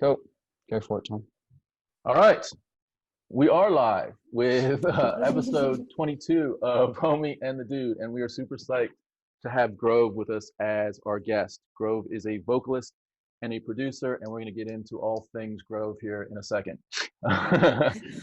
Cool. Go for it, Tom. All right. We are live with episode 22 of Homie and the Dude, and we are super psyched to have Grove with us as our guest. Grove is a vocalist and a producer, and we're going to get into all things Grove here in a second.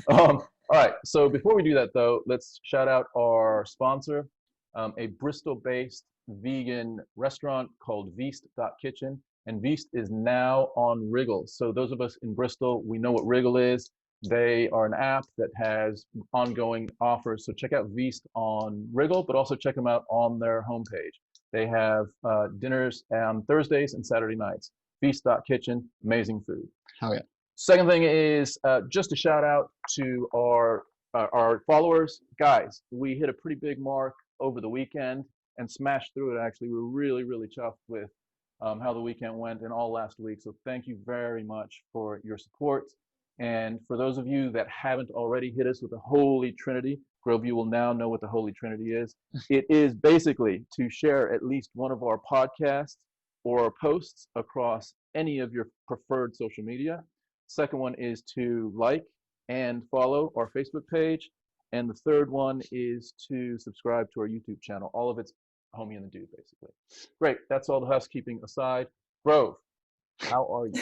All right, so before we do that, though, let's shout out our sponsor, a Bristol-based vegan restaurant called Veast.kitchen, and Veast is now on Wriggle. So those of us in Bristol, we know what Wriggle is. They are an app that has ongoing offers. So check out Veast on Wriggle, but also check them out on their homepage. They have dinners on Thursdays and Saturday nights. Veast.kitchen, amazing food. Oh yeah. Second thing is just a shout out to our followers. Guys, we hit a pretty big mark over the weekend and smashed through it, actually. We're really, really chuffed with how the weekend went and all last week. So thank you very much for your support. And for those of you that haven't already hit us with the Holy Trinity, Grove, you will now know what the Holy Trinity is. It is basically to share at least one of our podcasts or posts across any of your preferred social media. Second one is to like and follow our Facebook page. And the third one is to subscribe to our YouTube channel. All of it's Homie and the Dude, basically. Great. That's all the housekeeping aside. Grove, how are you?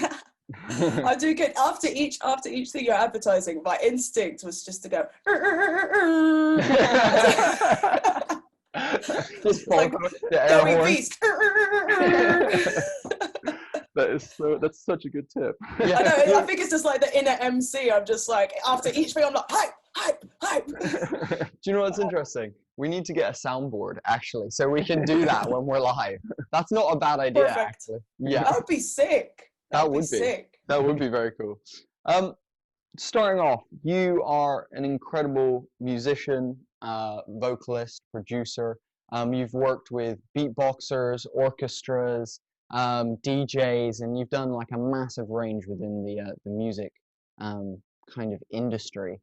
I do good. After each thing you're advertising, my instinct was just to go. Just like, going beast. That's such a good tip. Yeah. I know. I think it's just like the inner MC. I'm just like, after each thing, I'm like, hype. Do you know what's interesting? We need to get a soundboard, actually, so we can do that when we're live. That's not a bad idea, Perfect. actually. Yeah. That would be sick. That would be sick. That would be very cool. Starting off, you are an incredible musician, vocalist, producer. You've worked with beatboxers, orchestras, DJs, and you've done like a massive range within the music kind of industry.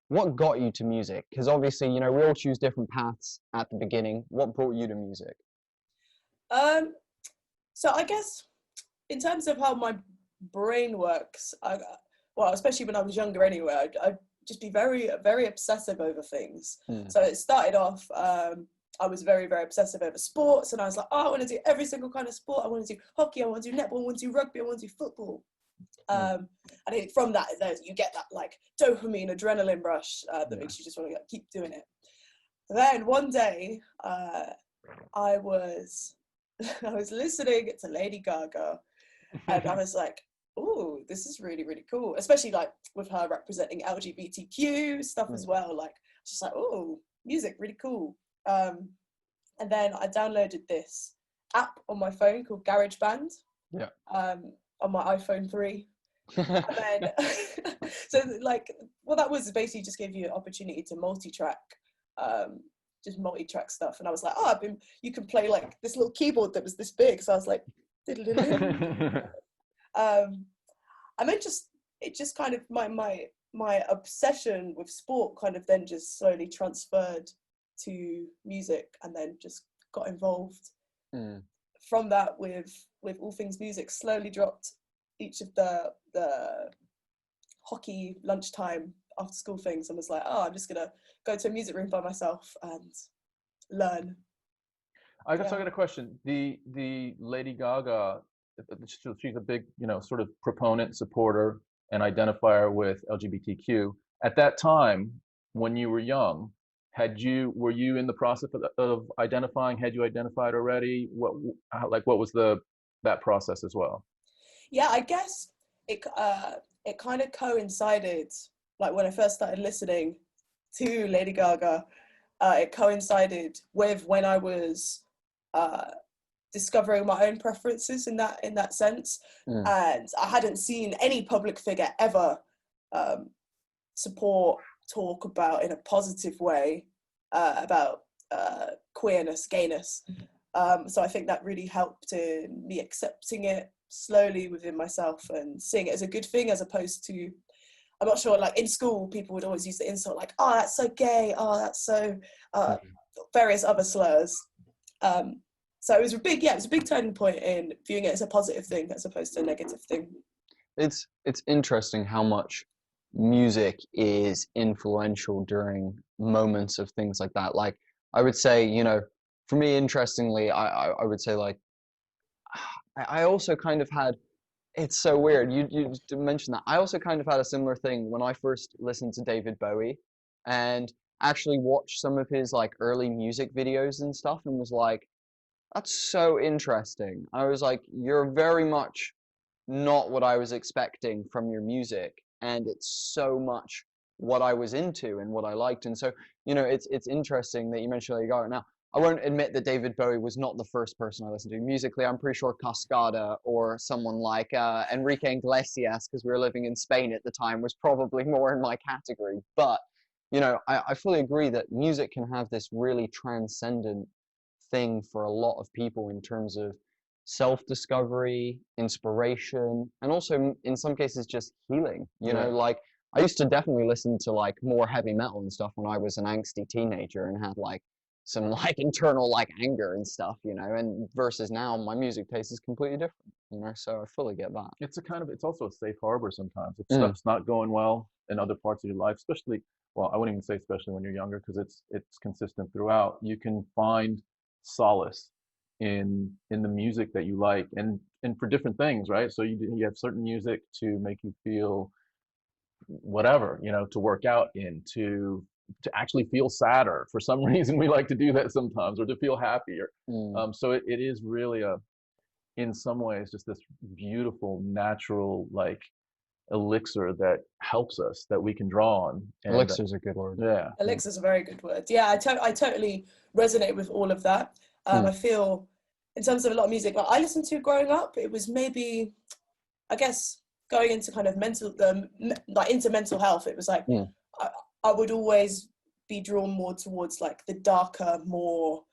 What got you to music? Because obviously, you know, we all choose different paths at the beginning. What brought you to music? So I guess in terms of how my brain works, well, especially when I was younger anyway, I'd just be very, very obsessive over things. So it started off, I was very, very obsessive over sports, and I was like, oh, I want to do every single kind of sport. I want to do hockey, I want to do netball, I want to do rugby, I want to do football. And from that, you get that like dopamine, adrenaline rush that makes you just want to keep doing it. Then one day, I was listening to Lady Gaga, and I was like, oh, this is really, really cool. Especially like with her representing LGBTQ stuff as well. Like, it's just like, oh, music, really cool. And then I downloaded this app on my phone called GarageBand. Yeah. On my iPhone 3. And then, so like, what that was is basically just gave you an opportunity to multi-track, just multi-track stuff. And I was like, oh, you can play like this little keyboard that was this big. So I was like, and then it just kind of my obsession with sport kind of then just slowly transferred to music, and then just got involved from that with all things music. Slowly dropped each of the hockey lunchtime after school things and was like, oh, I'm just gonna go to a music room by myself and learn. I got a question. The Lady Gaga, she's a big, you know, sort of proponent, supporter, and identifier with LGBTQ. At that time, when you were young, were you in the process of identifying? Had you identified already? What was that process as well? Yeah, I guess it kind of coincided, like when I first started listening to Lady Gaga, it coincided with when I was discovering my own preferences in that sense. And I hadn't seen any public figure ever talk about in a positive way about queerness, gayness. So I think that really helped in me accepting it slowly within myself and seeing it as a good thing, as opposed to, I'm not sure, like in school people would always use the insult like, oh, that's so gay, oh, that's so various other slurs. So it was a big turning point in viewing it as a positive thing as opposed to a negative thing. It's interesting how much music is influential during moments of things like that. Like I would say, you know, for me, interestingly, I would say like I also kind of had. It's so weird. You mentioned that. I also kind of had a similar thing when I first listened to David Bowie, and actually watched some of his like early music videos and stuff, and was like, that's so interesting. I was like, you're very much not what I was expecting from your music, and it's so much what I was into and what I liked. And so, you know, it's interesting that you mentioned that you got it now. I won't admit that David Bowie was not the first person I listened to musically. I'm pretty sure Cascada or someone like Enrique Iglesias, because we were living in Spain at the time, was probably more in my category. But you know, I fully agree that music can have this really transcendent thing for a lot of people in terms of self-discovery, inspiration, and also in some cases just healing. You know, like I used to definitely listen to like more heavy metal and stuff when I was an angsty teenager and had like some like internal like anger and stuff, you know, and versus now my music taste is completely different, you know, so I fully get that. It's a kind of, it's also a safe harbor sometimes. If stuff's not going well in other parts of your life, especially, well, I wouldn't even say especially when you're younger, because it's consistent throughout. You can find solace in the music that you like, and for different things, right? So you have certain music to make you feel whatever, you know, to work out in, to actually feel sadder for some reason. We like to do that sometimes, or to feel happier. So it is really a, in some ways, just this beautiful natural like elixir that helps us, that we can draw on. And elixir's a good word. Yeah, Elixir's a very good word. Yeah, I totally resonate with all of that. I feel in terms of a lot of music like I listened to growing up, it was maybe, I guess, going into kind of like into mental health. It was like I would always be drawn more towards like the darker, more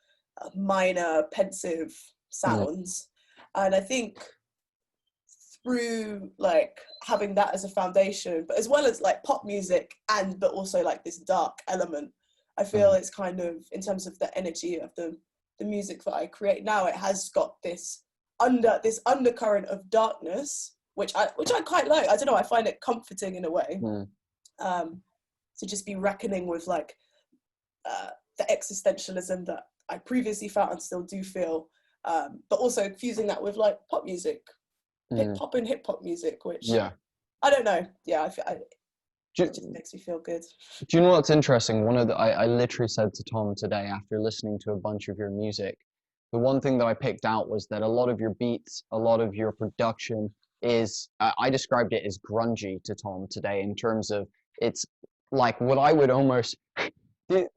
minor, pensive sounds. And I think through like having that as a foundation, but as well as like pop music but also like this dark element, I feel it's kind of, in terms of the energy of the music that I create now, it has got this undercurrent of darkness, which I quite like. I don't know, I find it comforting in a way. To just be reckoning with like the existentialism that I previously felt and still do feel, but also fusing that with like pop music, hip hop music, which I don't know. Yeah, it just makes me feel good. Do you know what's interesting? I literally said to Tom today, after listening to a bunch of your music, the one thing that I picked out was that a lot of your beats, a lot of your production is, I described it as grungy to Tom today, in terms of it's like what I would almost,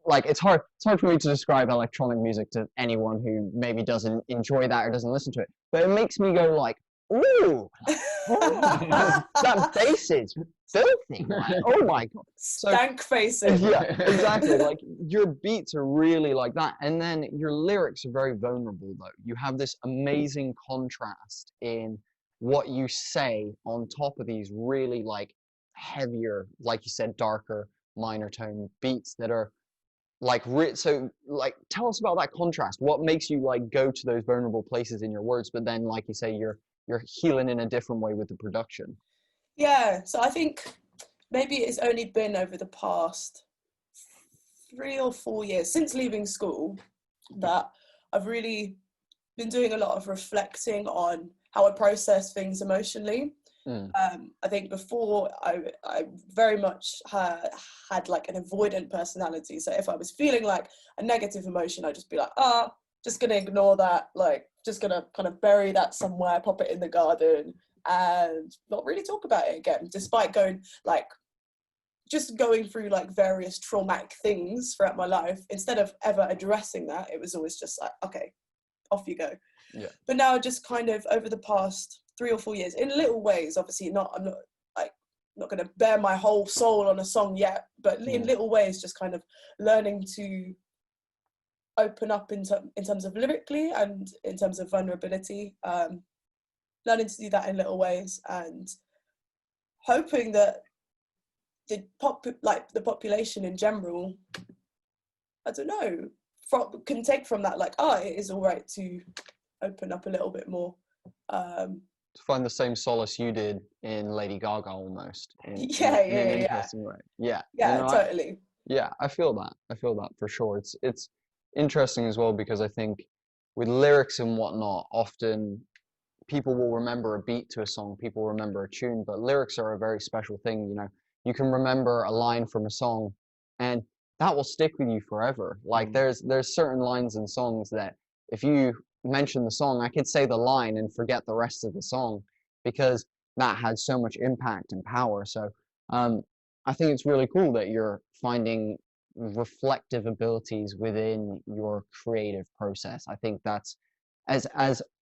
like it's hard for me to describe electronic music to anyone who maybe doesn't enjoy that or doesn't listen to it, but it makes me go like, ooh, that bass is filthy, like, oh my god, stank facing. Yeah, exactly. Like your beats are really like that, and then your lyrics are very vulnerable though. You have this amazing contrast in what you say on top of these really like heavier, like you said, darker minor tone beats that are like so like tell us about that contrast. What makes you like go to those vulnerable places in your words, but then like you say you're healing in a different way with the production? Yeah, so I think maybe it's only been over the past 3 or 4 years since leaving school that I've really been doing a lot of reflecting on how I process things emotionally. I think before I very much had like an avoidant personality. So if I was feeling like a negative emotion, I'd just be like, just gonna ignore that, like just gonna kind of bury that somewhere, pop it in the garden, and not really talk about it again, despite going through like various traumatic things throughout my life. Instead of ever addressing that, it was always just like, okay, off you go. Yeah. But now just kind of over the past 3 or 4 years, in little ways, obviously I'm not going to bare my whole soul on a song yet, but in little ways, just kind of learning to open up in terms of lyrically and in terms of vulnerability, learning to do that in little ways, and hoping that the population in general, I don't know, can take from that like, it is all right to open up a little bit more. find the same solace you did in Lady Gaga almost in an Yeah. interesting way. Yeah, Yeah, totally. I feel that. I feel that for sure. It's interesting as well because I think with lyrics and whatnot, often people will remember a beat to a song, people remember a tune, but lyrics are a very special thing. You know, you can remember a line from a song, and that will stick with you forever. Like there's certain lines in songs that if you mention the song, I could say the line and forget the rest of the song because that had so much impact and power. So I think it's really cool that you're finding reflective abilities within your creative process. I think that's as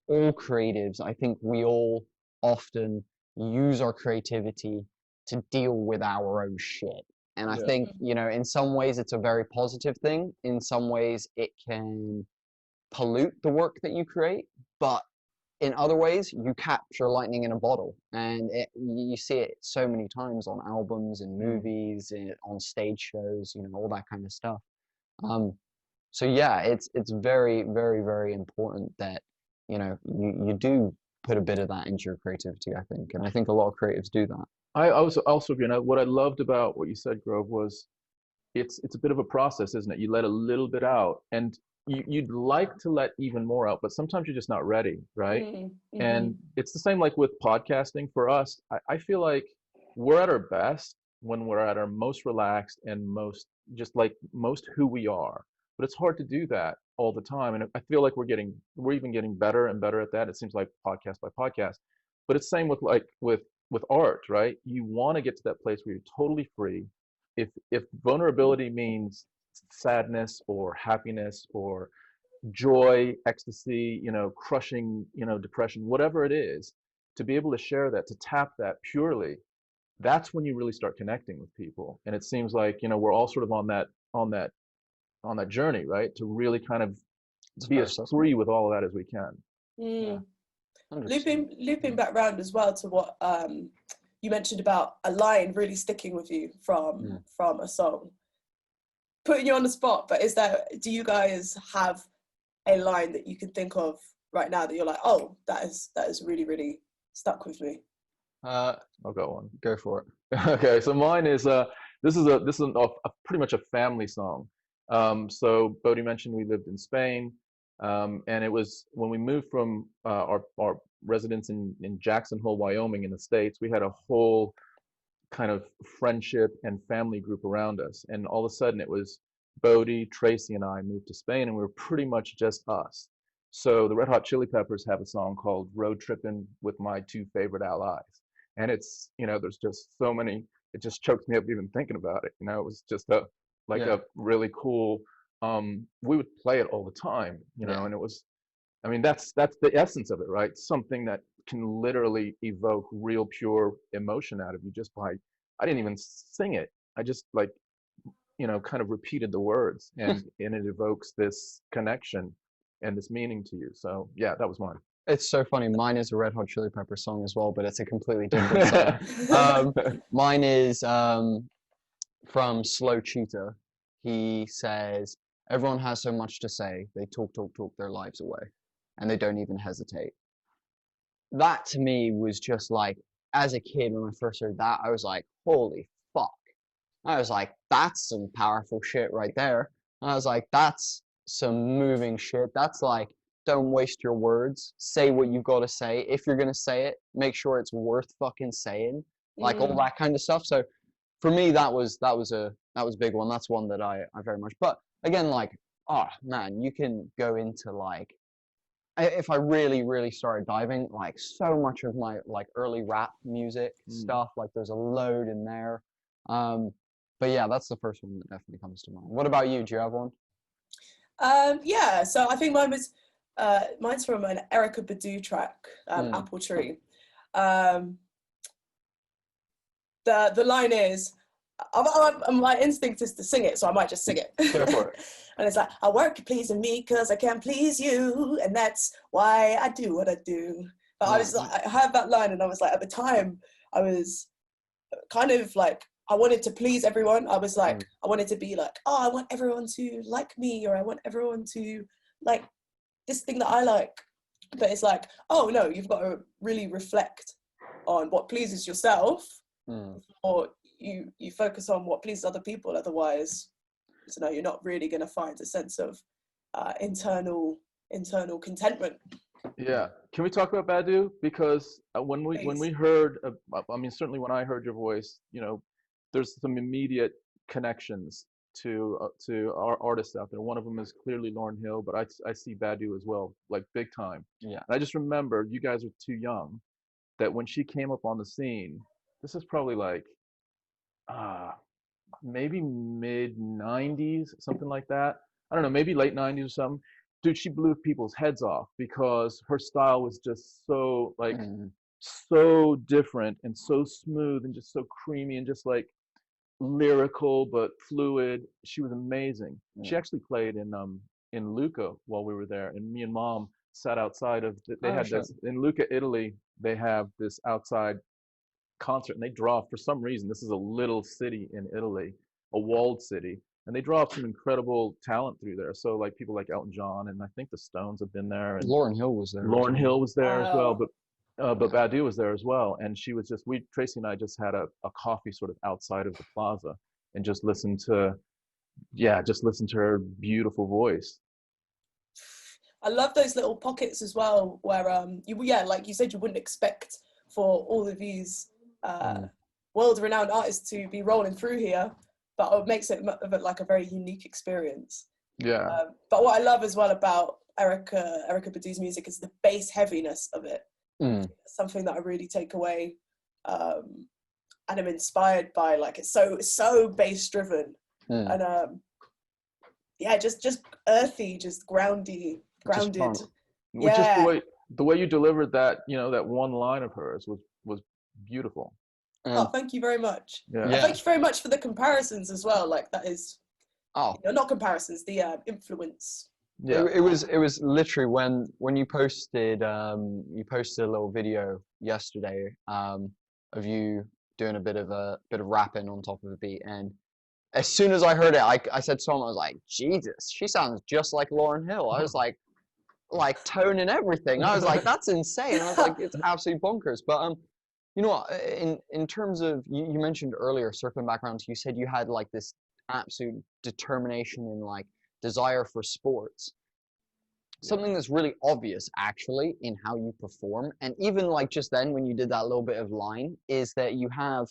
all creatives, I think we all often use our creativity to deal with our own shit. And I think, you know, in some ways it's a very positive thing. In some ways it can pollute the work that you create, but in other ways you capture lightning in a bottle, and you see it so many times on albums and movies and on stage shows, you know, all that kind of stuff. So yeah, it's very, very, very important that, you know, you do put a bit of that into your creativity, I think, and I think a lot of creatives do that. I also, you know, what I loved about what you said, Grove, was it's a bit of a process, isn't it? You let a little bit out, and you'd like to let even more out, but sometimes you're just not ready, right? And it's the same like with podcasting for us. I feel like we're at our best when we're at our most relaxed and most just like most who we are. But it's hard to do that all the time. And I feel like we're even getting better and better at that. It seems like podcast by podcast. But it's same with like with art, right? You want to get to that place where you're totally free. If vulnerability means sadness or happiness or joy, ecstasy, you know, crushing, you know, depression, whatever it is, to be able to share that, to tap that purely, that's when you really start connecting with people. And it seems like, you know, we're all sort of on that journey, right? To really kind of be as free with all of that as we can. Yeah. Looping back round as well to what you mentioned about a line really sticking with you from a song. Putting you on the spot, but do you guys have a line that you can think of right now that you're like, oh, that is really, really stuck with me? I'll go one. Go for it. Okay, so mine is this is a pretty much a family song. So Bodhi mentioned we lived in Spain, and it was when we moved from our residence in Jackson Hole, Wyoming, in the States. We had a whole kind of friendship and family group around us, and all of a sudden it was Bodhi, Tracy, and I moved to Spain, and we were pretty much just us. So the Red Hot Chili Peppers have a song called "Road Trippin' with My Two Favorite Allies," and you know, there's just so many. It just chokes me up even thinking about it. You know, it was just a really cool. We would play it all the time, you know, and it was. I mean, that's the essence of it, right? Something that can literally evoke real pure emotion out of you just by, I didn't even sing it. I just like, you know, kind of repeated the words, and it evokes this connection and this meaning to you. So yeah, that was mine. It's so funny. Mine is a Red Hot Chili Pepper song as well, but it's a completely different song. Mine is from Slow Cheetah. He says, "Everyone has so much to say. They talk their lives away, and they don't even hesitate." That to me was just like, as a kid, when I first heard that, I was like, holy fuck. I was like, that's some powerful shit right there. I was like, that's some moving shit. That's like, don't waste your words. Say what you've got to say. If you're going to say it, make sure it's worth fucking saying. Like all that kind of stuff. So for me, that was a big one. That's one that I very much, but again, like, oh man, you can go into like, if I really, really started diving, like so much of my like early rap music stuff, like there's a load in there. But yeah, that's the first one that definitely comes to mind. What about you? Do you have one? Yeah, so I think mine's from an Erykah Badu track, Apple Tree. The line is, my instinct is to sing it, so I might just sing it. Go for it. And it's like, I work at pleasing me because I can't please you, and that's why I do what I do. But I was like, I heard that line, and I was like, at the time, I was kind of like, I wanted to please everyone. I was like, I wanted to be like, oh, I want everyone to like me, or I want everyone to like this thing that I like. But it's like, oh no, you've got to really reflect on what pleases yourself, or you focus on what pleases other people. Otherwise, you're not really going to find a sense of internal contentment. Yeah. Can we talk about Badu? Because when we heard, I mean, certainly when I heard your voice, there's some immediate connections to our artists out there. One of them is clearly Lauryn Hill, but I see Badu as well, like big time. Yeah. And I just remember you guys were too young, that when she came up on the scene, this is probably like maybe mid 90s, something like that. I don't know, maybe late 90s or something. Dude, she blew people's heads off because her style was just so like so different and so smooth and just so creamy and just like lyrical but fluid. She was amazing. She actually played in Lucca while we were there, and me and Mom sat outside of they had this in Lucca, Italy. They have this outside concert, and they draw, for some reason, this is a little city in Italy, a walled city, and they draw some incredible talent through there. So like people like Elton John, and I think the Stones have been there, and Lauryn Hill was there. Lauryn Hill was there as well, but Badu was there as well, and she was just, Tracy and I just had a coffee sort of outside of the plaza and just listened to her beautiful voice. I love those little pockets as well where like you said, you wouldn't expect for all of these world-renowned artists to be rolling through here, but it makes it like a very unique experience. Yeah. But what I love as well about Erykah Badu's music is the bass heaviness of it. Something that I really take away, and I'm inspired by. Like it's so bass driven, and just earthy, just grounded. Just the way you delivered that, that one line of hers was beautiful. Oh, thank you very much. Yeah. Thank you very much for the comparisons as well. Like that is, not comparisons, the influence. Yeah, it was literally when you posted a little video yesterday of you doing a bit of rapping on top of the beat, and as soon as I heard it, I said to someone, I was like, Jesus, she sounds just like Lauryn Hill. I was like tone and everything. I was like, that's insane. I was like, it's absolutely bonkers. But you know what? In terms of you mentioned earlier, circling back around, you said you had like this absolute determination and like desire for sports. Something that's really obvious actually in how you perform, and even like just then when you did that little bit of line, is that you have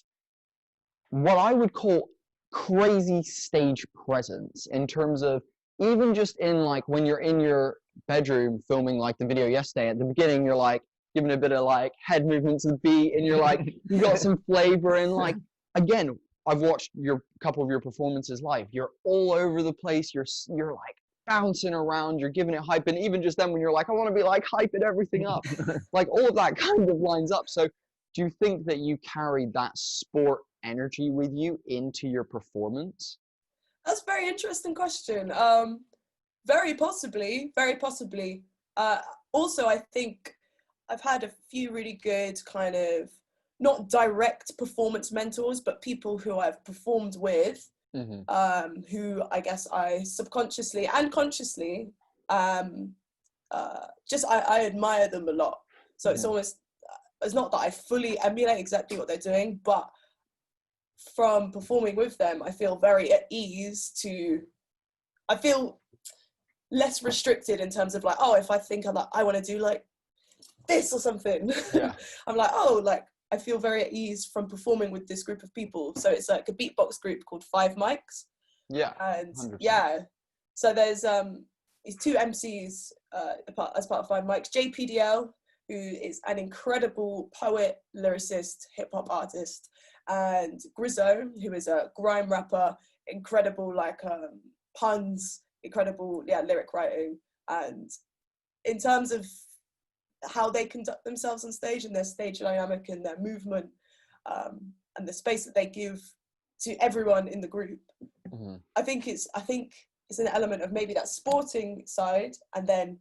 what I would call crazy stage presence, in terms of even just in like when you're in your bedroom filming like the video yesterday, at the beginning you're like giving a bit of like head movements to the beat, and you're like you got some flavor, and like again, I've watched a couple of your performances live. You're all over the place. You're like bouncing around. You're giving it hype, and even just then when you're like, I want to be like hyping everything up, like all of that kind of lines up. So, do you think that you carry that sport energy with you into your performance? That's a very interesting question. Very possibly. Also, I think I've had a few really good kind of, not direct performance mentors, but people who I've performed with, who I guess I subconsciously and consciously, I admire them a lot. So it's almost, it's not that I fully emulate exactly what they're doing, but from performing with them, I feel very at ease I feel less restricted in terms of like, oh, if I think I want to do like this or something, I'm like, oh, like, I feel very at ease from performing with this group of people. So it's like a beatbox group called 5 Mics. Yeah. And 100%. So there's these two MCs as part of 5 Mics. JPDL, who is an incredible poet, lyricist, hip hop artist, and Grizzo, who is a grime rapper, incredible like puns, incredible lyric writing. And in terms of how they conduct themselves on stage and their stage dynamic and their movement, and the space that they give to everyone in the group, I think it's an element of maybe that sporting side, and then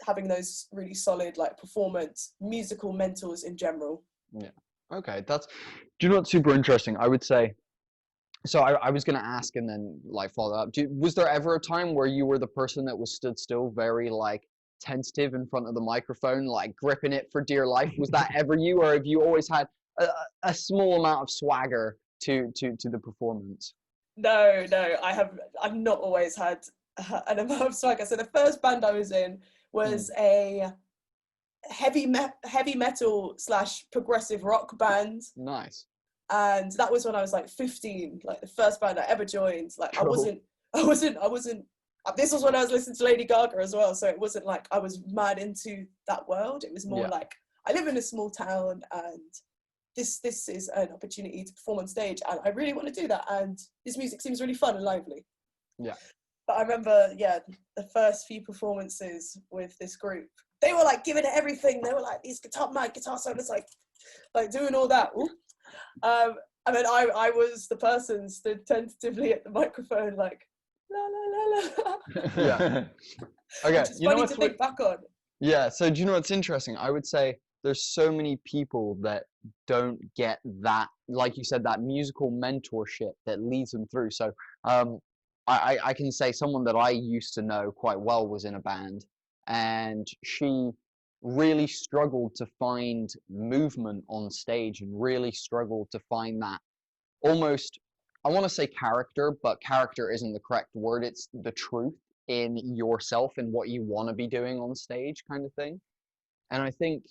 having those really solid like performance musical mentors in general. Yeah. Okay, do you know what's super interesting? I would say, so I was going to ask and then like follow up. Was there ever a time where you were the person that was stood still, very like tentative in front of the microphone, like gripping it for dear life? Was that ever you, or have you always had a small amount of swagger to the performance? No, I've not always had an amount of swagger. So the first band I was in was a heavy metal / progressive rock band. Nice. And that was when I was like 15, like the first band I ever joined. Like cool. I wasn't this was when I was listening to Lady Gaga as well, so it wasn't like I was mad into that world. It was more like I live in a small town and this is an opportunity to perform on stage, and I really want to do that, and this music seems really fun and lively. Yeah. But I remember, the first few performances with this group, they were like giving it everything. They were like these guitar solos, like doing all that. And then I was the person stood tentatively at the microphone, like la la la la. Yeah. Okay. It's funny to think back on. Yeah. So do you know what's interesting? I would say there's so many people that don't get that, like you said, that musical mentorship that leads them through. So I can say someone that I used to know quite well was in a band, and she really struggled to find movement on stage and really struggled to find that almost, I want to say character, but character isn't the correct word. It's the truth in yourself and what you want to be doing on stage kind of thing. And I think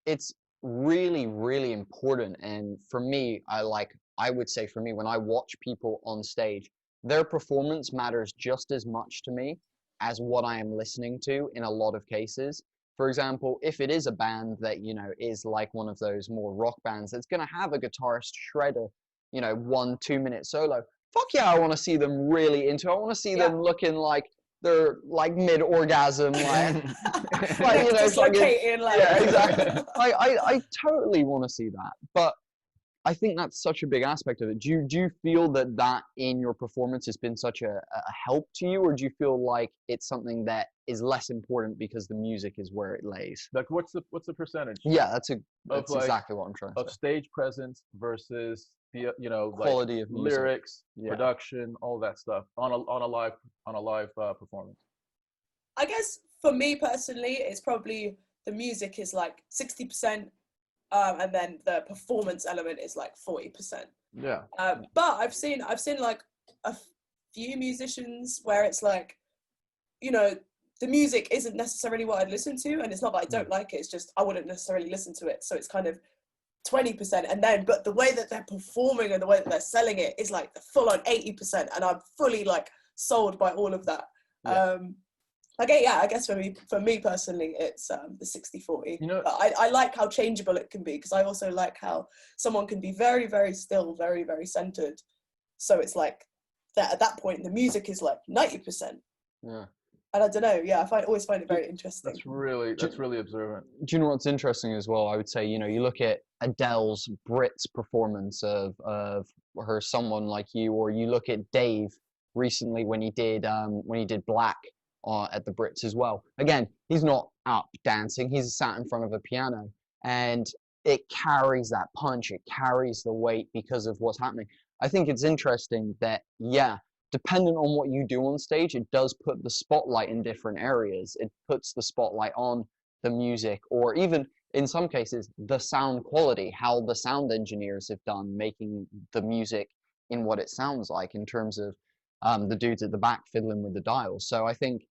it's really, really important. And for me, I would say for me, when I watch people on stage, their performance matters just as much to me as what I am listening to in a lot of cases. For example, if it is a band that, is like one of those more rock bands that's going to have a guitarist shred a, 1-2 minute solo, fuck yeah, I want to see them really into it. I want to see them looking like they're like mid-orgasm, like dislocating, yeah, exactly. I totally want to see that. But I think that's such a big aspect of it. Do you feel that in your performance has been such a help to you, or do you feel like it's something that is less important because the music is where it lays? Like, what's the percentage? Yeah, that's exactly what I'm trying to say. Of stage presence versus the quality of music, lyrics, production, all that stuff on a live performance. I guess for me personally, it's probably the music is like 60%. And then the performance element is like 40%. Yeah. But I've seen like a few musicians where it's like, the music isn't necessarily what I'd listen to, and it's not that I don't like it. It's just I wouldn't necessarily listen to it. So it's kind of 20%, and then but the way that they're performing and the way that they're selling it is like full on 80%, and I'm fully like sold by all of that. Yeah. I guess for me personally, it's the 60-40. I like how changeable it can be, because I also like how someone can be very, very still, very, very centered. So it's like that at that point, the music is like 90%. Yeah. And I don't know. Yeah, I always find it very interesting. That's really observant. Do you know what's interesting as well? I would say, you look at Adele's Brits performance of her Someone Like You, or you look at Dave recently when he did Black. At the Brits as well. Again, he's not up dancing, he's sat in front of a piano, and it carries that punch, it carries the weight because of what's happening. I think it's interesting that, dependent on what you do on stage, it does put the spotlight in different areas. It puts the spotlight on the music, or even in some cases, the sound quality, how the sound engineers have done making the music in what it sounds like, in terms of the dudes at the back fiddling with the dials. So I think,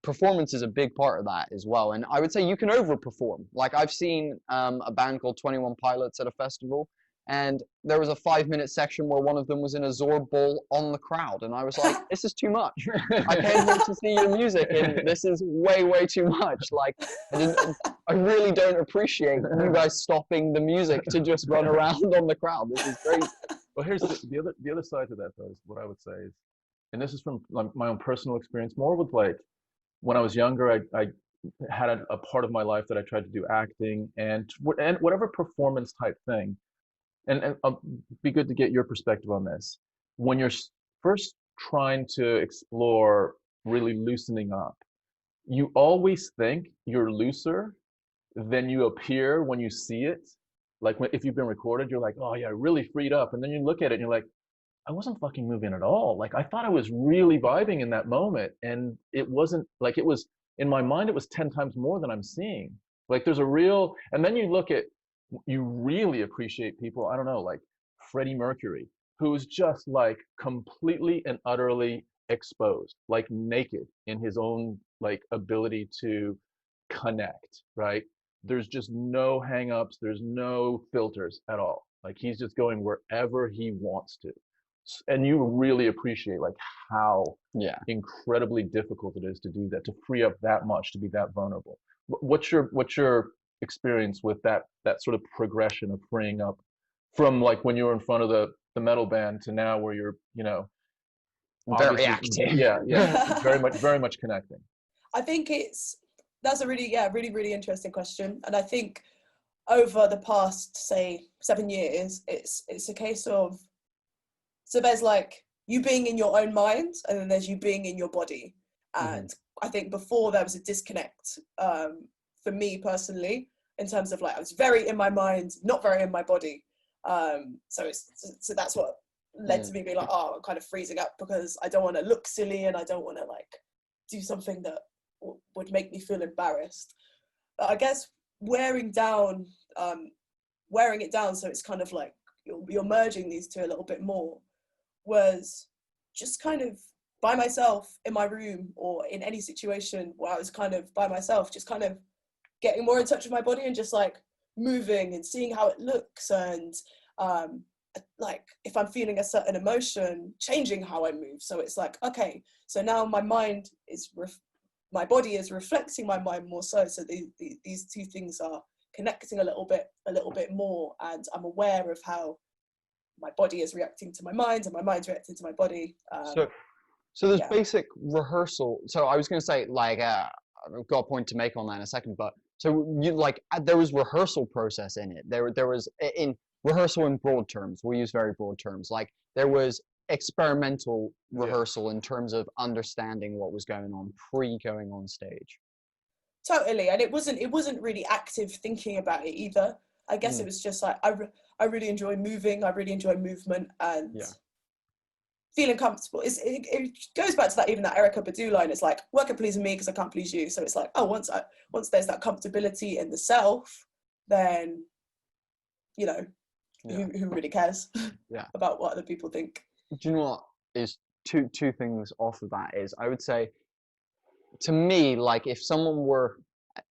performance is a big part of that as well. And I would say you can overperform. Like, I've seen a band called 21 Pilots at a festival, and there was a 5-minute section where one of them was in a Zorb ball on the crowd, and I was like, this is too much. I came here to see your music, and this is way, way too much. Like, I really don't appreciate you guys stopping the music to just run around on the crowd. This is crazy. Well, here's the other side to that, though, is what I would say is, and this is from my own personal experience, more with like when I was younger, I had a part of my life that I tried to do acting and whatever performance type thing. And be good to get your perspective on this. When you're first trying to explore really loosening up, you always think you're looser than you appear when you see it. Like if you've been recorded, you're like, oh yeah, really freed up. And then you look at it and you're like, I wasn't fucking moving at all. Like I thought I was really vibing in that moment. And it wasn't like, it was in my mind, it was 10 times more than I'm seeing. Like there's a real, and then you really appreciate people, I don't know, like Freddie Mercury, who's just like completely and utterly exposed, like naked in his own like ability to connect, right? There's just no hangups, there's no filters at all. Like he's just going wherever he wants to. And you really appreciate like how incredibly difficult it is to do that, to free up that much, to be that vulnerable. What's your experience with that sort of progression of freeing up from like when you were in front of the metal band to now where you're, Very active. Yeah, very much connecting. I think that's a really interesting question, and I think over the past, say, 7 years, it's a case of, so there's like you being in your own mind, and then there's you being in your body. And I think before there was a disconnect for me personally, in terms of like I was very in my mind, not very in my body. So that's what led to me being like, oh, I'm kind of freezing up because I don't want to look silly and I don't want to like do something that would make me feel embarrassed. But I guess wearing it down, so it's kind of like you're merging these two a little bit more, was just kind of by myself in my room or in any situation where I was kind of by myself, just kind of getting more in touch with my body and just like moving and seeing how it looks, and like if I'm feeling a certain emotion, changing how I move. So it's like, okay, so now my mind is my body is reflecting my mind more so these two things are connecting a little bit more, and I'm aware of how my body is reacting to my mind and my mind's reacting to my body. So there's basic rehearsal. So I was going to say, like, I've got a point to make on that in a second, but so you like there was rehearsal process in it. There was in rehearsal in broad terms. We use very broad terms. Like there was experimental rehearsal in terms of understanding what was going on pre-going on stage. Totally, and it wasn't really active thinking about it either. I guess it was just like I really enjoy moving. I really enjoy movement and feeling comfortable. It goes back to that Erykah Badu line. It's like work at pleasing me because I can't please you. So it's like, oh, once there's that comfortability in the self, then who really cares about what other people think? Do you know what is two things off of that is I would say, to me, like if someone were,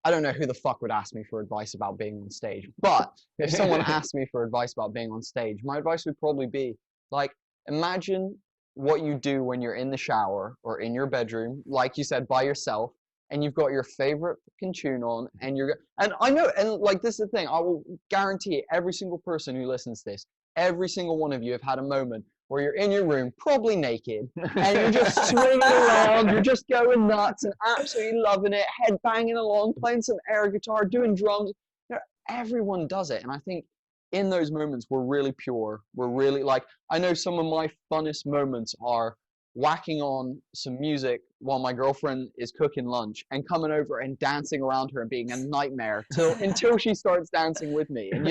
I don't know who the fuck would ask me for advice about being on stage, but if someone asked me for advice about being on stage, my advice would probably be like, imagine what you do when you're in the shower or in your bedroom, like you said, by yourself, and you've got your favorite fucking tune on, and and I know, and like this is the thing, I will guarantee every single person who listens to this, every single one of you have had a moment where you're in your room, probably naked, and you're just swinging around, you're just going nuts and absolutely loving it, head banging along, playing some air guitar, doing drums. Everyone does it, and I think in those moments we're really pure. We're really like, I know some of my funnest moments are whacking on some music while my girlfriend is cooking lunch and coming over and dancing around her and being a nightmare until she starts dancing with me. And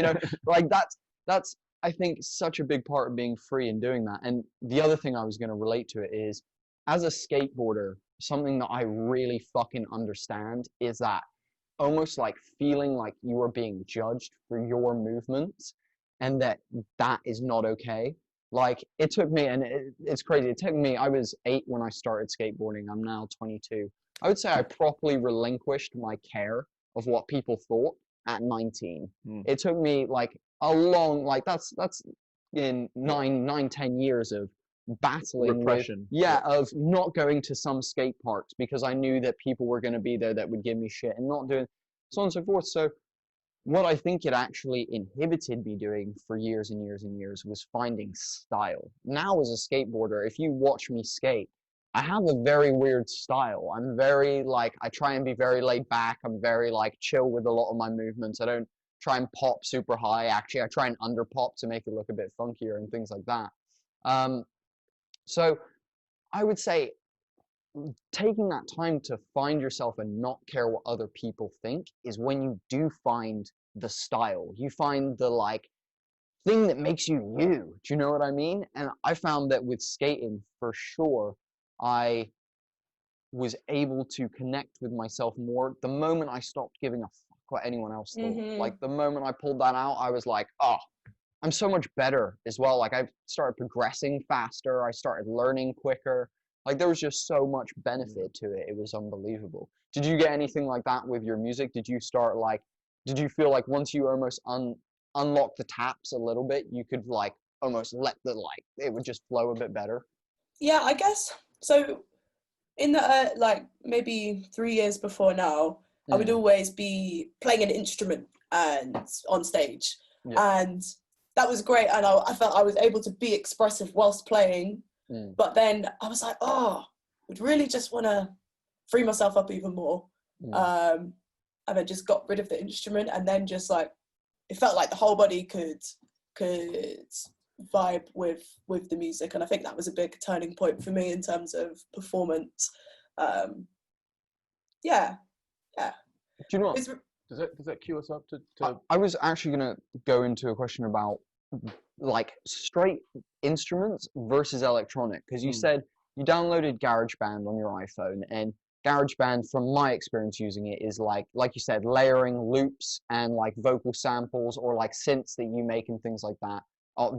like that's I think such a big part of being free and doing that. And the other thing I was going to relate to it is, as a skateboarder, something that I really fucking understand is that almost like feeling like you are being judged for your movements, and that is not okay. Like it took me, and it's crazy, it took me, I was 8 when I started skateboarding, I'm now 22. I would say I properly relinquished my care of what people thought at 19. It took me like a long, like that's in 10 years of battling repression of not going to some skate parks because I knew that people were going to be there that would give me shit, and not doing so on and so forth. So what I think it actually inhibited me doing for years and years and years was finding style. Now as a skateboarder, if you watch me skate, I have a very weird style. I'm very like, I try and be very laid back. I'm very like chill with a lot of my movements. I don't try and pop super high. Actually, I try and under pop to make it look a bit funkier and things like that. So I would say taking that time to find yourself and not care what other people think is when you do find the style. You find the like thing that makes you you. Do you know what I mean? And I found that with skating, for sure, I was able to connect with myself more the moment I stopped giving a fuck what anyone else thought. Like the moment I pulled that out, I was like, oh, I'm so much better as well. Like I started progressing faster. I started learning quicker. Like there was just so much benefit to it. It was unbelievable. Did you get anything like that with your music? Did you feel like once you almost unlock the taps a little bit, you could like almost let it would just flow a bit better? Yeah, I guess so. In the like maybe 3 years before now, I would always be playing an instrument and on stage, and that was great. And I felt I was able to be expressive whilst playing. But then I was like, oh, I would really just want to free myself up even more. And I just got rid of the instrument, and then just like it felt like the whole body could vibe with the music. And I think that was a big turning point for me in terms of performance. Yeah. Do you know what? Does that cue us up to I was actually gonna go into a question about like straight instruments versus electronic, because you said you downloaded GarageBand on your iPhone, and GarageBand, from my experience using it, is like you said, layering loops and like vocal samples or like synths that you make and things like that.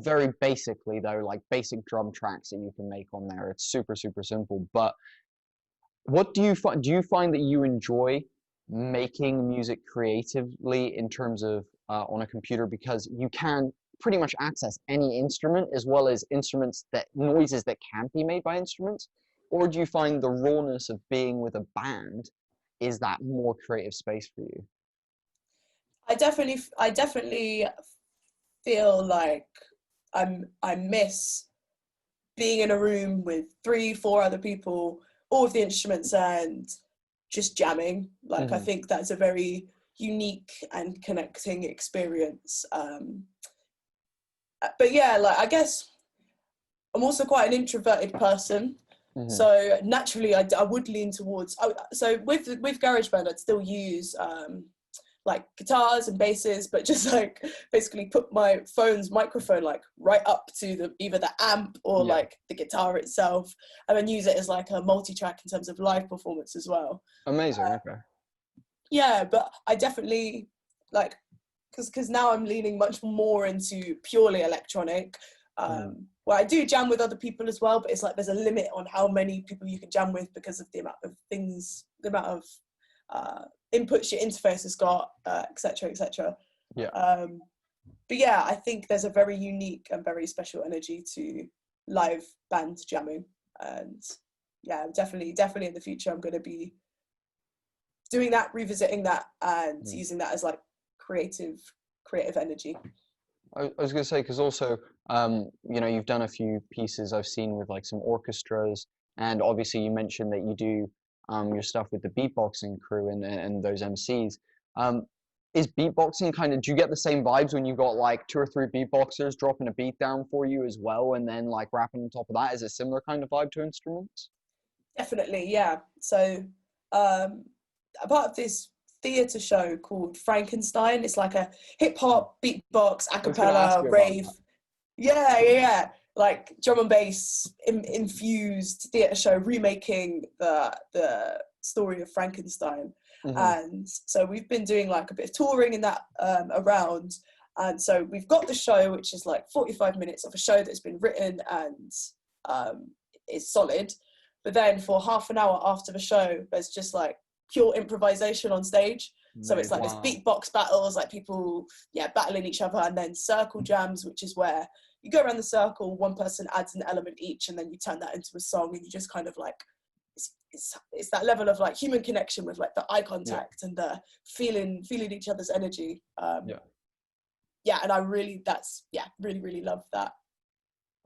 Very basically though, like basic drum tracks that you can make on there. It's super, super simple. But what do you find? Do you find that you enjoy making music creatively in terms of on a computer, because you can pretty much access any instrument as well as noises that can't be made by instruments? Or do you find the rawness of being with a band is that more creative space for you? I definitely feel like I miss being in a room with 3-4 other people, all of the instruments, and just jamming. Like I think that's a very unique and connecting experience. But yeah, like I guess I'm also quite an introverted person. So naturally I would lean towards, so with GarageBand I'd still use like guitars and basses, but just like basically put my phone's microphone like right up to either the amp or like the guitar itself, and then use it as like a multi-track in terms of live performance as well. Amazing. Okay. Yeah, but I definitely like, because now I'm leaning much more into purely electronic, where I do jam with other people as well, but it's like there's a limit on how many people you can jam with because of the amount of inputs your interface has got, etc., etc. But yeah, I think there's a very unique and very special energy to live band jamming, and yeah, definitely in the future I'm going to be doing that, revisiting that, and using that as like creative energy. I was going to say, because also, you know, you've done a few pieces I've seen with like some orchestras, and obviously you mentioned that you do your stuff with the beatboxing crew and those MCs. Is beatboxing kind of, do you get the same vibes when you got like 2 or 3 beatboxers dropping a beat down for you as well, and then like rapping on top of that? Is it a similar kind of vibe to instruments? Definitely, yeah. So a part of this theatre show called Frankenstein, it's like a hip-hop, beatbox, a cappella, rave. Yeah. Like drum and bass infused theatre show remaking the story of Frankenstein. And so we've been doing like a bit of touring in that around, and so we've got the show, which is like 45 minutes of a show that's been written and is solid, but then for half an hour after the show there's just like pure improvisation on stage. So it's like this beatbox battles, like people battling each other, and then circle jams, which is where you go around the circle, one person adds an element each, and then you turn that into a song, and you just kind of like, it's that level of like human connection with like the eye contact and the feeling each other's energy. And I really really love that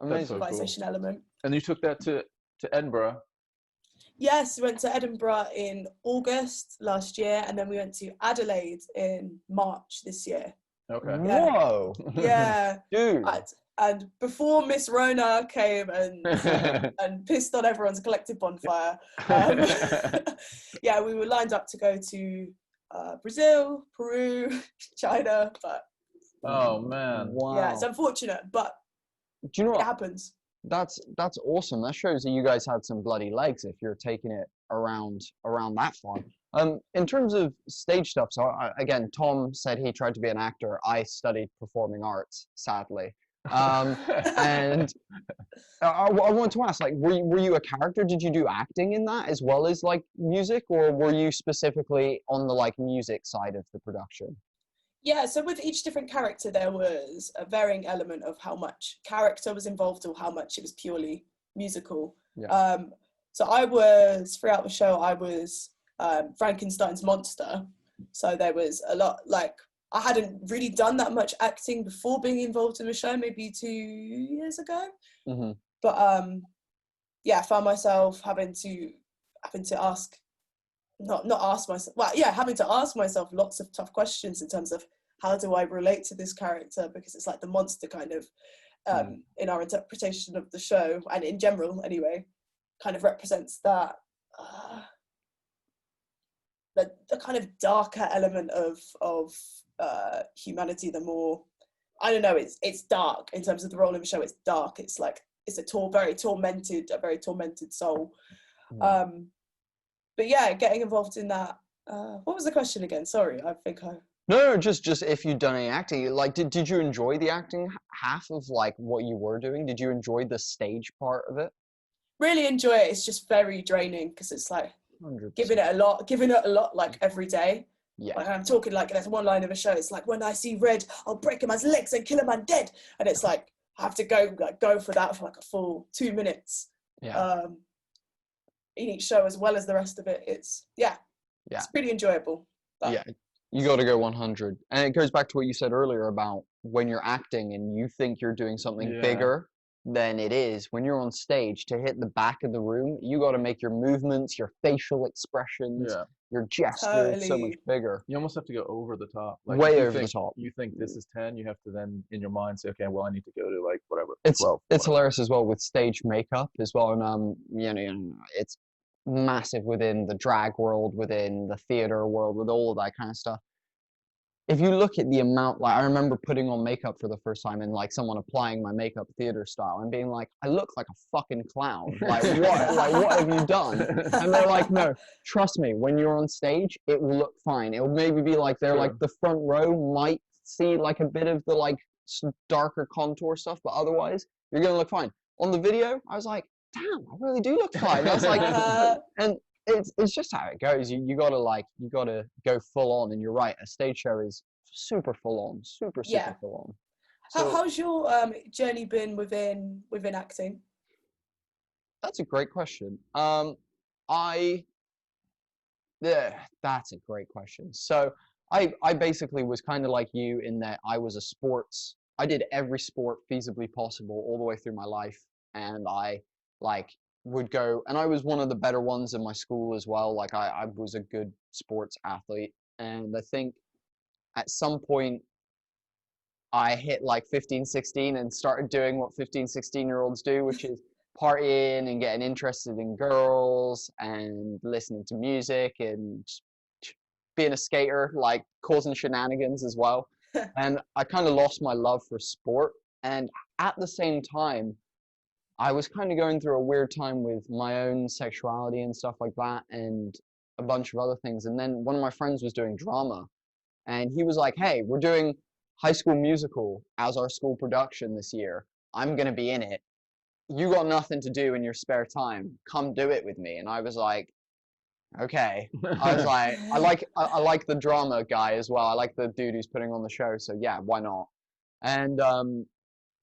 improvisation element. And you took that to Edinburgh. Yes, we went to Edinburgh in August last year, and then we went to Adelaide in March this year. Okay. Yeah. Whoa. Yeah. Dude. And before Miss Rona came and pissed on everyone's collective bonfire, we were lined up to go to Brazil, Peru, China, but oh man, wow. Yeah, it's unfortunate, but do you know what? It happens. That's awesome. That shows that you guys had some bloody legs if you're taking it around that far. In terms of stage stuff, so again, Tom said he tried to be an actor. I studied performing arts, sadly. And I wanted to ask, like, were you a character? Did you do acting in that as well as like music, or were you specifically on the like music side of the production? Yeah, so with each different character, there was a varying element of how much character was involved or how much it was purely musical. Yeah. So I was, throughout the show, I was Frankenstein's monster. So there was a lot, like, I hadn't really done that much acting before being involved in the show, maybe 2 years ago. Mm-hmm. But yeah, I found myself having to ask, not ask myself, well, yeah, having to ask myself lots of tough questions in terms of how do I relate to this character, because it's like the monster kind of, in our interpretation of the show, and in general anyway, kind of represents that, the kind of darker element of humanity. The more, I don't know, it's dark in terms of the role in the show. It's dark. It's like it's a very tormented soul. But yeah, getting involved in that. What was the question again? Sorry, I think I. No, just if you'd done any acting, like, did you enjoy the acting half of like what you were doing? Did you enjoy the stage part of it? Really enjoy it. It's just very draining because it's like 100%. giving it a lot, like every day. Yeah. Like I'm talking, like there's one line of a show. It's like, when I see red, I'll break a man's legs and kill a man dead. And it's like I have to go for that for like a full 2 minutes. Yeah. In each show as well as the rest of it. It's it's pretty enjoyable. But. Yeah. You got to go 100. And it goes back to what you said earlier about when you're acting and you think you're doing something bigger than it is. When you're on stage, to hit the back of the room, you got to make your movements, your facial expressions, your gestures so much bigger. You almost have to go over the top. Like, way over the top. You think this is 10, you have to then in your mind say, okay, well, I need to go to like whatever. It's 12, it's hilarious as well with stage makeup as well. And you know, it's massive within the drag world, within the theater world, with all of that kind of stuff. If you look at the amount, like, I remember putting on makeup for the first time and like someone applying my makeup theater style and being like, I look like a fucking clown. Like what have you done? And they're like, no, trust me, when you're on stage, it will look fine. It'll maybe be like they're like the front row might see like a bit of the like darker contour stuff, but otherwise you're gonna look fine. On the video, I was like, damn, I really do look fine. I was like, and it's just how it goes. You gotta go full on, and you're right. A stage show is super full on, super full on. So, how's your journey been within acting? That's a great question. That's a great question. So I basically was kind of like you in that I did every sport feasibly possible all the way through my life, and I would go, and I was one of the better ones in my school as well. Like I was a good sports athlete, and I think at some point I hit like 15, 16 and started doing what 15, 16-year-olds do, which is partying and getting interested in girls and listening to music and being a skater, like causing shenanigans as well. And I kind of lost my love for sport. And at the same time, I was kind of going through a weird time with my own sexuality and stuff like that, and a bunch of other things. And then one of my friends was doing drama, and he was like, hey, we're doing High School Musical as our school production this year. I'm going to be in it. You got nothing to do in your spare time. Come do it with me. And I was like, okay. I was like, I like the drama guy as well. I like the dude who's putting on the show. So yeah, why not? And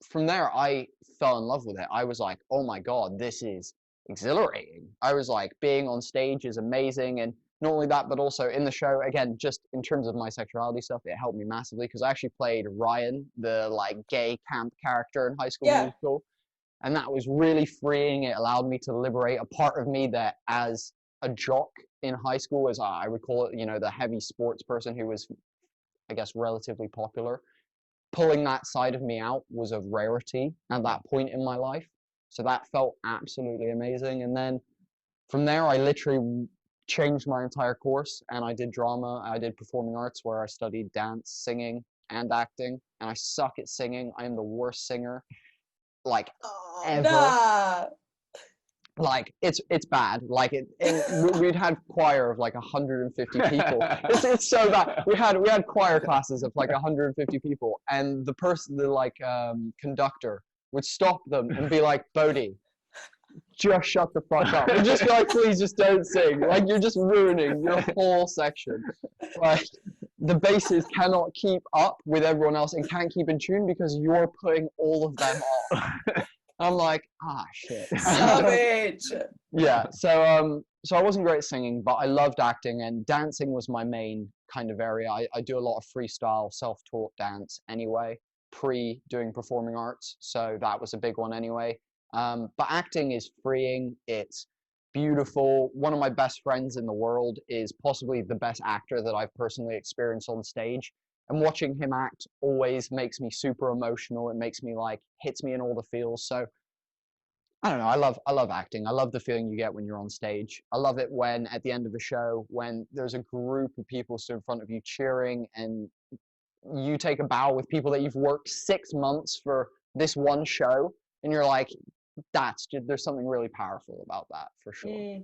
from there, I fell in love with it. I was like, oh my God, this is exhilarating. I was like, being on stage is amazing. And not only that, but also in the show, again, just in terms of my sexuality stuff, it helped me massively because I actually played Ryan, the like gay camp character in High School Musical. And that was really freeing. It allowed me to liberate a part of me that as a jock in high school, as I would call it, you know, the heavy sports person who was, I guess, relatively popular. Pulling that side of me out was a rarity at that point in my life. So that felt absolutely amazing. And then from there, I literally changed my entire course and I did drama. I did performing arts where I studied dance, singing, and acting. And I suck at singing. I am the worst singer, like, ever. Nah. like it's bad. Like we'd had choir of like 150 people. It's so bad. We had choir classes of like 150 people, and the like conductor would stop them and be like, Bodhi, just shut the fuck up. And just be like, please just don't sing. Like you're just ruining your whole section. Like the basses cannot keep up with everyone else and can't keep in tune because you're putting all of them off. I'm like, shit. Savage. Yeah, so I wasn't great at singing, but I loved acting, and dancing was my main kind of area. I do a lot of freestyle, self-taught dance anyway, doing performing arts, so that was a big one anyway. But acting is freeing, it's beautiful. One of my best friends in the world is possibly the best actor that I've personally experienced on stage. And watching him act always makes me super emotional. It makes me like, hits me in all the feels. So I don't know, I love acting. I love the feeling you get when you're on stage. I love it when at the end of a show, when there's a group of people stood in front of you cheering and you take a bow with people that you've worked 6 months for this one show, and you're like, there's something really powerful about that for sure.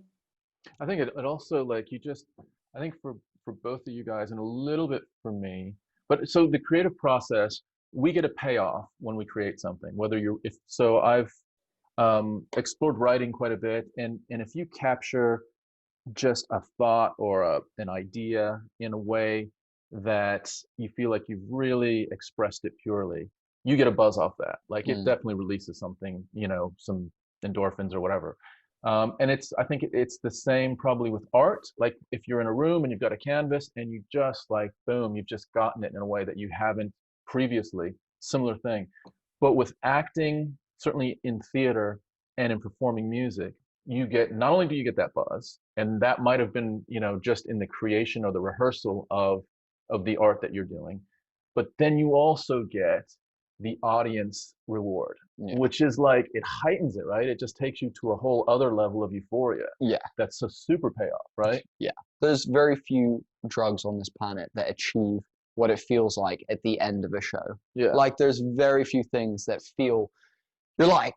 I think it also like I think for both of you guys and a little bit for me, but so the creative process, we get a payoff when we create something, I've explored writing quite a bit, and if you capture just a thought or an idea in a way that you feel like you've really expressed it purely, you get a buzz off that. Like it definitely releases something, some endorphins or whatever. And I think it's the same probably with art. Like if you're in a room and you've got a canvas and you just like, boom, you've just gotten it in a way that you haven't previously, similar thing. But with acting, certainly in theater and in performing music, not only do you get that buzz, and that might have been, just in the creation or the rehearsal of the art that you're doing, but then you also get the audience reward, which is like, it heightens it, right? It just takes you to a whole other level of euphoria. Yeah. That's a super payoff, right? Yeah. There's very few drugs on this planet that achieve what it feels like at the end of a show. Yeah. Like there's very few things that you're like,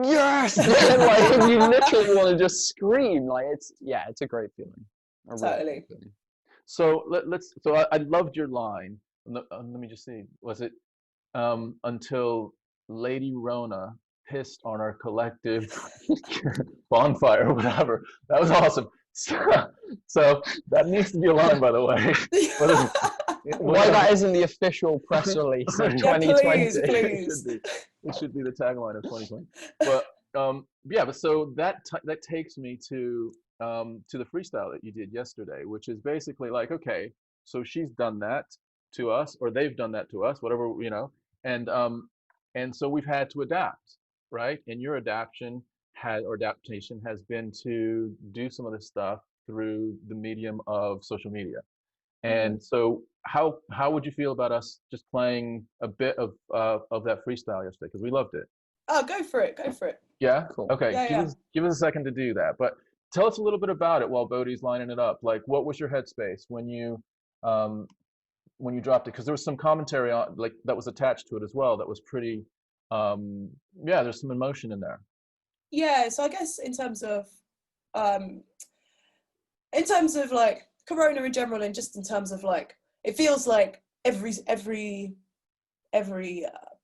yes! Like you literally want to just scream. Like it's a great feeling. Totally. Feeling. So I loved your line. Let me just see. Was it until Lady Rona pissed on our collective bonfire or whatever? That was awesome. So that needs to be a line, by the way. Why that isn't the official press release of 2020? Please. It should be the tagline of 2020. But but so that takes me to the freestyle that you did yesterday, which is basically like, okay, so she's done that to us, or they've done that to us, whatever, and so we've had to adapt, right? And your adaptation has been to do some of this stuff through the medium of social media. And so how would you feel about us just playing a bit of that freestyle yesterday, because we loved it? Oh, go for it. Yeah, cool. Okay. Yeah, give us a second to do that, but tell us a little bit about it while Bodhi's lining it up. Like, what was your headspace when you dropped it? Because there was some commentary on, like, that was attached to it as well, that was pretty there's some emotion in there. Yeah, so I guess in terms of like Corona in general, and just in terms of like, it feels like every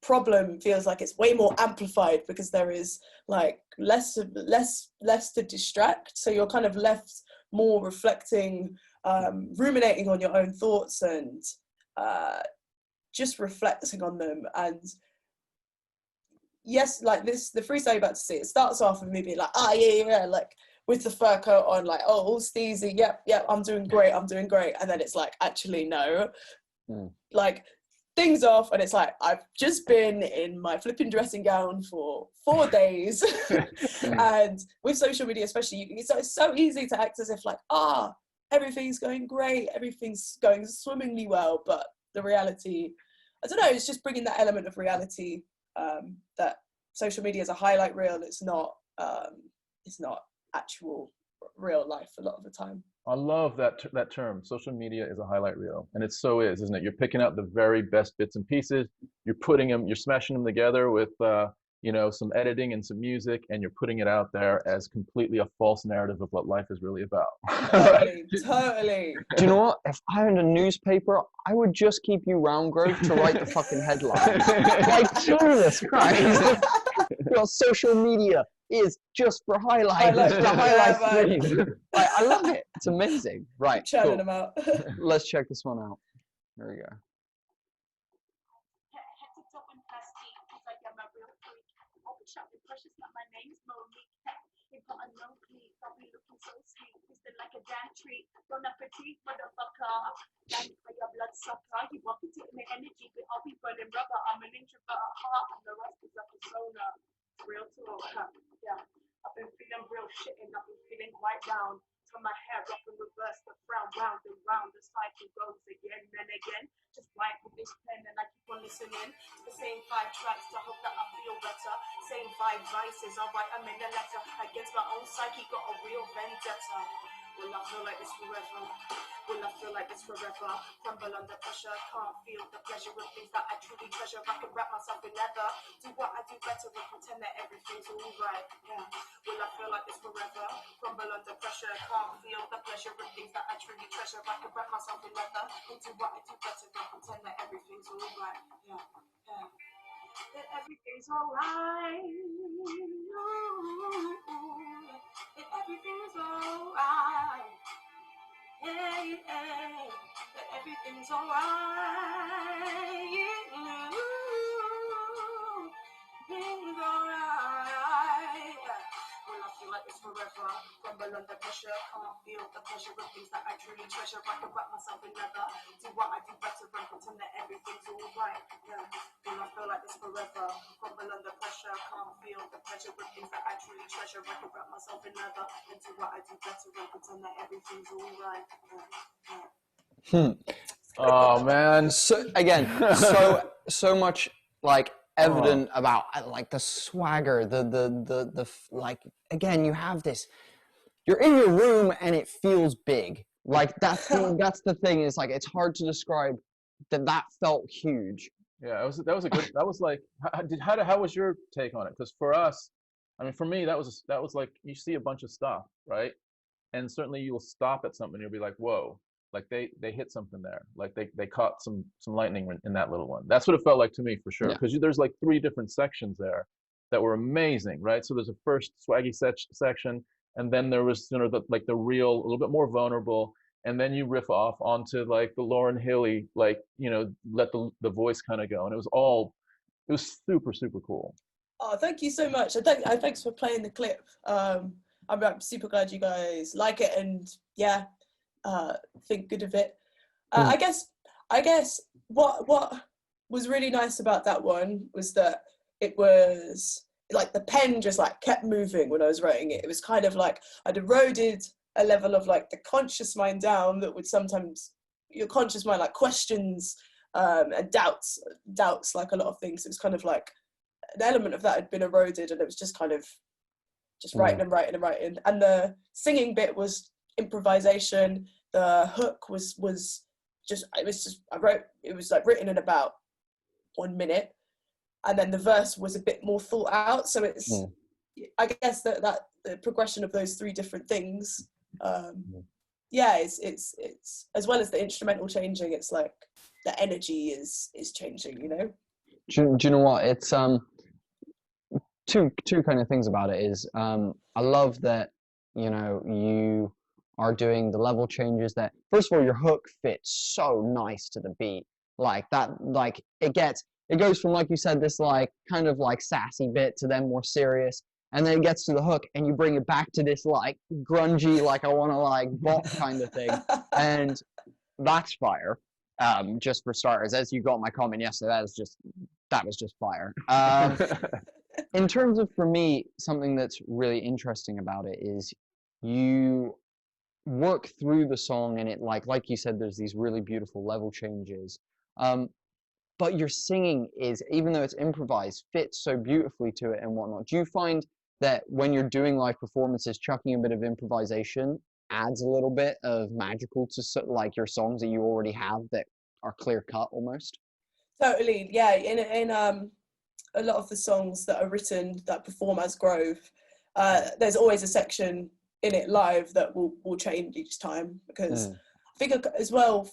problem feels like it's way more amplified because there is like less to distract, so you're kind of left more reflecting, ruminating on your own thoughts, and just reflecting on them. And yes, like the freestyle you're about to see, it starts off with me being like, yeah, like with the fur coat on, like, oh, all steezy, yep, I'm doing great, and then it's like, actually no, like things off, and it's like, I've just been in my flipping dressing gown for 4 days. And with social media especially, it's so easy to act as if like, everything's going great, everything's going swimmingly well, but the reality, I don't know, it's just bringing that element of reality, that social media is a highlight reel. It's not actual real life a lot of the time. I love that term. Social media is a highlight reel, and it so is, isn't it? You're picking out the very best bits and pieces. You're smashing them together with you know, some editing and some music, and you're putting it out there as completely a false narrative of what life is really about. Totally, totally. Do you know what? If I owned a newspaper, I would just keep you round, Grove, to write the fucking headlines. Like, Jesus Christ. Your social media is just for highlights. The highlight stream. Like, I love it. It's amazing. Right, Churning cool. them out. Let's check this one out. There we go. Like a damn treat, don't appreciate motherfucker. Thank for your blood sucker. You want to take my energy, but I'll be burning rubber. I'm an introvert at heart, and the rest is a persona. Real talk, yeah. I've been feeling real shit, and I've been feeling quite down. Turn my hair up and reverse the frown, round and round. The cycle goes again and again. Just write with this pen, and I keep on listening to the same 5 tracks to hope that I feel better. Same 5 vices, I write them in a letter. Against my own psyche, got a real vendetta. Will I feel like this forever? Will I feel like this forever? Crumble under pressure, can't feel the pleasure of things that I truly treasure. I can wrap myself in leather, do what I do better and pretend that everything's alright. Yeah. Will I feel like this forever? Crumble under pressure, can't feel the pleasure of things that I truly treasure. I can wrap myself in leather, and do what I do better and pretend that everything's alright. Yeah. Yeah. That everything's alright. That everything's alright. Hey, hey. That everything's alright. Things alright. Will I feel like it's forever? Crumble under pressure, can't feel the pleasure of things that I truly treasure. I can wrap myself in leather, do what I do better and pretend that everything's alright. Yeah. Will I feel like this forever? Crumble under pressure, can't feel the pleasure of things that I truly treasure. I can wrap myself in leather and do what I do better and pretend that everything's alright. Yeah. Oh man. So again, so much like evident about like the swagger, the like, again, you have this, you're in your room and it feels big. Like that's the thing, is like, it's hard to describe that felt huge. Yeah, that was a good, that was like, how was your take on it? Because for us, I mean, for me, that was like, you see a bunch of stuff, right? And certainly you'll stop at something, you'll be like, whoa, like they hit something there, like they caught some lightning in that little one. That's what it felt like to me, for sure, because there's like 3 different sections there that were amazing, right? So there's a first swaggy section, and then there was, you know, the real, a little bit more vulnerable, and then you riff off onto like the Lauryn Hilly, like, you know, let the voice kind of go, and it was super, super cool. Oh, thank you so much. Thanks for playing the clip. I'm super glad you guys like it, and yeah, think good of it. I guess what was really nice about that one was that it was like the pen just like kept moving when I was writing it. It was kind of like I'd eroded a level of like the conscious mind down that would sometimes, your conscious mind like questions and doubts like a lot of things. It was kind of like an element of that had been eroded, and it was just kind of just writing and writing and writing. And the singing bit was improvisation. The hook was just I wrote, it was like written in about 1 minute, and then the verse was a bit more thought out. So it's I guess that the progression of those 3 different things, it's as well as the instrumental changing, it's like the energy is changing, you know. Do you know what, it's two kind of things about it is, I love that, you know, you are doing the level changes, that first of all your hook fits so nice to the beat, like that, like it goes from, like you said, this like kind of like sassy bit to then more serious, and then it gets to the hook and you bring it back to this like grungy, like I want to like bop kind of thing, and that's fire. Just for starters, as you got my comment yesterday, that was just fire. In terms of, for me, something that's really interesting about it is you work through the song, and it like you said, there's these really beautiful level changes, but your singing is, even though it's improvised, fits so beautifully to it and whatnot. Do you find that when you're doing live performances, chucking a bit of improvisation adds a little bit of magical to like your songs that you already have that are clear cut almost? Totally, yeah. In a lot of the songs that are written that perform as Grove, there's always a section in it live that will change each time, because I think as well,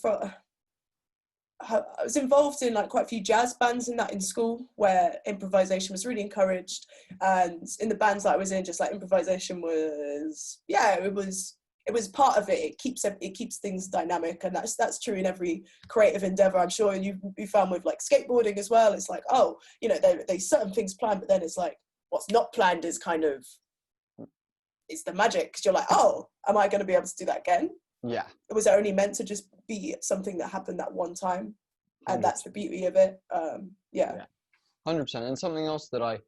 I was involved in like quite a few jazz bands in school, where improvisation was really encouraged, and in the bands that I was in, just like improvisation was, it was part of it. It keeps things dynamic, and that's true in every creative endeavor. I'm sure you found with like skateboarding as well. It's like, oh, you know, there's certain things planned, but then it's like what's not planned is kind of, it's the magic, because you're like, oh, am I going to be able to do that again? Yeah. Was it only meant to just be something that happened that one time? And 100%. that's the beauty of it. 100%. And something else that I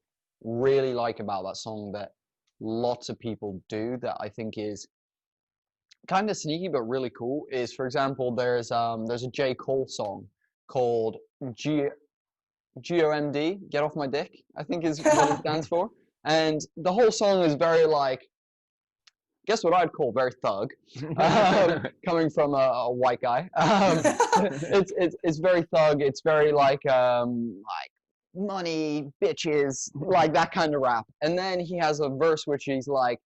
really like about that song that lots of people do that I think is kind of sneaky but really cool is, for example, there's a J. Cole song called GOMD, Get Off My Dick, I think is what it stands for. And the whole song is very like, guess what I'd call very thug, coming from a white guy. It's very thug. It's very like money, bitches, like that kind of rap. And then he has a verse which he's like,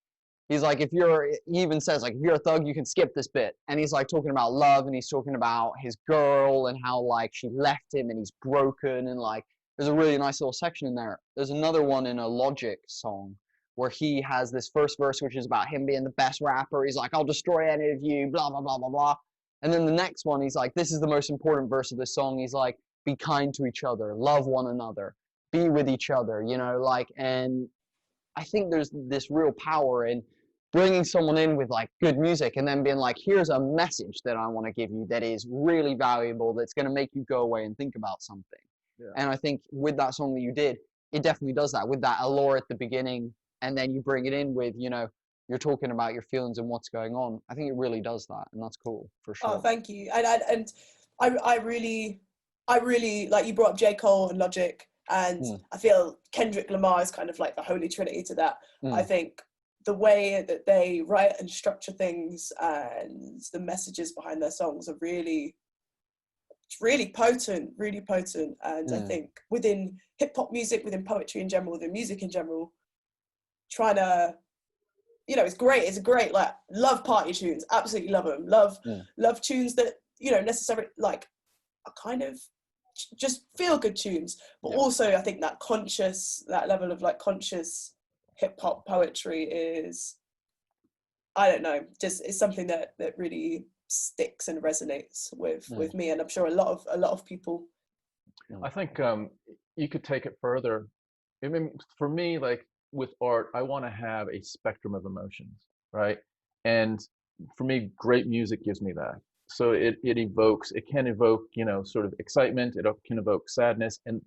he even says like, if you're a thug, you can skip this bit. And he's like talking about love, and he's talking about his girl and how like she left him and he's broken, and like there's a really nice little section in there. There's another one in a Logic song where he has this first verse which is about him being the best rapper. He's like, I'll destroy any of you, blah, blah, blah, blah, blah. And then the next one, he's like, this is the most important verse of this song. He's like, be kind to each other, love one another, be with each other, you know, like, and I think there's this real power in bringing someone in with like good music and then being like, here's a message that I want to give you that is really valuable, that's going to make you go away and think about something. Yeah. And I think with that song that you did, it definitely does that, with that allure at the beginning, and then you bring it in with, you know, you're talking about your feelings and what's going on. I think it really does that, and that's cool, for sure. Oh, thank you. And I really, like, you brought up J. Cole and Logic, and I feel Kendrick Lamar is kind of like the holy trinity to that. I think the way that they write and structure things and the messages behind their songs are really potent, And I think within hip hop music, within poetry in general, within music in general, trying to, you know, it's great, like, love party tunes, absolutely love them, love tunes that, you know, necessarily like are kind of just feel good tunes, but also I think that level of like conscious hip hop poetry is, I don't know, just it's something that really sticks and resonates with me, and I'm sure a lot of people. I think you could take it further. I mean, for me, like with art, I want to have a spectrum of emotions, right? And for me, great music gives me that. So it can evoke, you know, sort of excitement. It can evoke sadness, and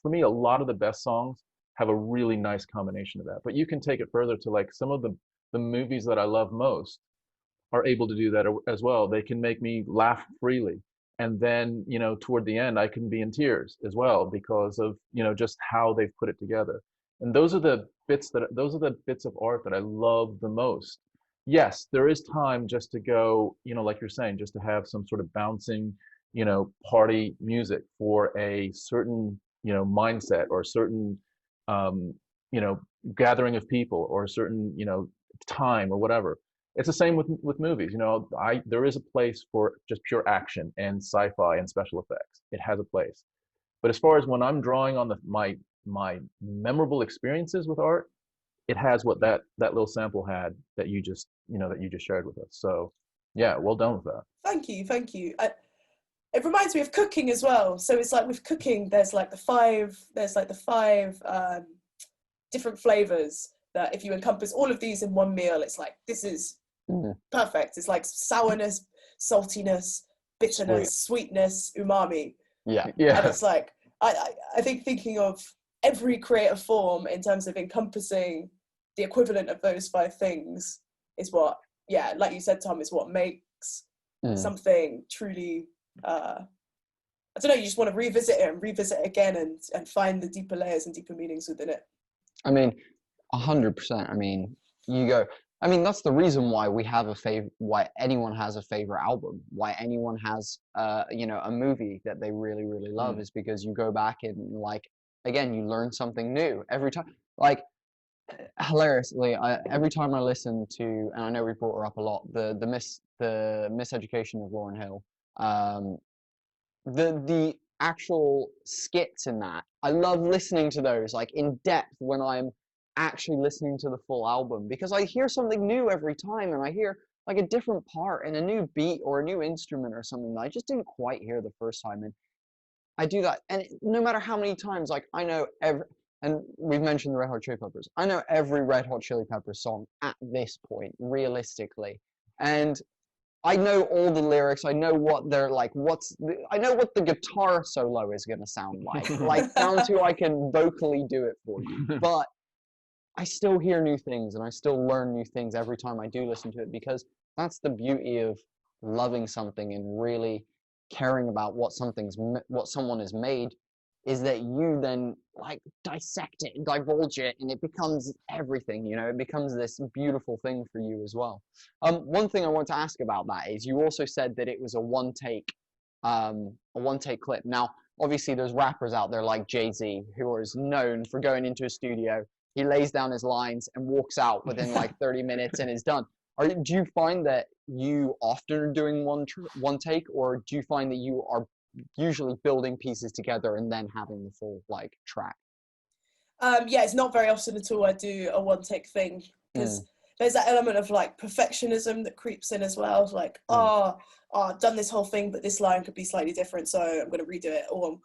for me, a lot of the best songs have a really nice combination of that. But you can take it further to like some of the movies that I love most are able to do that as well. They can make me laugh freely. And then, you know, toward the end, I can be in tears as well because of, you know, just how they've put it together. And those are the bits of art that I love the most. Yes, there is time just to go, you know, like you're saying, just to have some sort of bouncing, you know, party music for a certain, you know, mindset or a certain, you know, gathering of people or a certain, you know, time or whatever. It's the same with movies. You know, there is a place for just pure action and sci-fi and special effects. It has a place. But as far as when I'm drawing on my memorable experiences with art, it has what that little sample had that you just shared with us. So yeah, well done with that. Thank you. It reminds me of cooking as well. So it's like with cooking, there's like the five different flavors that if you encompass all of these in one meal, it's like, this is perfect. It's like sourness, saltiness, bitterness, sweetness, umami. Yeah. And it's like, I think thinking of every creative form in terms of encompassing the equivalent of those five things is what, like you said, Tom, is what makes something truly, I don't know, you just want to revisit it again and find the deeper layers and deeper meanings within it. I mean, 100%. I mean, that's the reason why we have why anyone has a favorite album, why anyone has, you know, a movie that they really, really love, is because you go back and like again, you learn something new every time. Like, hilariously, every time I listen to, and I know we brought her up a lot, the Miseducation of Lauryn Hill, the actual skits in that, I love listening to those like in depth when I'm actually listening to the full album, because I hear something new every time, and I hear like a different part and a new beat or a new instrument or something that I just didn't quite hear the first time. And I do that, and no matter how many times, like I know every, and we've mentioned the Red Hot Chili Peppers, I know every Red Hot Chili Peppers song at this point, realistically, and I know all the lyrics. I know what they're like. I know what the guitar solo is going to sound like down to I can vocally do it for you. But I still hear new things, and I still learn new things every time I do listen to it, because that's the beauty of loving something and really caring about what someone has made, is that you then like dissect it and divulge it, and it becomes everything, you know, it becomes this beautiful thing for you as well. One thing I want to ask about that is, you also said that it was a one take clip. Now, obviously there's rappers out there like Jay-Z, who is known for going into a studio, he lays down his lines and walks out within like 30 minutes and is done. Do you find that you often are doing one take, or do you find that you are usually building pieces together and then having the full like track? Yeah, it's not very often at all I do a one take thing, because there's that element of like perfectionism that creeps in as well. Like, I've done this whole thing, but this line could be slightly different, so I'm going to redo it. Or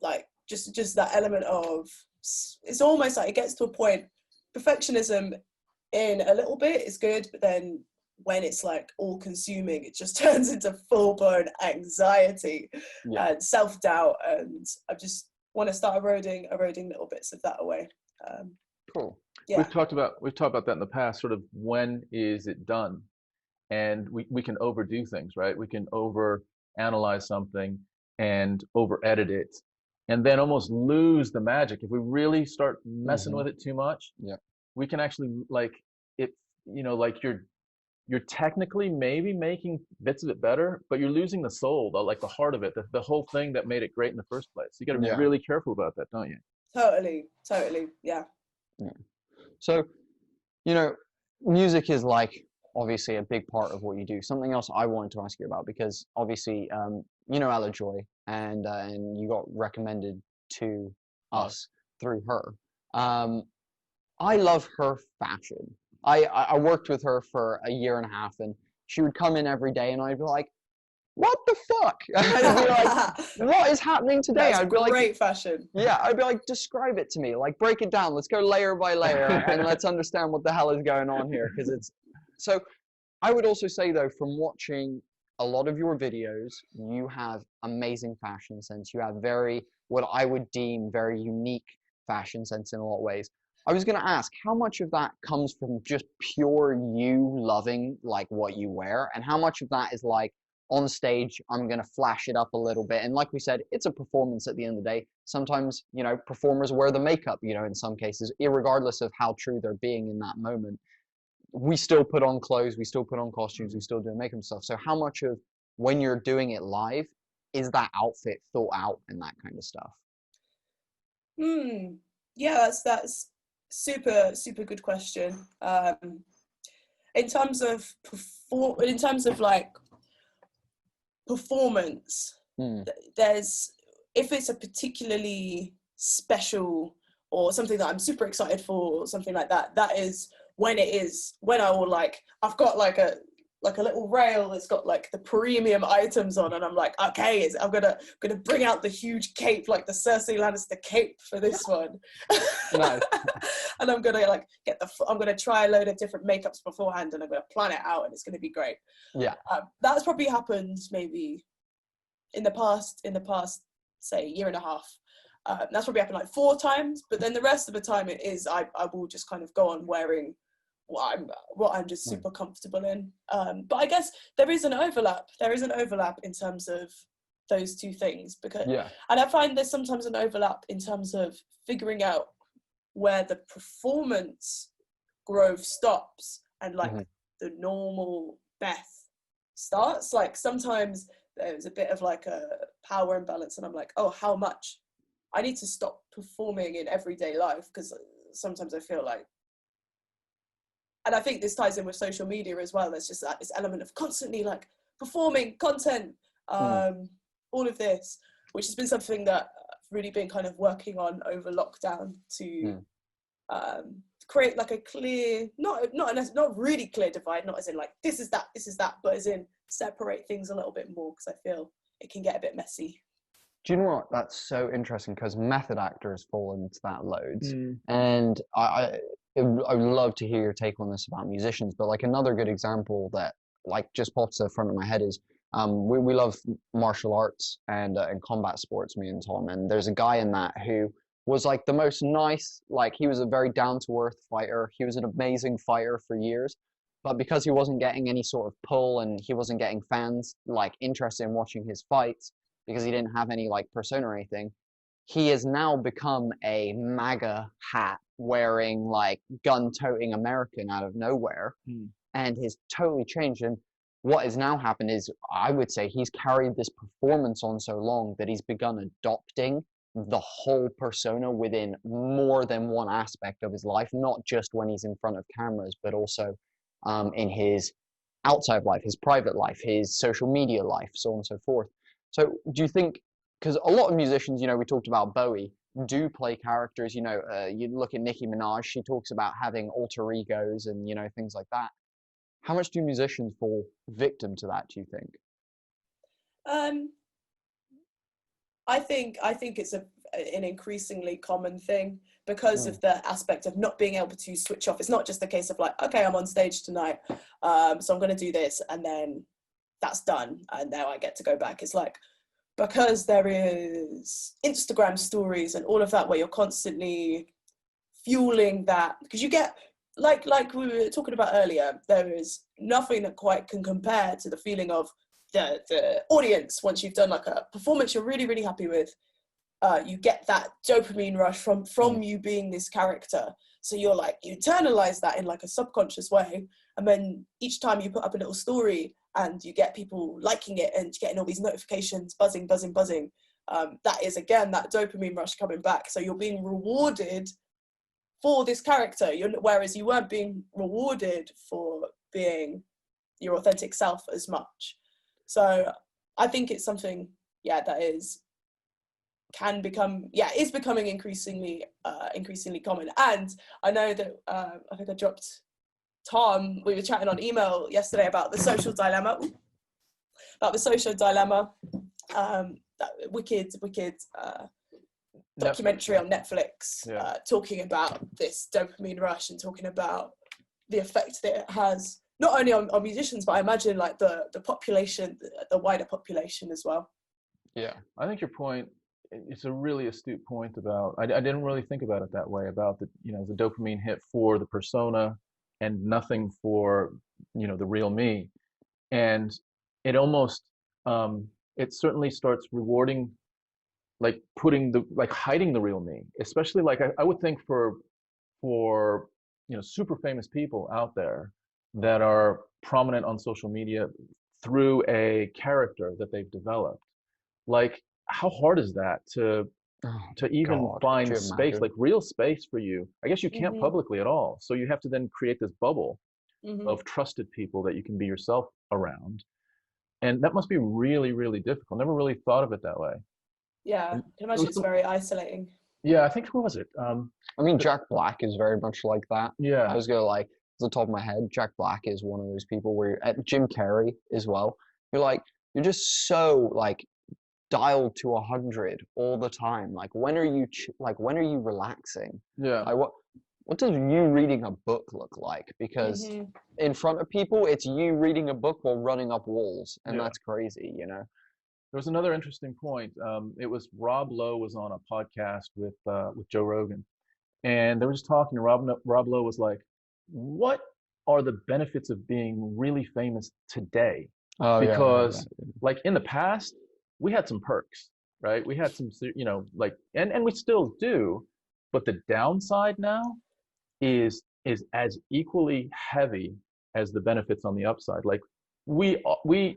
like just that element of, it's almost like it gets to a point, perfectionism in a little bit is good, but then when it's like all consuming, it just turns into full blown anxiety and self-doubt, and I just want to start eroding little bits of that away. Cool. Yeah. We've talked about that in the past, sort of when is it done? And we can overdo things, right? We can over analyze something and over edit it, and then almost lose the magic. If we really start messing with it too much, we can actually like it, you know, like you're technically maybe making bits of it better, but you're losing the soul, the heart of it, the whole thing that made it great in the first place. You got to be really careful about that, don't you? Totally, yeah. So, you know, music is like obviously a big part of what you do. Something else I wanted to ask you about, because obviously, you know Ella Joy, and you got recommended to us through her. I love her fashion. I worked with her for a year and a half, and she would come in every day, and I'd be like, what the fuck? I'd be like, what is happening today? That's I'd be great like, fashion. Yeah, I'd be like, describe it to me. Like, break it down. Let's go layer by layer, and let's understand what the hell is going on here. Because it's so. I would also say though, from watching a lot of your videos, you have amazing fashion sense. You have what I would deem very unique fashion sense in a lot of ways. I was going to ask, how much of that comes from just pure you loving like what you wear, and how much of that is like, on stage, I'm going to flash it up a little bit. And like we said, it's a performance at the end of the day. Sometimes, you know, performers wear the makeup, you know, in some cases, irregardless of how true they're being in that moment. We still put on clothes, we still put on costumes, we still do makeup stuff. So how much of when you're doing it live is that outfit thought out and that kind of stuff? Yeah, that's super good question. In terms of like performance, there's, if it's a particularly special or something that I'm super excited for or something like that, that is when I will like, I've got like a little rail that's got like the premium items on, and I'm like, okay, I'm gonna bring out the huge cape, like the Cersei Lannister cape for this one. Nice. And I'm gonna like I'm gonna try a load of different makeups beforehand, and I'm gonna plan it out, and it's gonna be great. Yeah. That's probably happened maybe in the past, say, year and a half. That's probably happened like 4 times, but then the rest of the time it is I will just kind of go on wearing what I'm just super comfortable in. But I guess there is an overlap in terms of those two things, because and I find there's sometimes an overlap in terms of figuring out where the performance growth stops and like the normal Beth starts. Like sometimes there's a bit of like a power imbalance, and I'm like, oh, how much I need to stop performing in everyday life, because sometimes I feel like, and I think this ties in with social media as well, there's just this element of constantly like performing content, all of this, which has been something that I've really been kind of working on over lockdown to create like a clear, not really clear divide, not as in like this is that, but as in separate things a little bit more, because I feel it can get a bit messy. Do you know what? That's so interesting, because method actors fall into that loads, and I would love to hear your take on this about musicians. But like another good example that like just pops to the front of my head is we love martial arts and combat sports, me and Tom, and there's a guy in that who was like the most nice, like he was a very down-to-earth fighter. He was an amazing fighter for years, but because he wasn't getting any sort of pull and he wasn't getting fans like interested in watching his fights because he didn't have any like persona or anything, he has now become a MAGA hat wearing like gun-toting American out of nowhere, and has totally changed. And what has now happened is, I would say he's carried this performance on so long that he's begun adopting the whole persona within more than one aspect of his life, not just when he's in front of cameras, but also in his outside life, his private life, his social media life, so on and so forth. So do you think, because a lot of musicians, you know, we talked about Bowie, do play characters, you know, you look at Nicki Minaj, she talks about having alter egos and, you know, things like that. How much do musicians fall victim to that, do you think? I think it's an increasingly common thing, because of the aspect of not being able to switch off. It's not just a case of like, okay, I'm on stage tonight, so I'm going to do this, and then that's done, and now I get to go back. It's like, because there is Instagram stories and all of that, where you're constantly fueling that, because you get, like we were talking about earlier, there is nothing that quite can compare to the feeling of the audience. Once you've done like a performance you're really, really happy with, you get that dopamine rush from you being this character. So you're like, you internalize that in like a subconscious way, and then each time you put up a little story and you get people liking it and getting all these notifications buzzing, that is again that dopamine rush coming back. So you're being rewarded for this character, whereas you weren't being rewarded for being your authentic self as much. So I think it's something, that is becoming increasingly common. And I know that I think I dropped Tom, we were chatting on email yesterday about the social dilemma. That wicked documentary on Netflix, talking about this dopamine rush and talking about the effect that it has not only on musicians, but I imagine like the population, the wider population as well. Yeah, I think your point, it's a really astute point about, I didn't really think about it that way, about the, you know, the dopamine hit for the persona and nothing for, you know, the real me. And it almost, it certainly starts rewarding, like hiding the real me, especially like I would think for, you know, super famous people out there that are prominent on social media through a character that they've developed. Like, how hard is that to even find space, like real space for you? I guess you can't publicly at all. So you have to then create this bubble of trusted people that you can be yourself around. And that must be really, really difficult. Never really thought of it that way. Yeah, I can imagine it's very isolating. Yeah, I think, who was it? I mean, Jack Black is very much like that. Yeah. I was going to like, off the top of my head, Jack Black is one of those people where Jim Carrey as well. You're like, you're just so like dialed to 100 all the time. Like, when are you relaxing? Yeah. Like, what does you reading a book look like? Because in front of people, it's you reading a book while running up walls, and that's crazy, you know. There was another interesting point. It was Rob Lowe was on a podcast with Joe Rogan, and they were just talking. And Rob Lowe was like, "What are the benefits of being really famous today?" Because like in the past, we had some perks, right? We had some, you know, like, and we still do, but the downside now is as equally heavy as the benefits on the upside. Like we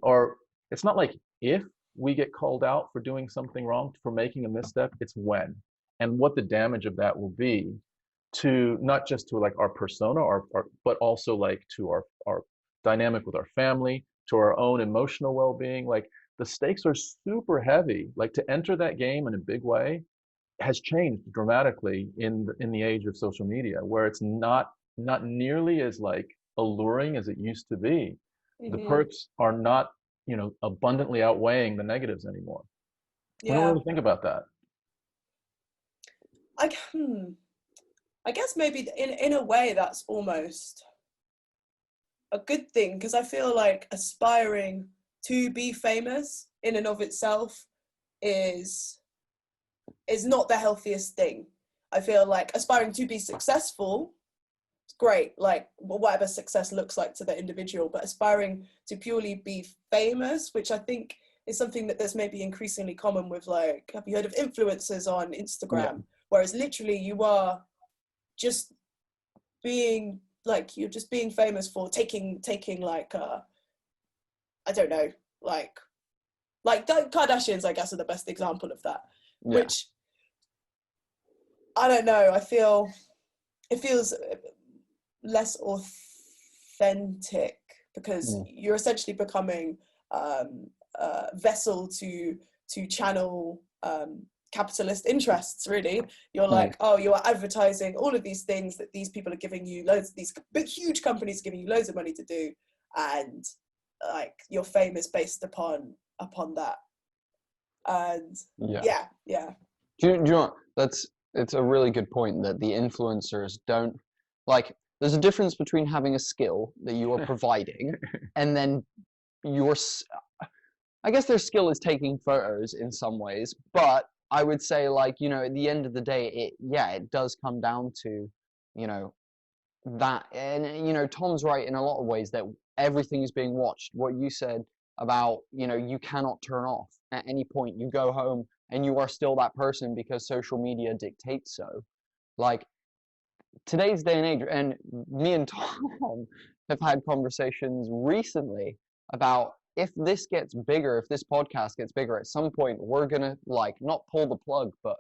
are. It's not like if we get called out for doing something wrong, for making a misstep, it's when, and what the damage of that will be to not just to like our persona, but also like to our dynamic with our family, to our own emotional well-being. Like the stakes are super heavy. Like to enter that game in a big way has changed dramatically in the age of social media, where it's not nearly as like alluring as it used to be. The perks are not, you know, abundantly outweighing the negatives anymore. What do you think about that? I guess maybe in a way that's almost a good thing, because I feel like aspiring to be famous in and of itself is not the healthiest thing. I feel like aspiring to be successful is great, like whatever success looks like to the individual, but aspiring to purely be famous, which I think is something that's maybe increasingly common with, like, have you heard of influencers on Instagram? Whereas literally you are just being like, you're just being famous for taking like I don't know, like the Kardashians, I guess, are the best example of that. Which I don't know, I feel it feels less authentic, because you're essentially becoming a vessel to channel capitalist interests, really. You're like, oh, you're advertising all of these things that these people are giving you loads, these big huge companies are giving you loads of money to do, and like your fame is based upon that. And do you know what? It's a really good point, that the influencers don't, like, there's a difference between having a skill that you are providing and then I guess their skill is taking photos in some ways, but I would say, like, you know, at the end of the day, it does come down to, you know, that. And, you know, Tom's right in a lot of ways, that everything is being watched. What you said about, you know, you cannot turn off at any point. You go home and you are still that person because social media dictates so. Like, today's day and age, and me and Tom have had conversations recently about, if this gets bigger, if this podcast gets bigger, at some point we're gonna, like, not pull the plug, but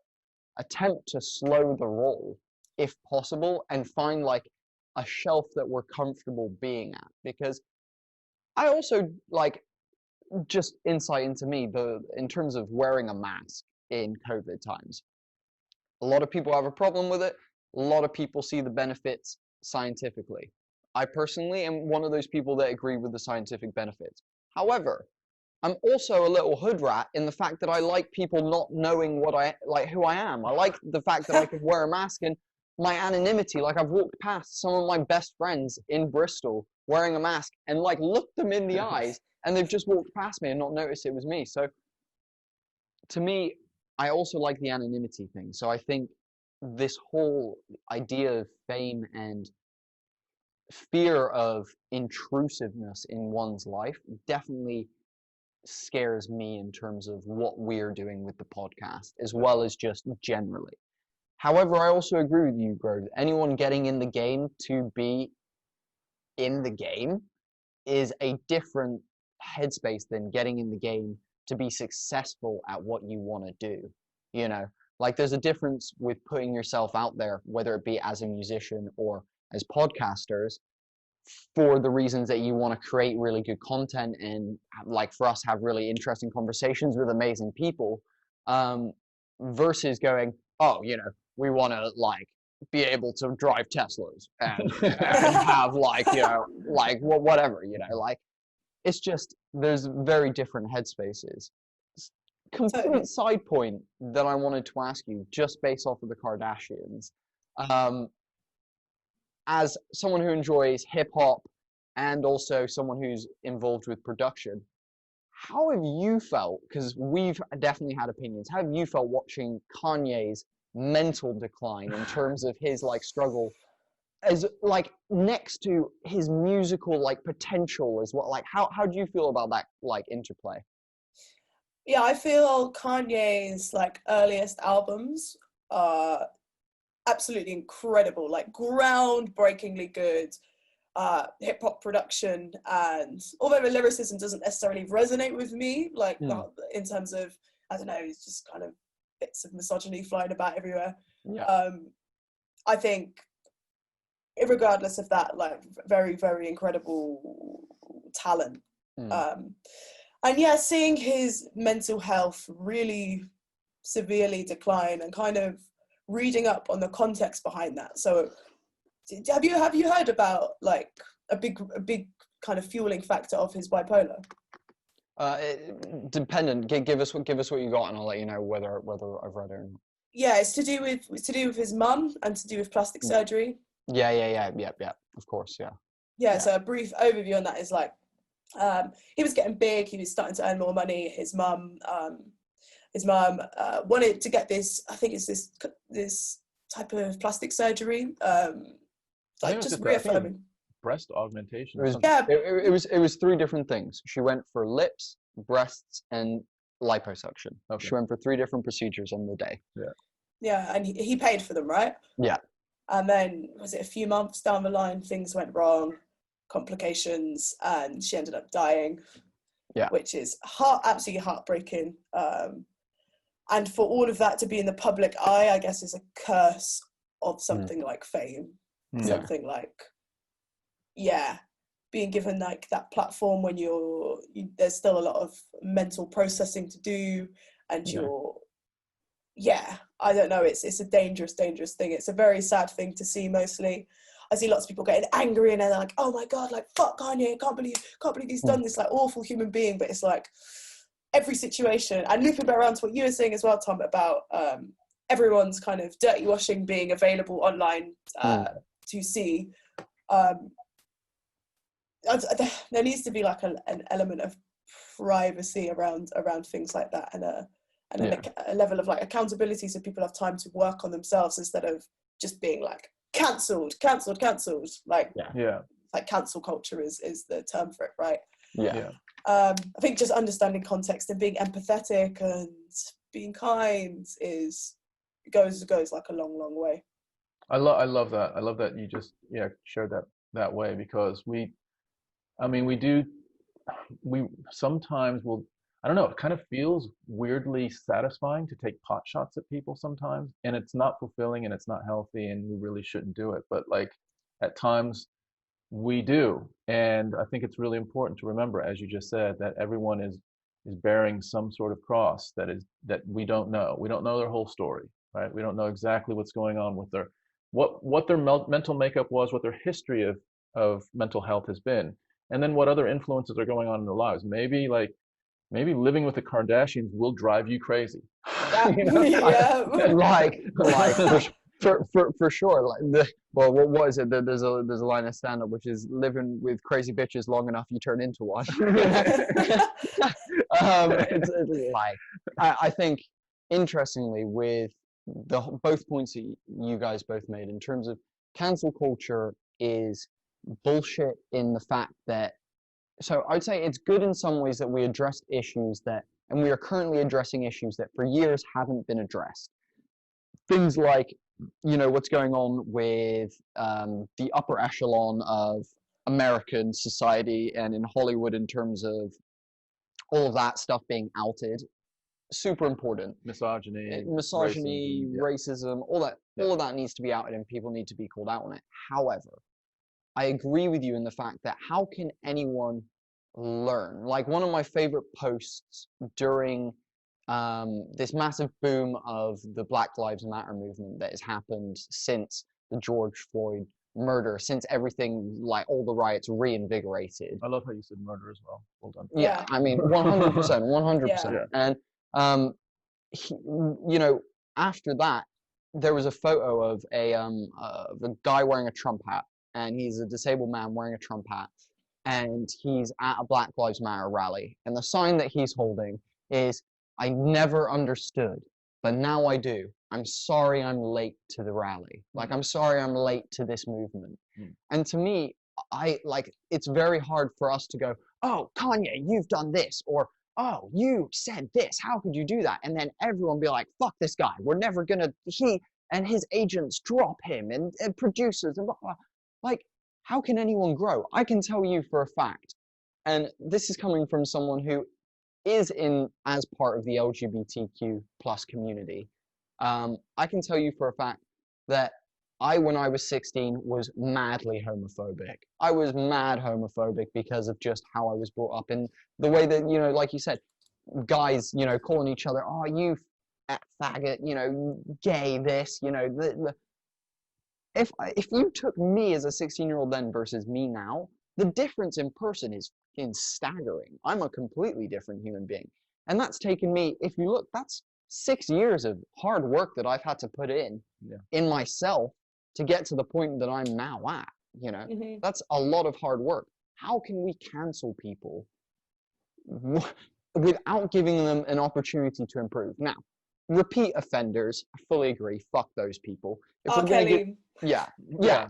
attempt to slow the roll if possible, and find like a shelf that we're comfortable being at. Because I also, like, just insight into me, in terms of wearing a mask in COVID times, a lot of people have a problem with it. A lot of people see the benefits scientifically. I personally am one of those people that agree with the scientific benefits. However, I'm also a little hood rat in the fact that I like people not knowing who I am. I like the fact that I can wear a mask and my anonymity. Like, I've walked past some of my best friends in Bristol wearing a mask and, like, looked them in the eyes, and they've just walked past me and not noticed it was me. So to me, I also like the anonymity thing. So I think this whole idea of fame and fear of intrusiveness in one's life definitely scares me in terms of what we're doing with the podcast, as well as just generally. However, I also agree with you, Grove. Anyone getting in the game to be in the game is a different headspace than getting in the game to be successful at what you want to do. You know, like, there's a difference with putting yourself out there, whether it be as a musician or as podcasters, for the reasons that you want to create really good content and, like, for us, have really interesting conversations with amazing people, versus going, oh, you know, we want to, like, be able to drive Teslas and have, like, you know, like, whatever, you know, like, it's just, there's very different headspaces. Complete side point that I wanted to ask you, just based off of the Kardashians. As someone who enjoys hip hop and also someone who's involved with production, how have you felt? Because we've definitely had opinions. How have you felt watching Kanye's mental decline in terms of his, like, struggle, as, like, next to his musical, like, potential as well? Like, how do you feel about that, like, interplay? Yeah, I feel Kanye's, like, earliest albums are absolutely incredible, like, groundbreakingly good. hip hop production, and although the lyricism doesn't necessarily resonate with me, like in terms of, I don't know, it's just kind of bits of misogyny flying about everywhere. I think, regardless of that, like very, very incredible talent. And yeah, seeing his mental health really severely decline and kind of reading up on the context behind that. So have you heard about like a big kind of fueling factor of his bipolar? Dependent. Give us what you got, and I'll let you know whether I've read it or not. Yeah, it's to do with his mum and to do with plastic surgery. Yeah. Of course, yeah. Yeah. So a brief overview on that is like, he was getting big. He was starting to earn more money. His mum wanted to get this. I think it's this type of plastic surgery. Like just reaffirming. Breast augmentation. It was 3 different things. She went for lips, breasts, and liposuction. Okay. She went for 3 different procedures on the day. Yeah, and he paid for them, right? Yeah. And then, was it a few months down the line, things went wrong, complications, and she ended up dying. Yeah. Which is absolutely heartbreaking. And for all of that to be in the public eye, I guess, is a curse of something like fame. Something like, being given like that platform when there's still a lot of mental processing to do, and I don't know, it's a dangerous thing. It's a very sad thing to see. Mostly I see lots of people getting angry and they're like, oh my god, like fuck Kanye, can't believe he's done this, like awful human being. But it's like every situation, and looping back around to what you were saying as well, Tom, about everyone's kind of dirty washing being available online to see. There needs to be like an element of privacy around things like that, and a level of like accountability, so people have time to work on themselves instead of just being like cancelled. Like like cancel culture is the term for it, right? I think just understanding context and being empathetic and being kind goes like a long way. I love that. I love that you just shared that way, because we sometimes will, I don't know, it kind of feels weirdly satisfying to take pot shots at people sometimes, and it's not fulfilling and it's not healthy, and we really shouldn't do it. But like at times we do, and I think it's really important to remember, as you just said, that everyone is bearing some sort of cross that we don't know. We don't know their whole story, right? We don't know exactly what's going on with what their mental makeup was, what their history of mental health has been, and then what other influences are going on in their lives. Maybe living with the Kardashians will drive you crazy. Like for sure. Like what is it? There's a line of stand-up which is, living with crazy bitches long enough, you turn into one. It's like, I think, interestingly, with both points that you guys both made, in terms of cancel culture is bullshit in the fact that, so I'd say it's good in some ways that we addressed issues and we are currently addressing issues that for years haven't been addressed. Things like, what's going on with the upper echelon of American society and in Hollywood, in terms of all of that stuff being outed. Super important. Misogyny, racism, all of that needs to be outed, and people need to be called out on it. However, I agree with you in the fact that how can anyone learn? Like, one of my favorite posts during this massive boom of the Black Lives Matter movement that has happened since the George Floyd murder, since everything, like all the riots, reinvigorated. I love how you said murder as well. Well done. Yeah, I mean, 100%. And after that, there was a photo of a guy wearing a Trump hat, and he's a disabled man wearing a Trump hat, and he's at a Black Lives Matter rally, and the sign that he's holding is, "I never understood, but now I do. I'm sorry I'm late to the rally. Like, I'm sorry I'm late to this movement." And to me, it's very hard for us to go, "Oh, Kanye, you've done this," or, "Oh, you said this, how could you do that?" And then everyone be like, "Fuck this guy, we're never gonna," he and his agents drop him, and producers, and blah, blah. Like, how can anyone grow? I can tell you for a fact, and this is coming from someone who is in as part of the LGBTQ plus community. I can tell you for a fact that when I was 16, was madly homophobic. I was mad homophobic because of just how I was brought up, and the way that, you know, like you said, guys, you know, calling each other, oh, you faggot, you know, gay, this, you know, if you took me as a 16-year-old then versus me now, the difference in person is staggering. I'm a completely different human being. And that's taken me, if you look, that's 6 years of hard work that I've had to put in myself to get to the point that I'm now at, you know. That's a lot of hard work. How can we cancel people without giving them an opportunity to improve? Now, repeat offenders, I fully agree, fuck those people. If we're gonna get,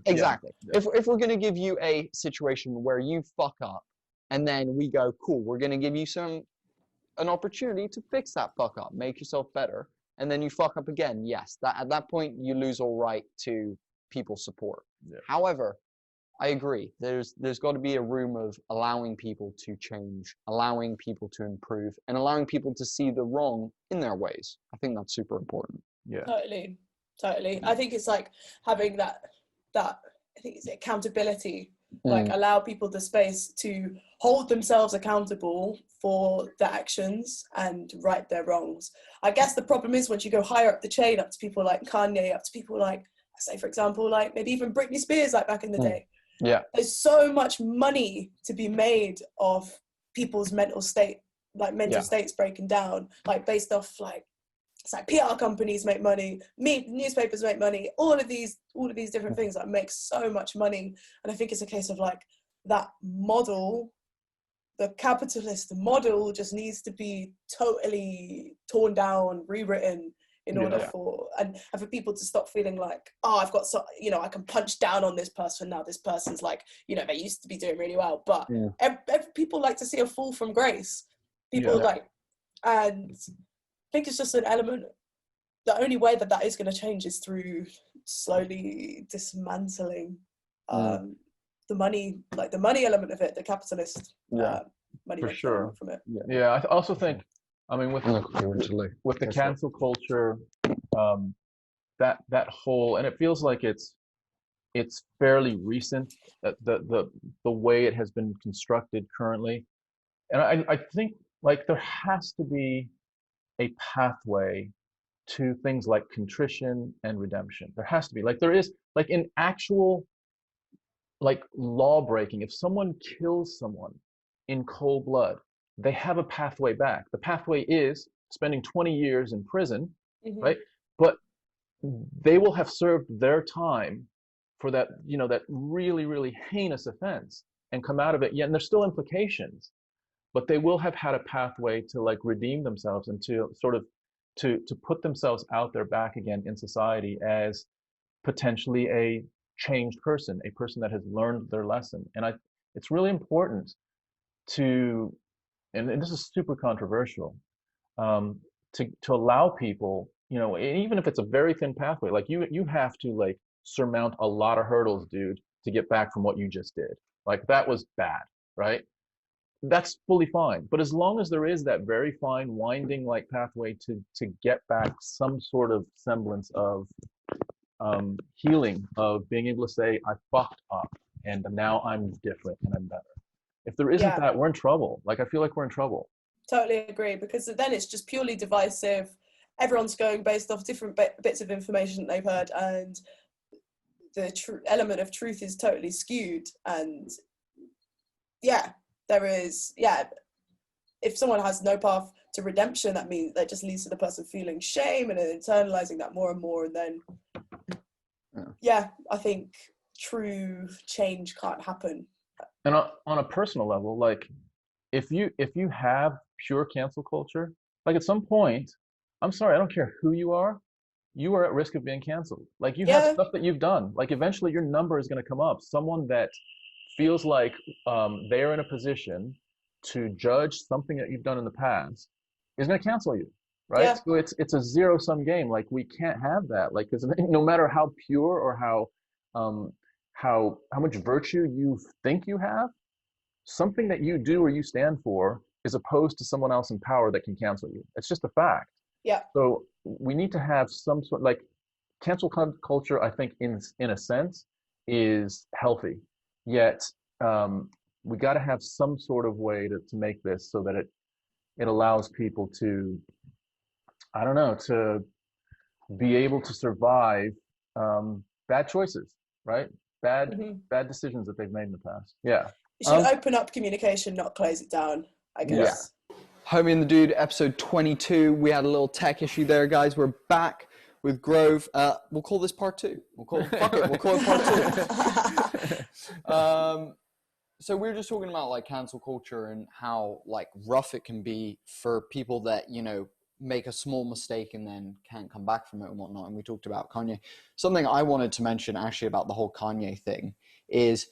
exactly. If we're going to give you a situation where you fuck up, and then we go, cool, we're going to give you an opportunity to fix that fuck up, make yourself better, and then you fuck up again, yes, at that point you lose all right to people's support. However, I agree, there's got to be a room of allowing people to change, allowing people to improve, and allowing people to see the wrong in their ways. I think that's super important. Totally. I think it's like having that I think it's accountability, like allow people the space to hold themselves accountable for their actions and right their wrongs. I guess the problem is once you go higher up the chain, up to people like Kanye, up to people like, say for example, like maybe even Britney Spears, like back in the day. There's so much money to be made of people's mental state, like mental states breaking down, like based off like, it's like PR companies make money, newspapers make money, all of these different things that make so much money. And I think it's a case of like that model, the capitalist model just needs to be totally torn down, rewritten in order for, and for people to stop feeling like, oh, I've got so, you know, I can punch down on this person now. This person's like, you know, they used to be doing really well, but people like to see a fall from grace. People like, and I think it's just an element. The only way that is going to change is through slowly dismantling the money, like the money element of it, the capitalist money for sure from it. I also think, I mean, with the cancel culture, that whole, and it feels like it's fairly recent, the way it has been constructed currently, and I think like there has to be a pathway to things like contrition and redemption. There has to be, like there is, like in actual like law breaking, if someone kills someone in cold blood, they have a pathway back. The pathway is spending 20 years in prison, right? But they will have served their time for that, you know, that really, really heinous offense and come out of it. And there's still implications, but they will have had a pathway to like redeem themselves and to sort of to put themselves out there back again in society as potentially a changed person, a person that has learned their lesson. And it's really important to, and this is super controversial, to allow people, you know, even if it's a very thin pathway, like you have to like surmount a lot of hurdles, dude, to get back from what you just did. Like that was bad, right? That's fully fine. But as long as there is that very fine winding like pathway to get back some sort of semblance of healing, of being able to say, I fucked up and now I'm different and I'm better. If there isn't that, we're in trouble. Like, I feel like we're in trouble. Totally agree, because then it's just purely divisive. Everyone's going based off different bits of information that they've heard, and the element of truth is totally skewed. And there is, if someone has no path to redemption, that means that just leads to the person feeling shame and then internalizing that more and more. And then, I think true change can't happen. And on a personal level, like if you have pure cancel culture, like at some point, I'm sorry, I don't care who you are at risk of being canceled. Like you have stuff that you've done. Like eventually your number is going to come up. Someone that feels like they're in a position to judge something that you've done in the past is going to cancel you, right? So it's a zero-sum game. Like we can't have that. Like, because no matter how pure or how much virtue you think you have, something that you do or you stand for is opposed to someone else in power that can cancel you. It's just a fact. Yeah. So we need to have some sort, like, cancel culture, I think in a sense is healthy. Yet we got to have some sort of way to make this so that it allows people to, I don't know, to be able to survive bad choices, right? Bad decisions that they've made in the past. Yeah. It should open up communication, not close it down, I guess. Yeah. Homie and the Dude, episode 22. We had a little tech issue there, guys. We're back with Grove. We'll call this part 2. We'll call it part 2. So we were just talking about like cancel culture and how like rough it can be for people that, you know, make a small mistake and then can't come back from it and whatnot. And we talked about Kanye. Something I wanted to mention actually about the whole Kanye thing is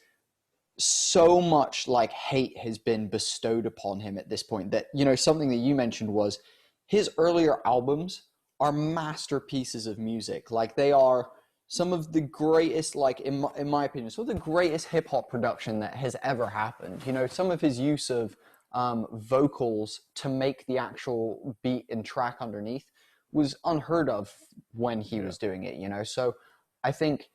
so much like hate has been bestowed upon him at this point that, you know, something that you mentioned was his earlier albums are masterpieces of music. Like they are some of the greatest, like in my opinion, some of the greatest hip hop production that has ever happened. You know, some of his use of vocals to make the actual beat and track underneath was unheard of when he was doing it, you know? So I think,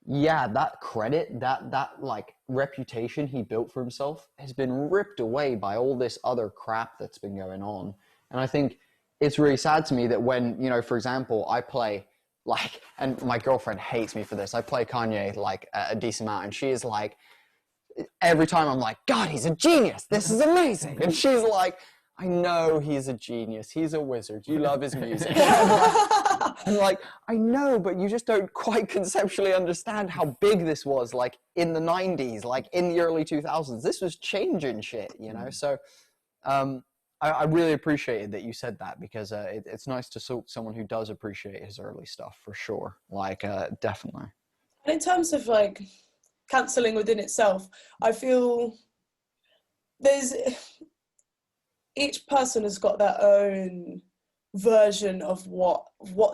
yeah, that credit, that like reputation he built for himself has been ripped away by all this other crap that's been going on. And I think it's really sad to me that when, you know, for example, I play like, and my girlfriend hates me for this, I play Kanye like a decent amount, and she is like, every time I'm like, God, he's a genius. This is amazing. And she's like, I know he's a genius. He's a wizard. You love his music. I'm like, I know, but you just don't quite conceptually understand how big this was, like in the 90s, like in the early 2000s. This was changing shit, you know? So I really appreciated that you said that, because it's nice to talk to someone who does appreciate his early stuff, for sure. Like, definitely. And in terms of like cancelling within itself, I feel each person has got their own version of what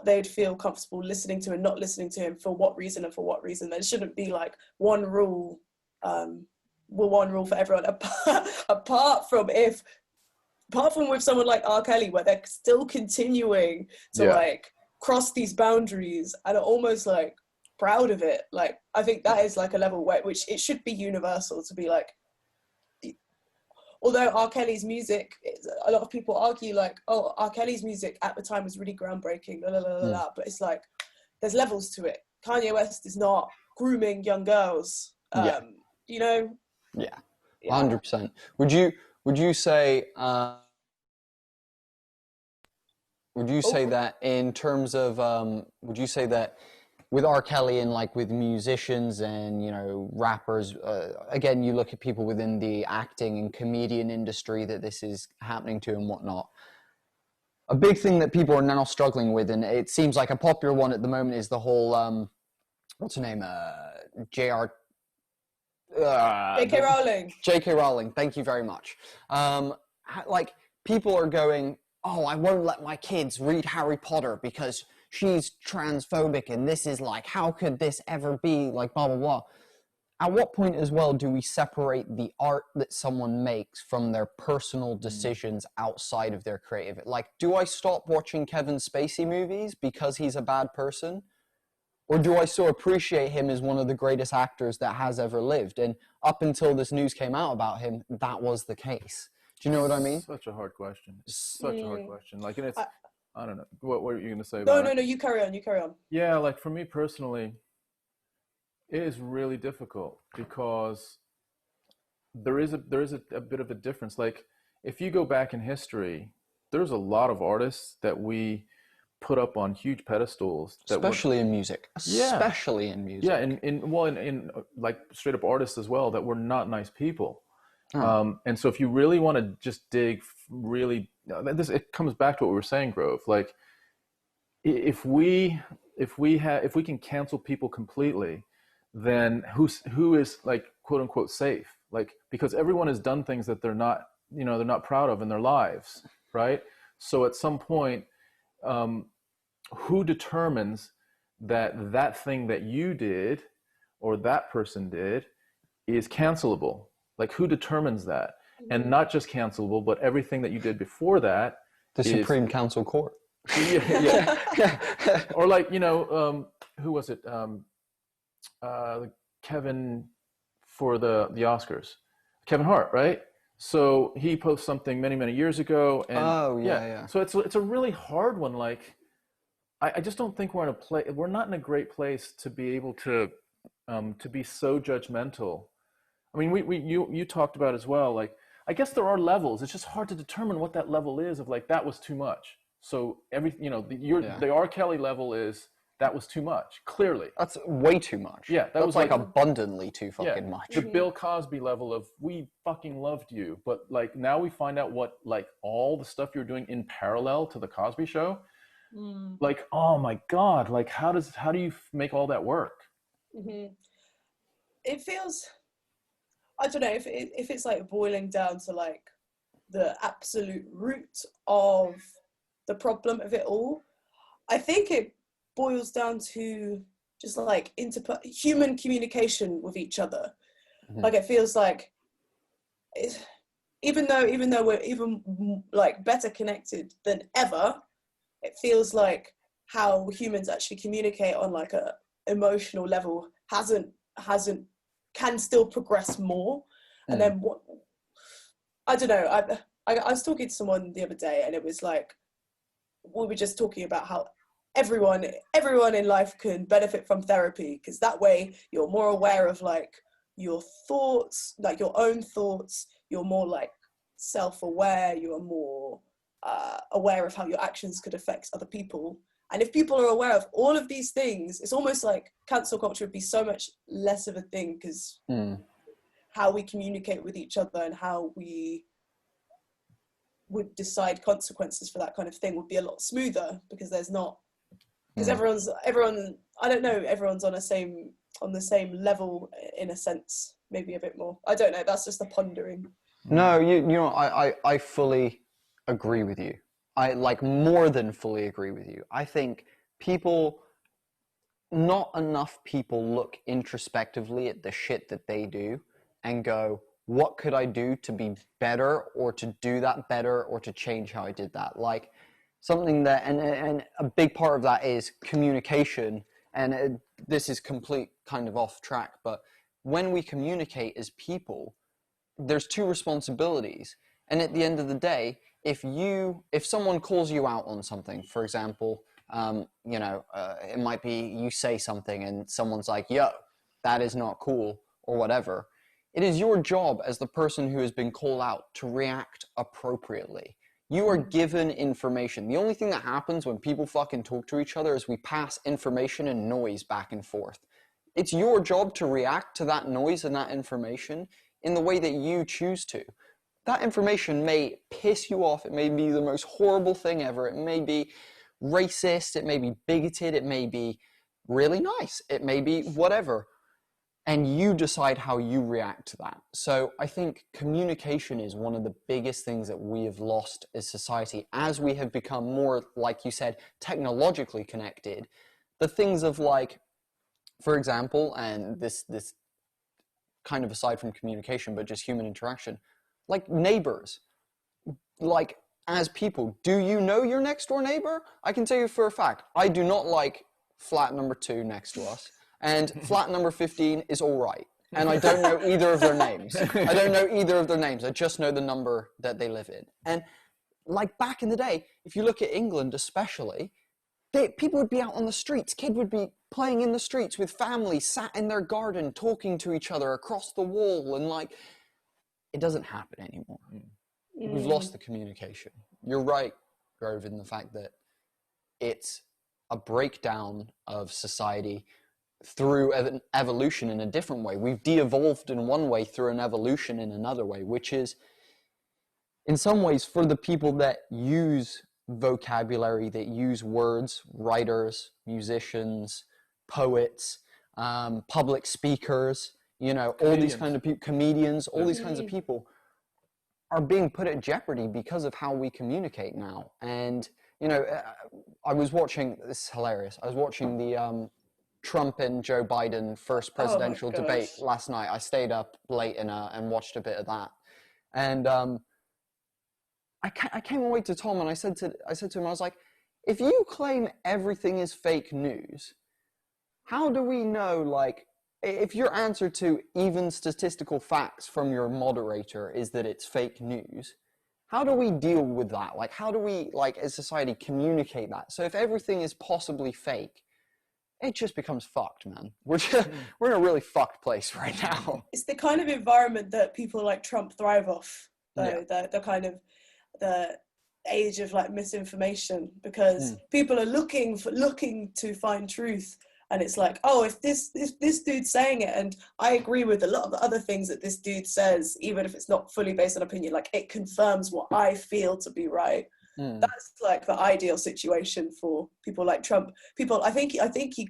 they'd feel comfortable listening to and not listening to him, for what reason and for what reason. There shouldn't be like one rule for everyone, apart from with someone like R. Kelly, where they're still continuing to like cross these boundaries and are almost like proud of it. Like, I think that is like a level which it should be universal to be like, although R. Kelly's music, a lot of people argue like, oh, R. Kelly's music at the time was really groundbreaking, but it's like, there's levels to it. Kanye West is not grooming young girls, you know? Yeah, 100%. Would you say that in terms of, would you say that with R. Kelly and like with musicians and, you know, rappers, again, you look at people within the acting and comedian industry that this is happening to and whatnot. A big thing that people are now struggling with, and it seems like a popular one at the moment, is the whole, what's her name? J.K. Rowling. J.K. Rowling, thank you very much. Like, people are going, oh, I won't let my kids read Harry Potter because she's transphobic, and this is like, how could this ever be, like, blah, blah, blah. At what point as well do we separate the art that someone makes from their personal decisions outside of their creative? Like, do I stop watching Kevin Spacey movies because he's a bad person? Or do I still appreciate him as one of the greatest actors that has ever lived? And up until this news came out about him, that was the case. Do you know what I mean? Such a hard question. Such a hard question. Like, and it's, I don't know. What are you going to say No, about it? no, you carry on. Yeah, like for me personally, it is really difficult because there is a bit of a difference. Like, if you go back in history, there's a lot of artists that we put up on huge pedestals, especially in music. Especially in music. Yeah, in like straight up artists as well, that were not nice people. And so if you really want to just dig really, it comes back to what we were saying, Grove. Like, if we can cancel people completely, then who is like, quote unquote, safe? Like, because everyone has done things that they're not proud of in their lives, right? So at some point, who determines that thing that you did or that person did is cancelable. Like, who determines that? And not just cancelable, but everything that you did before that The Supreme Council Court. Yeah. Or like, you know, who was it? Kevin for the Oscars. Kevin Hart, right? So he posted something many, many years ago. And yeah. So it's a really hard one. Like, I just don't think we're not in a great place to be able to be so judgmental. I mean, you talked about as well, like, I guess there are levels. It's just hard to determine what that level is of, like, that was too much. So the R. Kelly level is, that was too much, clearly. That's way too much. Yeah, That's was like abundantly too fucking much. The Bill Cosby level of, we fucking loved you, but like now we find out what, like, all the stuff you're doing in parallel to the Cosby Show. Like, oh my God, like, how do you make all that work? It feels, I don't know, if it's like boiling down to like the absolute root of the problem of it all, I think it boils down to just like human communication with each other. Like, it feels like even though we're even like better connected than ever, it feels like how humans actually communicate on like a emotional level can still progress more. And then I don't know, I was talking to someone the other day, and it was like, we were just talking about how everyone in life can benefit from therapy, because that way you're more aware of like your thoughts, like your own thoughts, you're more like self-aware, you're more aware of how your actions could affect other people. And if people are aware of all of these things, it's almost like cancel culture would be so much less of a thing, because how we communicate with each other and how we would decide consequences for that kind of thing would be a lot smoother, because everyone, I don't know, everyone's on the same level in a sense, maybe a bit more. I don't know, that's just a pondering. No, you know, I fully agree with you. I like more than fully agree with you. I think not enough people look introspectively at the shit that they do and go, what could I do to be better, or to do that better, or to change how I did that? Like, something that, and a big part of that is communication. And this is complete kind of off track, but when we communicate as people, there's two responsibilities. And at the end of the day, if someone calls you out on something, for example, it might be you say something and someone's like, yo, that is not cool, or whatever. It is your job as the person who has been called out to react appropriately. You are given information. The only thing that happens when people fucking talk to each other is we pass information and noise back and forth. It's your job to react to that noise and that information in the way that you choose to. That information may piss you off. It may be the most horrible thing ever. It may be racist. It may be bigoted. It may be really nice. It may be whatever. And you decide how you react to that. So I think communication is one of the biggest things that we have lost as society as we have become more, like you said, technologically connected. The things of like, for example, and this kind of aside from communication, but just human interaction, like neighbors. Like, as people, do you know your next door neighbor? I can tell you for a fact, I do not like flat number 2 next to us. And flat number 15 is all right. And I don't know either of their names. I just know the number that they live in. And like back in the day, if you look at England especially, people would be out on the streets. Kids would be playing in the streets with families, sat in their garden, talking to each other across the wall. And like, it doesn't happen anymore. We've lost the communication. You're right, Grove, in the fact that it's a breakdown of society through an evolution in a different way. We've de-evolved in one way through an evolution in another way, which is, in some ways, for the people that use vocabulary, that use words, writers, musicians, poets, public speakers, all these kind of people, comedians, all these kinds of people are being put at jeopardy because of how we communicate now. And, I was watching, this is hilarious, I was watching the Trump and Joe Biden first presidential debate gosh. last night. I stayed up late and watched a bit of that, and I came away to Tom and I said to him, I was like, if you claim everything is fake news, how do we know, like, if your answer to even statistical facts from your moderator is that it's fake news, how do we deal with that? Like, how do we, like, as society, communicate that? So if everything is possibly fake, it just becomes fucked, man. We're in a really fucked place right now. It's the kind of environment that people like Trump thrive off, though. Yeah. The kind of the age of like misinformation, because people are looking to find truth, and it's like, oh, if this dude's saying it, and I agree with a lot of the other things that this dude says, even if it's not fully based on opinion, like it confirms what I feel to be right. That's like the ideal situation for people like Trump. I think he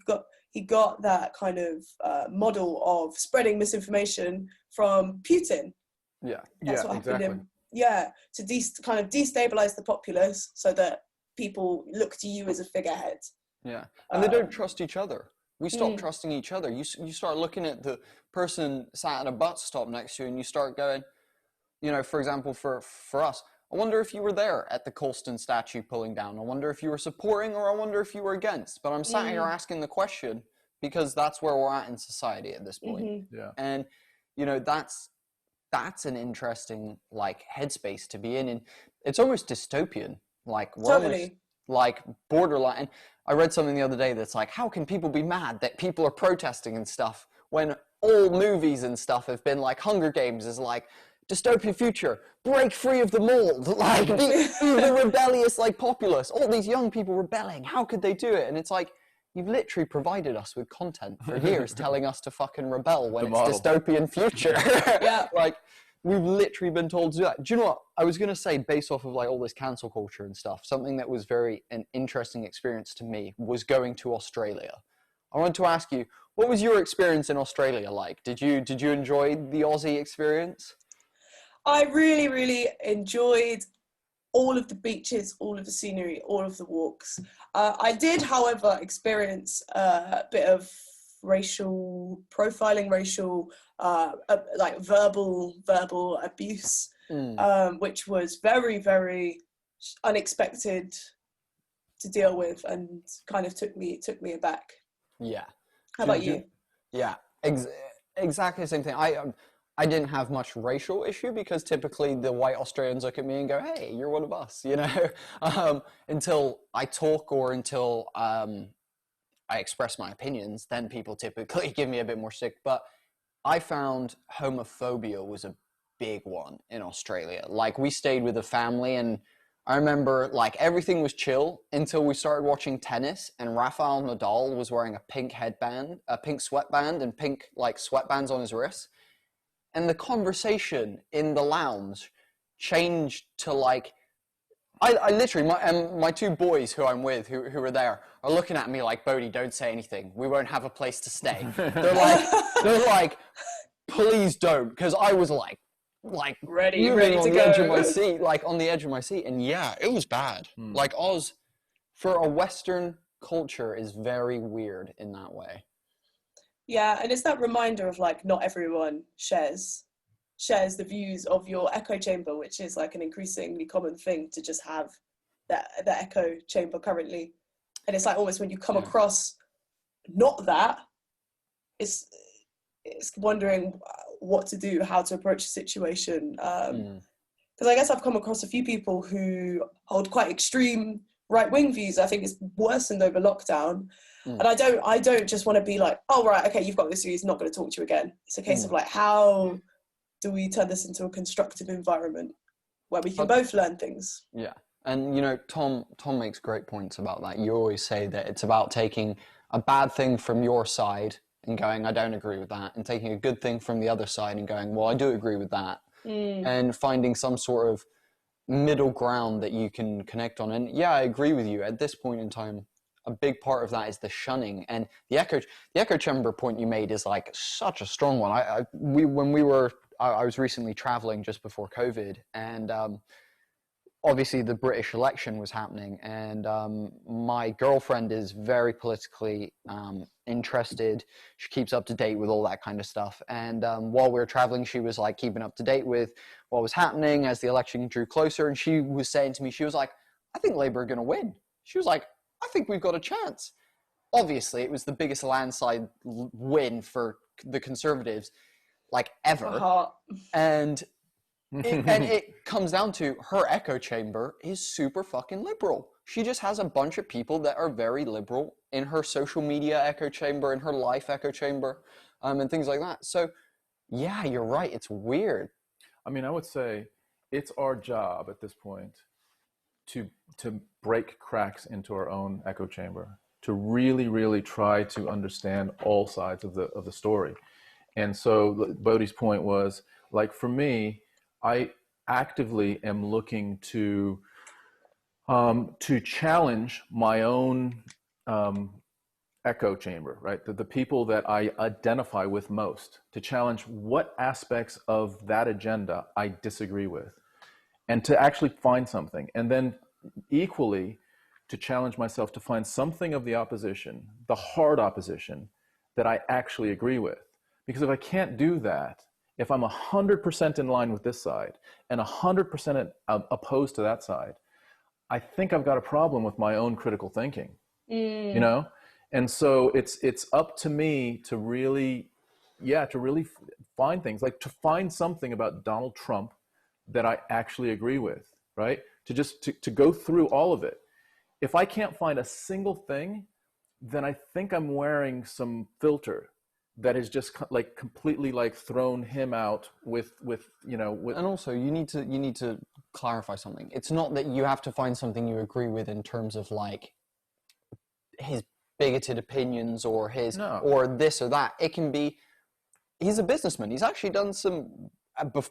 got that kind of model of spreading misinformation from Putin. Yeah. That's what happened exactly. to kind of destabilize the populace so that people look to you as a figurehead. Yeah, and they don't trust each other. We stop trusting each other. You start looking at the person sat at a bus stop next to you, and you start going, you know, for example, for us, I wonder if you were there at the Colston statue pulling down. I wonder if you were supporting, or I wonder if you were against. But I'm sat here asking the question because that's where we're at in society at this point. Yeah. And you know, that's an interesting like headspace to be in, and it's almost dystopian. Like we're almost like borderline. And I read something the other day that's like, how can people be mad that people are protesting and stuff when all movies and stuff have been like Hunger Games is like dystopian future, break free of the mold, like be the rebellious like populace, all these young people rebelling, how could they do it? And it's like, you've literally provided us with content for years telling us to fucking rebel when it's dystopian future. Yeah. Like, we've literally been told to do that. Do you know what? I was going to say, based off of like all this cancel culture and stuff, something that was an interesting experience to me was going to Australia. I wanted to ask you, what was your experience in Australia like? Did you enjoy the Aussie experience? I really, really enjoyed all of the beaches, all of the scenery, all of the walks. I did, however, experience a bit of racial profiling, like verbal abuse, which was very, very unexpected to deal with, and kind of took me aback. Yeah. How about you? Yeah, exactly the same thing. I didn't have much racial issue because typically the white Australians look at me and go, hey, you're one of us, you know, until I talk or until I express my opinions, then people typically give me a bit more stick. But I found homophobia was a big one in Australia. Like, we stayed with a family, and I remember like everything was chill until we started watching tennis, and Rafael Nadal was wearing a pink headband, a pink sweatband, and pink like sweatbands on his wrists. And the conversation in the lounge changed to like, I literally, my two boys who I'm with, who are there, are looking at me like, Bodhi, don't say anything. We won't have a place to stay. They're like, please don't. Because I was like ready on to the go. edge of my seat, like on the edge of my seat. And yeah, it was bad. Like Oz, for a Western culture, is very weird in that way. Yeah, and it's that reminder of like, not everyone shares the views of your echo chamber, which is like an increasingly common thing to just have the echo chamber currently. And it's like almost when you come across not that, it's wondering what to do, how to approach the situation. Because I guess I've come across a few people who hold quite extreme right-wing views. I think it's worsened over lockdown. And I don't just want to be like, oh, right, okay, you've got this view, he's not going to talk to you again. It's a case of like, how do we turn this into a constructive environment where we can both learn things? Yeah. And, you know, Tom makes great points about that. You always say that it's about taking a bad thing from your side and going, I don't agree with that, and taking a good thing from the other side and going, well, I do agree with that, and finding some sort of middle ground that you can connect on. And yeah, I agree with you. At this point in time, a big part of that is the shunning, and the echo chamber point you made is like such a strong one. I was recently traveling just before COVID, and obviously the British election was happening, and my girlfriend is very politically interested. She keeps up to date with all that kind of stuff. And while we were traveling, she was like keeping up to date with what was happening as the election drew closer. And she was saying to me, she was like, I think Labour are going to win. She was like, I think we've got a chance. Obviously, it was the biggest landslide win for the Conservatives, like ever. And it comes down to her echo chamber is super fucking liberal. She just has a bunch of people that are very liberal in her social media echo chamber, in her life echo chamber, and things like that. So, yeah, you're right. It's weird. I mean, I would say it's our job at this point to break cracks into our own echo chamber, to really try to understand all sides of the story. And so Bodhi's point was, like, for me, I actively am looking to challenge my own echo chamber, right? The people that I identify with most, to challenge what aspects of that agenda I disagree with, and to actually find something. And then equally, to challenge myself to find something of the opposition, the hard opposition, that I actually agree with. Because if I can't do that, if I'm 100% in line with this side and 100% opposed to that side, I think I've got a problem with my own critical thinking, you know? And so it's up to me to really find things, like to find something about Donald Trump that I actually agree with, right? To go through all of it. If I can't find a single thing, then I think I'm wearing some filter that has just like completely like thrown him out with. And also you need to clarify something. It's not that you have to find something you agree with in terms of like his bigoted opinions or or this or that. It can be, he's a businessman. He's actually done some,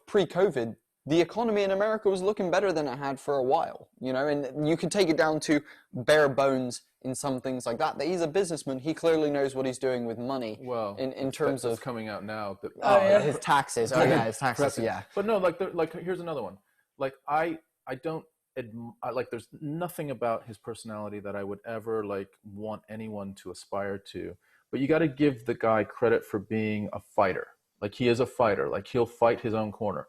pre-COVID, the economy in America was looking better than it had for a while, and you could take it down to bare bones in some things like that he's a businessman. He clearly knows what he's doing with money. Well, in terms of coming out now. His taxes. His taxes. Yeah. But no, here's another one. Like I don't like, there's nothing about his personality that I would ever like want anyone to aspire to. But you got to give the guy credit for being a fighter. Like, he is a fighter. Like, he'll fight his own corner.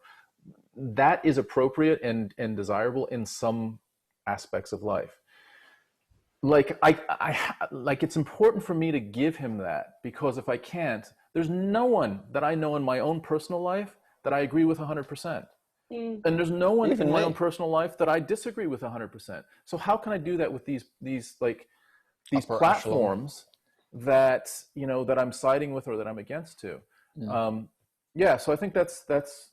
That is appropriate and desirable in some aspects of life. Like, like, it's important for me to give him that, because if I can't, there's no one that I know in my own personal life that I agree with 100%. And there's no one in my own personal life that I disagree with 100%. So how can I do that with these platforms that, that I'm siding with or that I'm against to? So I think that's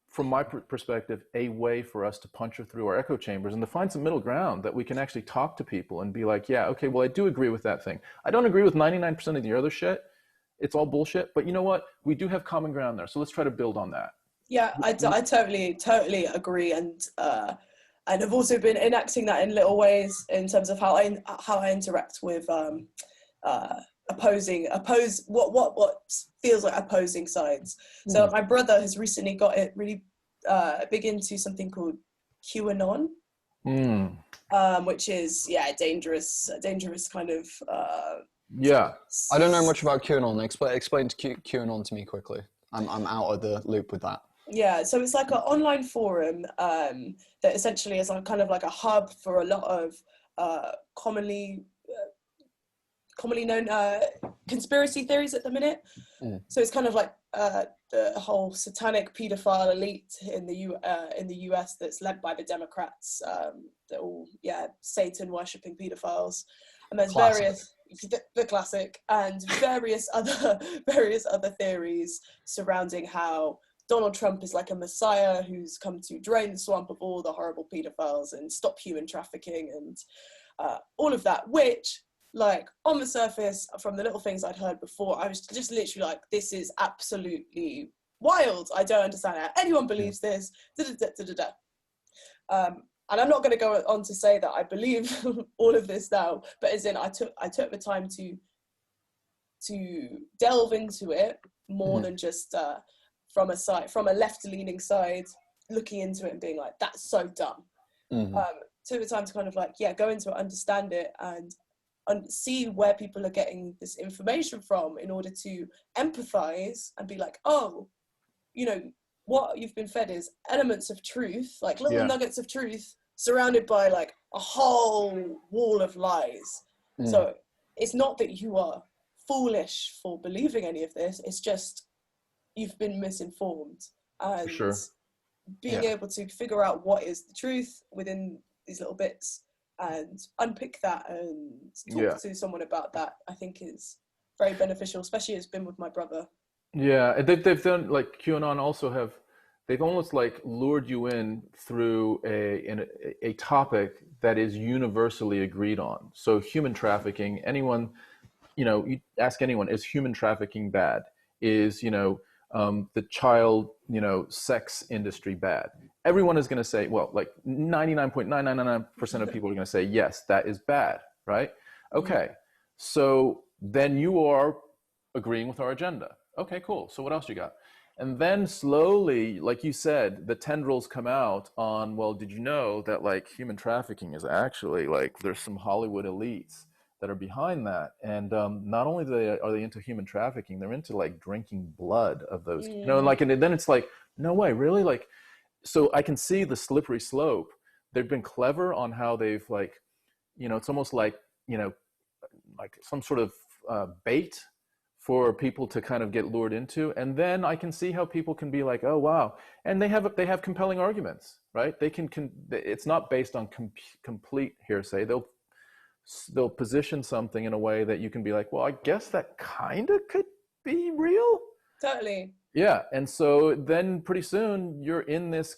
from my perspective, a way for us to puncture through our echo chambers and to find some middle ground that we can actually talk to people and be like, yeah, okay, well, I do agree with that thing. I don't agree with 99% of the other shit. It's all bullshit. But you know what? We do have common ground there. So let's try to build on that. Yeah, I totally agree. And I've also been enacting that in little ways in terms of how I interact with what feels like opposing sides. So my brother has recently got it really big into something called QAnon, which is a dangerous kind of I don't know much about QAnon. Explain QAnon to me quickly. I'm out of the loop with that. Yeah, so it's like an online forum that essentially is kind of like a hub for a lot of commonly known conspiracy theories at the minute. So it's kind of like the whole satanic paedophile elite in the US that's led by the Democrats. They're all Satan worshipping paedophiles, and there's the classic, and various other theories surrounding how Donald Trump is like a messiah who's come to drain the swamp of all the horrible paedophiles and stop human trafficking and all of that, which, like, on the surface, from the little things I'd heard before, I was just literally like, this is absolutely wild. I don't understand how anyone believes this. And I'm not going to go on to say that I believe all of this now, but as in I took the time to delve into it more than just from a left-leaning side, looking into it and being like, that's so dumb. Took the time to kind of like, go into it, understand it, and see where people are getting this information from in order to empathize and be like, oh, you know, what you've been fed is elements of truth, like little nuggets of truth surrounded by like a whole wall of lies. So it's not that you are foolish for believing any of this, it's just you've been misinformed. And being able to figure out what is the truth within these little bits and unpick that and talk to someone about that, I think is very beneficial, especially it's been with my brother. Yeah, and they've done, like QAnon also have, they've almost like lured you in through a topic that is universally agreed on. So human trafficking, anyone, you know, you ask anyone, is human trafficking bad? Is, you know, the child, you know, sex industry bad? Everyone is going to say, well, like 99.999% of people are going to say, yes, that is bad, right? Okay, so then you are agreeing with our agenda. Okay, cool. So what else you got? And then slowly, like you said, the tendrils come out on, well, did you know that like human trafficking is actually like, there's some Hollywood elites that are behind that. And not only are they into human trafficking, they're into like drinking blood of those, you know, and like, and then it's like, no way, really? Like, so I can see the slippery slope. They've been clever on how they've like, you know, it's almost like, you know, like some sort of bait for people to kind of get lured into. And then I can see how people can be like, oh, wow. And they have compelling arguments, right? They can it's not based on complete hearsay. They'll position something in a way that you can be like, well, I guess that kind of could be real. Totally. Yeah. And so then pretty soon you're in this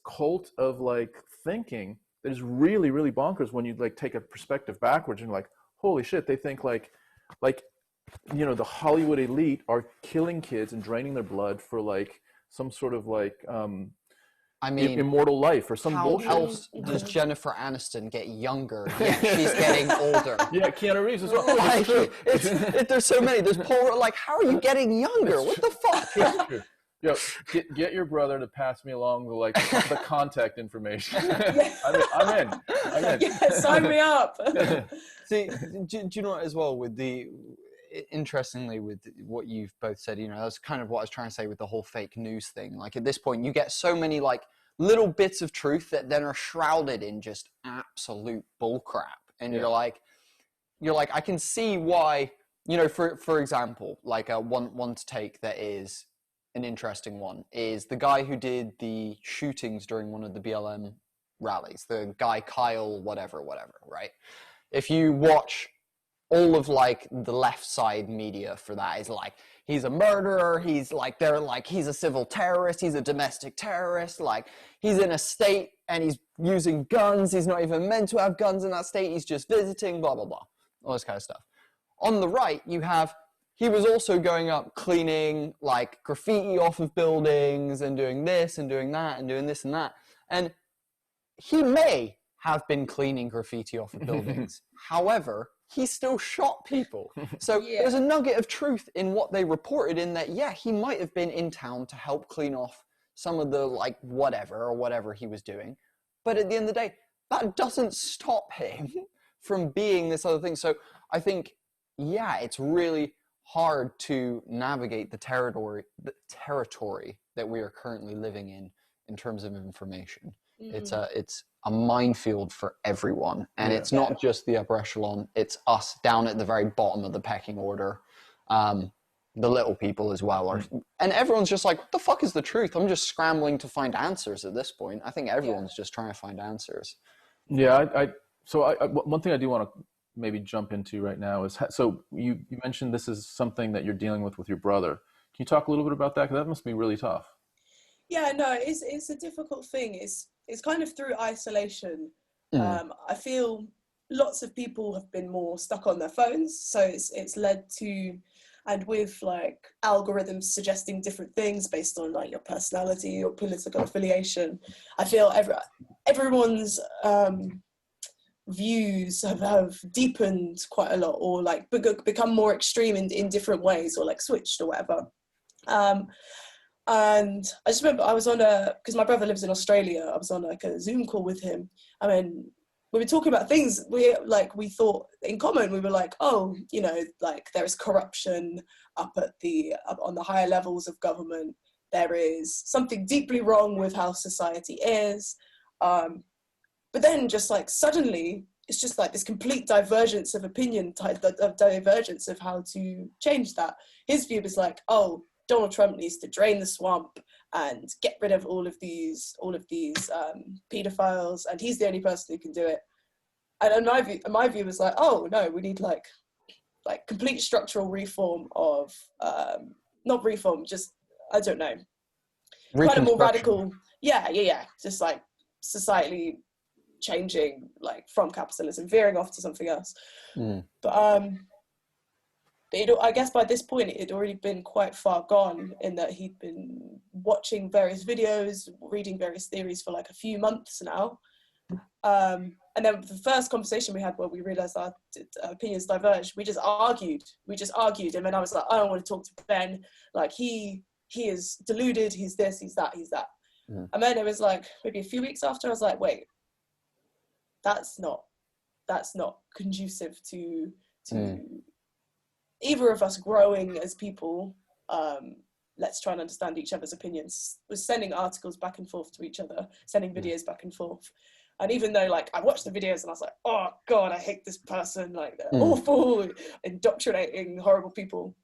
cult of like thinking that is really, really bonkers when you like take a perspective backwards and you're like, holy shit, they think like, you know, the Hollywood elite are killing kids and draining their blood for like some sort of like I mean, immortal life or some bullshit. How else does Jennifer Aniston get younger? Yet she's getting older. Yeah, Keanu Reeves as well. Like, there's so many. There's Paul. Like, how are you getting younger? What the fuck? Yo, get your brother to pass me along the contact information. I'm in. Yeah, sign me up. See, do you know what as well with interestingly with what you've both said, you know, that's kind of what I was trying to say with the whole fake news thing. Like at this point, you get so many like little bits of truth that then are shrouded in just absolute bullcrap, and you're like, I can see why, you know, for example, like one to take that is an interesting one is the guy who did the shootings during one of the BLM rallies, the guy Kyle whatever, right? If you watch all of like the left side media for that is like, he's a murderer, he's like, they're like, he's a civil terrorist, he's a domestic terrorist, like he's in a state and he's using guns, he's not even meant to have guns in that state, he's just visiting, blah, blah, blah, all this kind of stuff. On the right, you have, he was also going up cleaning like graffiti off of buildings and doing this and doing that and doing this and that. And he may have been cleaning graffiti off of buildings. However, he still shot people. So there's a nugget of truth in what they reported in that, yeah, he might have been in town to help clean off some of the like whatever he was doing. But at the end of the day, that doesn't stop him from being this other thing. So I think, yeah, it's really hard to navigate the territory that we are currently living in terms of information. It's a minefield for everyone, and it's not just the upper echelon, it's us down at the very bottom of the pecking order, the little people as well and everyone's just like, what the fuck is the truth? I'm just scrambling to find answers at this point. I think everyone's just trying to find answers. So one thing I do want to maybe jump into right now is, so you mentioned this is something that you're dealing with your brother. Can you talk a little bit about that? Because that must be really tough. Yeah, no, it's a difficult thing. It's kind of through isolation. I feel lots of people have been more stuck on their phones, so it's led to, and with like algorithms suggesting different things based on like your personality, your political affiliation, I feel everyone's views have deepened quite a lot, or like become more extreme in different ways, or like switched or whatever. And I just remember I was on because my brother lives in Australia, I was on like a Zoom call with him. I mean, we were talking about things we thought in common. We were like, oh, you know, like there is corruption up on the higher levels of government. There is something deeply wrong with how society is. But then just like suddenly, it's just like this complete divergence of opinion, divergence of how to change that. His view was like, oh, Donald Trump needs to drain the swamp and get rid of all of these pedophiles, and he's the only person who can do it. And my view was like, oh no, we need like complete structural reform of not reform, just I don't know, kind of more radical. Yeah. Just like societally changing, like from capitalism, veering off to something else. But I guess by this point it had already been quite far gone, in that he'd been watching various videos, reading various theories for like a few months now. And then the first conversation we had, where we realized our opinions diverged, we just argued. And then I was like, I don't want to talk to Ben. Like he is deluded. He's this, he's that. And then it was like maybe a few weeks after, I was like, wait, that's not conducive to either of us growing as people. Let's try and understand each other's opinions. Was sending articles back and forth to each other, sending videos back and forth. And even though like I watched the videos and I was like, oh God, I hate this person, like they're awful, indoctrinating horrible people.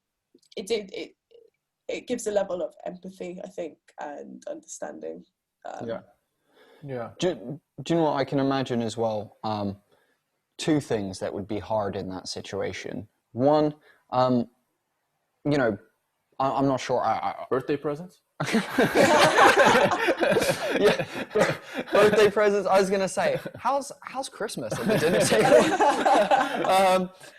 It gives a level of empathy, I think, and understanding. Yeah. Do you know what I can imagine as well? Two things that would be hard in that situation. One, you know, I'm not sure. Birthday presents? Yeah. Birthday presents. I was gonna say, how's Christmas at the dinner table?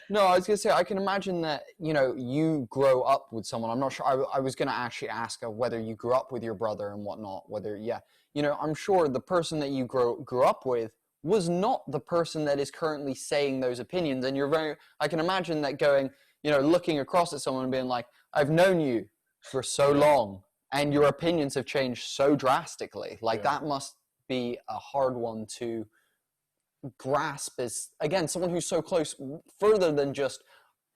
No, I was gonna say, I can imagine that, you know, you grow up with someone. I'm not sure. I was gonna actually ask whether you grew up with your brother and whatnot. Whether, yeah, you know, I'm sure the person that you grew up with was not the person that is currently saying those opinions, and I can imagine that going, you know, looking across at someone and being like, I've known you for so long, and your opinions have changed so drastically. Like that must be a hard one to grasp, as again someone who's so close, further than just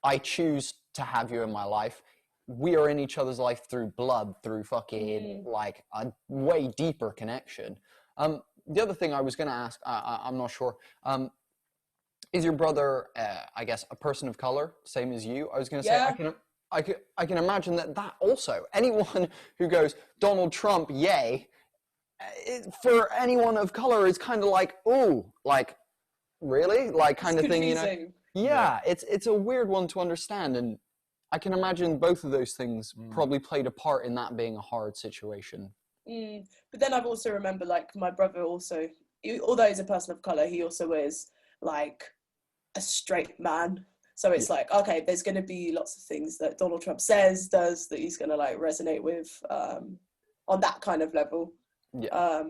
I choose to have you in my life. We are in each other's life through blood, through fucking like a way deeper connection. The other thing I was going to ask, I'm not sure, is your brother, I guess, a person of color, same as you? I was going to say, I can imagine that also, anyone who goes, Donald Trump, yay, for anyone of color, is kind of like, ooh, like, really? Like, kind of thing, you know? Yeah, it's a weird one to understand, and I can imagine both of those things probably played a part in that being a hard situation. But then I've also remembered, like, my brother also, although he's a person of color, he also is, like, a straight man. So it's like, okay, there's going to be lots of things that Donald Trump does that he's going to like resonate with on that kind of level. Yeah.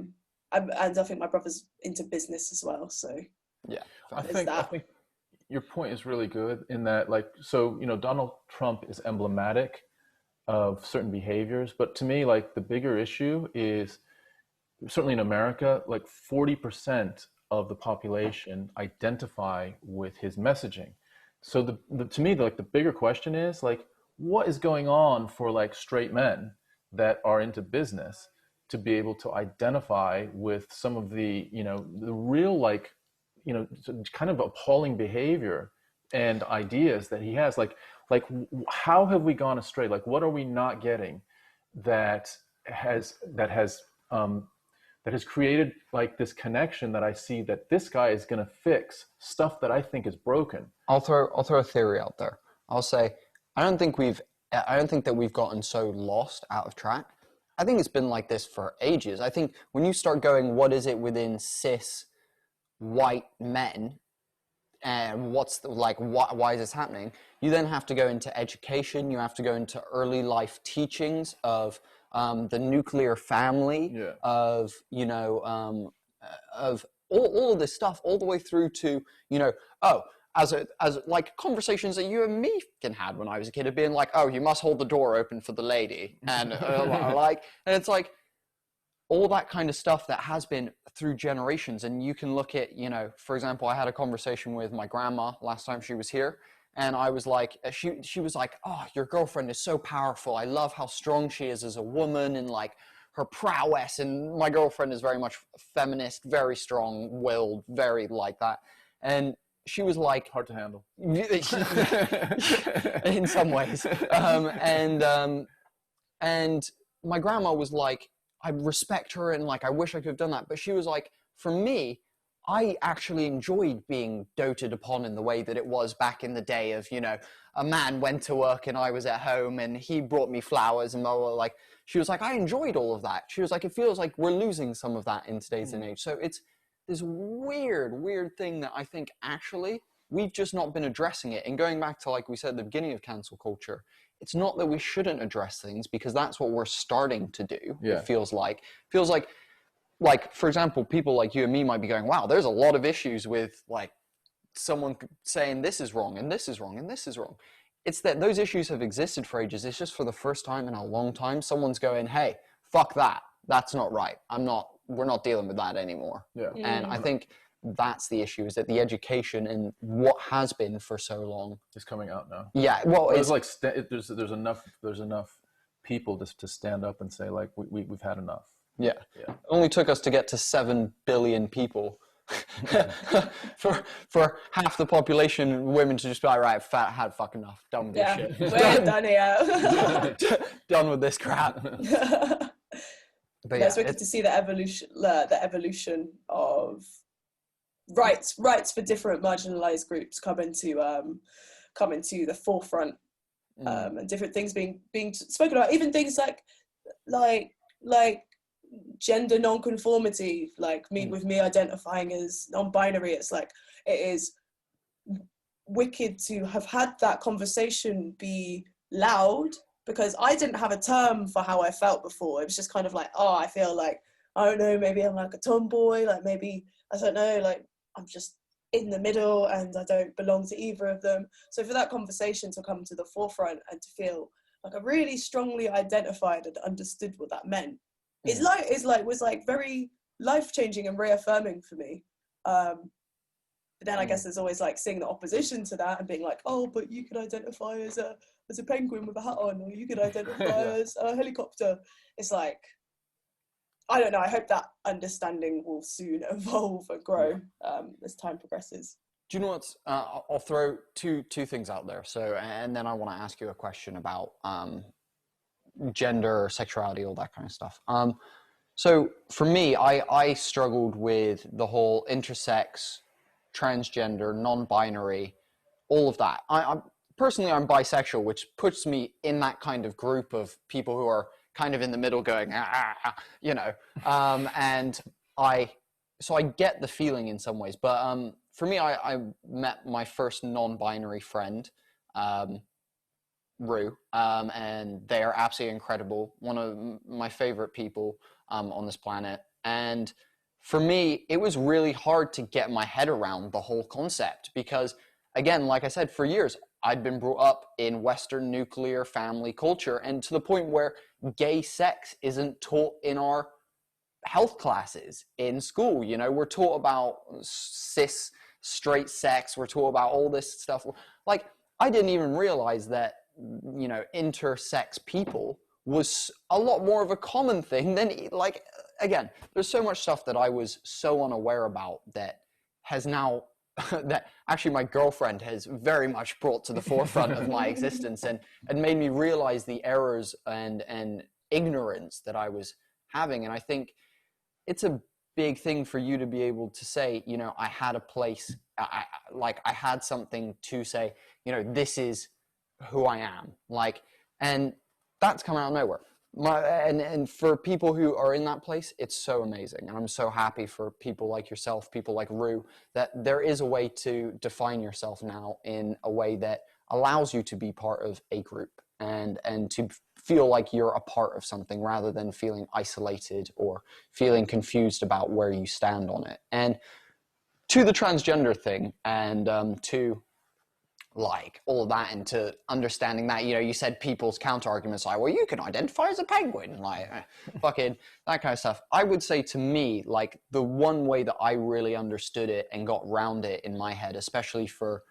And I think my brother's into business as well. So yeah, I think your point is really good in that, like, so, you know, Donald Trump is emblematic of certain behaviors, but to me, like, the bigger issue is certainly in America, like 40% of the population identify with his messaging. So to me, like, the bigger question is, like, what is going on for like straight men that are into business to be able to identify with some of the, you know, the real, like, you know, kind of appalling behavior and ideas that he has. Like how have we gone astray? Like, what are we not getting that has created like this connection that I see that this guy is going to fix stuff that I think is broken. I'll throw a theory out there. I'll say, I don't think that we've gotten so lost out of track. I think it's been like this for ages. I think when you start going, what is it within cis white men, and why is this happening? You then have to go into education. You have to go into early life teachings of the nuclear family, of, you know, of all of this stuff, all the way through to, you know, as like conversations that you and me can had when I was a kid, of being like, oh, you must hold the door open for the lady, and and it's like, all that kind of stuff that has been through generations. And you can look at, you know, for example, I had a conversation with my grandma last time she was here, and I was like, she was like, oh, your girlfriend is so powerful. I love how strong she is as a woman and like her prowess. And my girlfriend is very much feminist, very strong-willed, very like that. And she was like, hard to handle in some ways. And my grandma was like, I respect her and like I wish I could have done that. But she was like, for me, I actually enjoyed being doted upon in the way that it was back in the day of, you know, a man went to work and I was at home and he brought me flowers and blah, blah, blah. Like, she was like, I enjoyed all of that. She was like, it feels like we're losing some of that in today's age. So it's this weird thing that I think actually we've just not been addressing it. And going back to, like we said at the beginning of cancel culture, it's not that we shouldn't address things, because that's what we're starting to do. Yeah. It feels like, for example, people like you and me might be going, wow, there's a lot of issues with like someone saying this is wrong and this is wrong and this is wrong. It's that those issues have existed for ages. It's just for the first time in a long time, someone's going, hey, fuck that. That's not right. We're not dealing with that anymore. Yeah. And I think that's the issue, is that the education and what has been for so long is coming out now. Yeah. Well, it's like, there's enough people to stand up and say like, we've had enough. Yeah. It only took us to get to 7 billion people for half the population, women, to just be like, right, had fuck enough, done with this shit. We're done here. Done with this crap. But yeah, it's wicked to see the evolution of rights for different marginalized groups come into the forefront, and different things being spoken about, even things like gender non-conformity, like with me identifying as non-binary. It's like, it is wicked to have had that conversation be loud, because I didn't have a term for how I felt before. It was just kind of like, oh, I feel like, I don't know, maybe I'm like a tomboy, like maybe, I don't know, like I'm just in the middle and I don't belong to either of them. So for that conversation to come to the forefront and to feel like I really strongly identified and understood what that meant, was very life-changing and reaffirming for me. But then I guess there's always like seeing the opposition to that and being like, oh, but you could identify as a penguin with a hat on, or you could identify as a helicopter. It's like, I don't know, I hope that understanding will soon evolve and grow as time progresses. Do you know what? I'll throw two things out there. So, and then I want to ask you a question about gender, sexuality, all that kind of stuff. So for me, I struggled with the whole intersex, transgender, non-binary, all of that. I'm bisexual, which puts me in that kind of group of people who are kind of in the middle going, you know, and so I get the feeling in some ways, but for me, I met my first non-binary friend, Rue, and they are absolutely incredible. One of my favorite people on this planet. And for me, it was really hard to get my head around the whole concept, because again, like I said, for years, I'd been brought up in Western nuclear family culture, and to the point where gay sex isn't taught in our health classes in school. You know, we're taught about cis straight sex, we're taught about all this stuff. Like, I didn't even realize that, you know, intersex people was a lot more of a common thing than, like, again, there's so much stuff that I was so unaware about that has now that actually my girlfriend has very much brought to the forefront of my existence, and made me realize the errors and ignorance that I was having. And I think it's a big thing for you to be able to say, you know, I had a place, I had something to say, you know, this is who I am, like, and that's come out of nowhere. And for people who are in that place, it's so amazing. And I'm so happy for people like yourself, people like Rue, that there is a way to define yourself now in a way that allows you to be part of a group and to feel like you're a part of something, rather than feeling isolated or feeling confused about where you stand on it. And to the transgender thing, and to like all of that into understanding that, you know, you said people's counter arguments like, well, you can identify as a penguin, like fucking that kind of stuff. I would say to me, like the one way that I really understood it and got round it in my head, especially for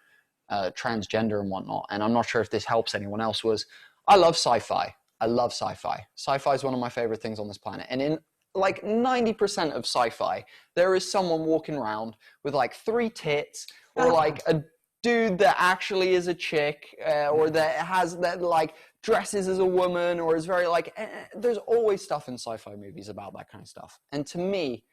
transgender and whatnot, and I'm not sure if this helps anyone else, was I love sci-fi. I love sci-fi. Sci-fi is one of my favorite things on this planet. And in like 90% of sci-fi, there is someone walking around with like 3 tits, or like a dude that actually is a chick, or that like dresses as a woman, or is very like, there's always stuff in sci-fi movies about that kind of stuff. And to me,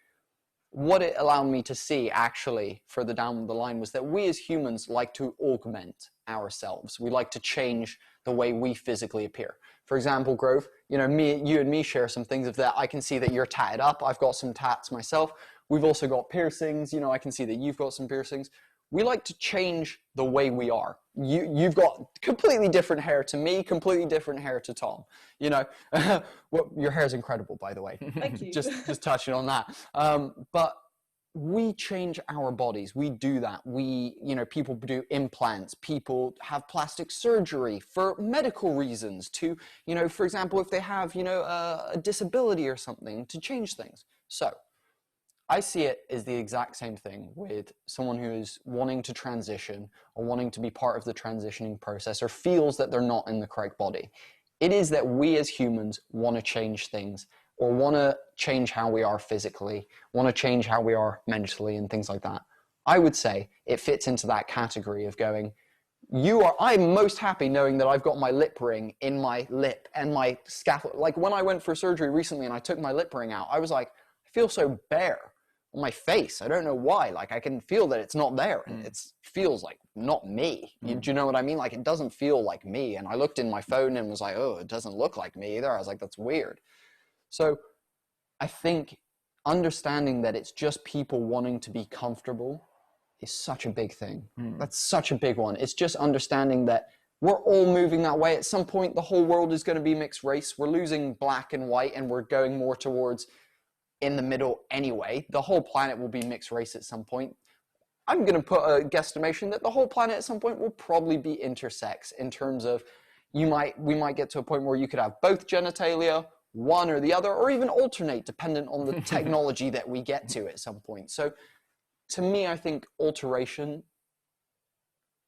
what it allowed me to see actually further down the line was that we as humans like to augment ourselves. We like to change the way we physically appear. For example, Grove, you know, you and me share some things of that. I can see that you're tatted up. I've got some tats myself. We've also got piercings. You know, I can see that you've got some piercings. We like to change the way we are. You've got completely different hair to me, completely different hair to Tom. You know, well, your hair is incredible, by the way. Thank you. Just touching on that. But we change our bodies. We do that. You know, people do implants. People have plastic surgery for medical reasons to, you know, for example, if they have, you know, a disability or something, to change things. So I see it as the exact same thing with someone who is wanting to transition or wanting to be part of the transitioning process or feels that they're not in the correct body. It is that we as humans want to change things, or want to change how we are physically, want to change how we are mentally and things like that. I would say it fits into that category of going, I'm most happy knowing that I've got my lip ring in my lip and my scapula. Like when I went for surgery recently and I took my lip ring out, I was like, I feel so bare on my face. I don't know why. Like I can feel that it's not there, and it feels like not me. Do you know what I mean? Like it doesn't feel like me. And I looked in my phone and was like, oh, it doesn't look like me either. I was like, that's weird. So I think understanding that it's just people wanting to be comfortable is such a big thing. That's such a big one. It's just understanding that we're all moving that way. At some point, the whole world is going to be mixed race. We're losing black and white, and we're going more towards in the middle anyway. The whole planet will be mixed race at some point. I'm going to put a guesstimation that the whole planet at some point will probably be intersex, in terms of we might get to a point where you could have both genitalia, one or the other, or even alternate dependent on the technology that we get to at some point. So to me, I think alteration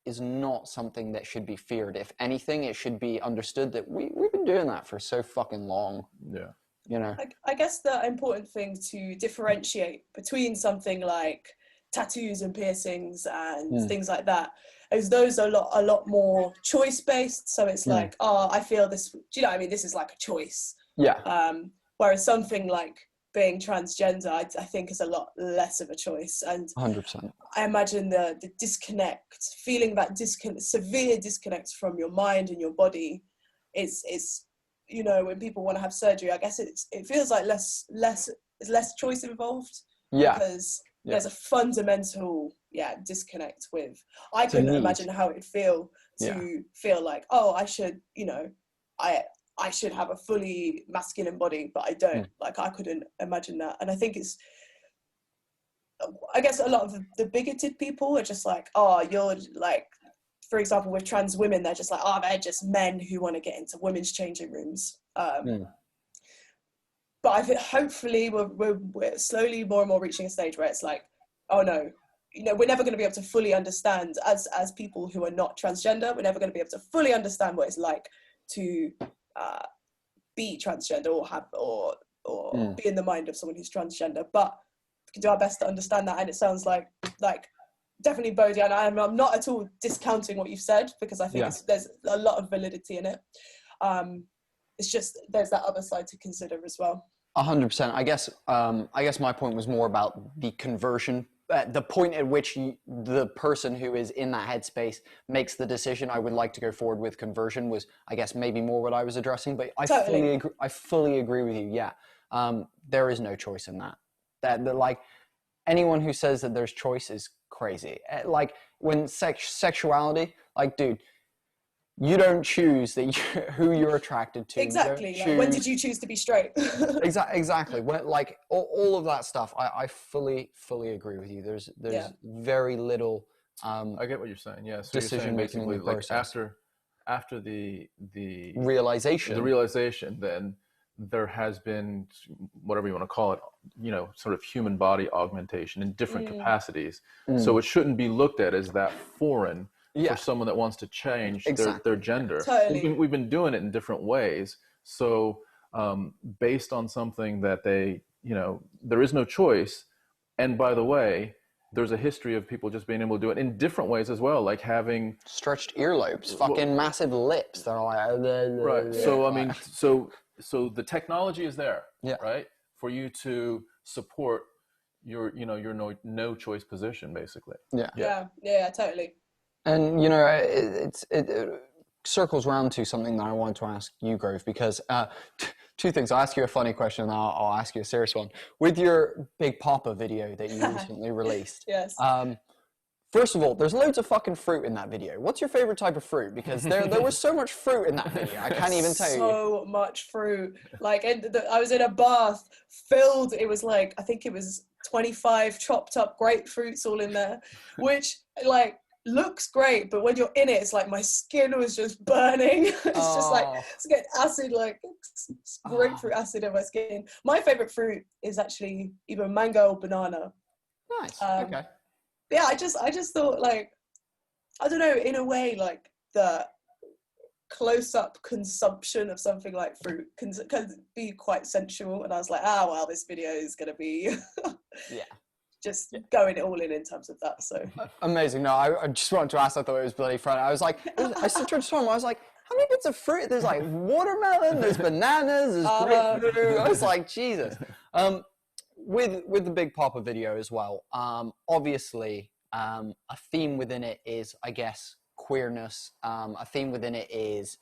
is not something that should be feared. If anything, it should be understood that we've been doing that for so fucking long. Yeah. You know, I guess the important thing to differentiate between something like tattoos and piercings and things like that is those are a lot more choice based. So it's like, oh, I feel this. Do you know what I mean? This is like a choice. Yeah. Whereas something like being transgender, I think is a lot less of a choice. And 100%. I imagine the disconnect, feeling that severe disconnect from your mind and your body, is you know, when people want to have surgery, I guess it feels like less choice involved. Yeah. Because there's a fundamental disconnect with. I couldn't imagine how it'd feel to feel like, oh, I should, you know, I should have a fully masculine body, but I don't. Like I couldn't imagine that. And I think I guess a lot of the bigoted people are just like, oh, you're like, for example, with trans women, they're just like, oh, they're just men who want to get into women's changing rooms. But I think hopefully we're slowly more and more reaching a stage where it's like, oh no, you know, we're never going to be able to fully understand as people who are not transgender. We're never going to be able to fully understand what it's like to be transgender or be in the mind of someone who's transgender. But we can do our best to understand that. And it sounds like definitely Bodhi, and I'm not at all discounting what you've said, because I think there's a lot of validity in it. It's just there's that other side to consider as well. 100%. I guess my point was more about the conversion, the point at which the person who is in that headspace makes the decision, I would like to go forward with conversion, was, I guess, maybe more what I was addressing. But I fully agree with you. Yeah, there is no choice in that. That like anyone who says that there's choice is crazy. Like when sexuality, like, dude, you don't choose who you're attracted to. Exactly. Like, when did you choose to be straight? Exactly. When, like all of that stuff, I fully agree with you. There's very little I get what you're saying. Yeah. So decision you're saying making in basically the like process. after the realization, then there has been, whatever you want to call it, you know, sort of human body augmentation in different capacities. So it shouldn't be looked at as that foreign for someone that wants to change their gender. Totally. We've been doing it in different ways. So based on something that they, you know, there is no choice. And by the way, there's a history of people just being able to do it in different ways as well, like having stretched earlobes, fucking massive lips. They're like, right. So I mean, so the technology is there, right, for you to support your, you know, your no choice position, basically. Yeah, totally. And you know, it circles around to something that I wanted to ask you, Grove, because two things. I'll ask you a funny question, and I'll ask you a serious one. With your Big Papa video that you recently released, yes. First of all, there's loads of fucking fruit in that video. What's your favorite type of fruit? Because there was so much fruit in that video. I can't even tell you. So much fruit. Like, I was in a bath filled. It was like, I think it was 25 chopped up grapefruits all in there, which like looks great, but when you're in it, it's like my skin was just burning. It's just like, it's getting acid, like grapefruit acid in my skin. My favorite fruit is actually either mango or banana. Nice. Okay. Yeah, I just thought, like, I don't know, in a way, like the close-up consumption of something like fruit can be quite sensual, and I was like, well, this video is gonna be just going all in terms of that. So amazing. No, I just wanted to ask. I thought it was bloody fun. I was like, I said to Tom, I was like, how many bits of fruit? There's like watermelon, there's bananas, there's grapefruit. I was like, Jesus. With the Big Papa video as well, obviously a theme within it is, I guess, queerness. A theme within it is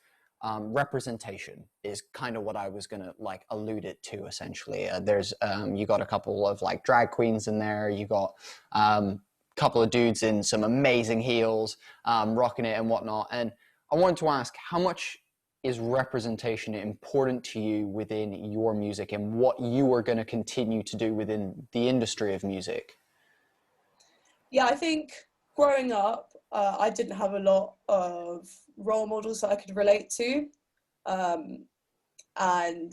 representation, is kind of what I was gonna like allude it to essentially. There's you got a couple of like drag queens in there, you got a couple of dudes in some amazing heels rocking it and whatnot, and I wanted to ask, how much is representation important to you within your music and what you are going to continue to do within the industry of music? Yeah, I think growing up, I didn't have a lot of role models that I could relate to. And I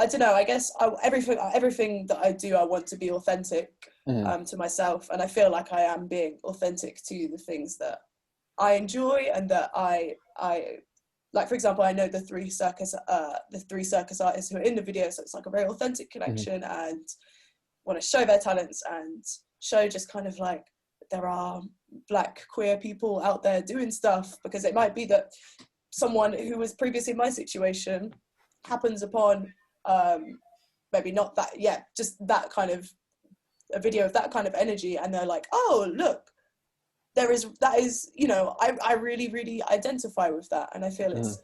don't know, I guess everything that I do, I want to be authentic to myself. And I feel like I am being authentic to the things that I enjoy and that I like. For example, I know the three circus artists who are in the video, so it's like a very authentic connection and want to show their talents and show just kind of like there are Black queer people out there doing stuff, because it might be that someone who was previously in my situation happens upon maybe not that, just that kind of a video of that kind of energy, and they're like, oh look, that is, you know, I really, really identify with that. And I feel it's,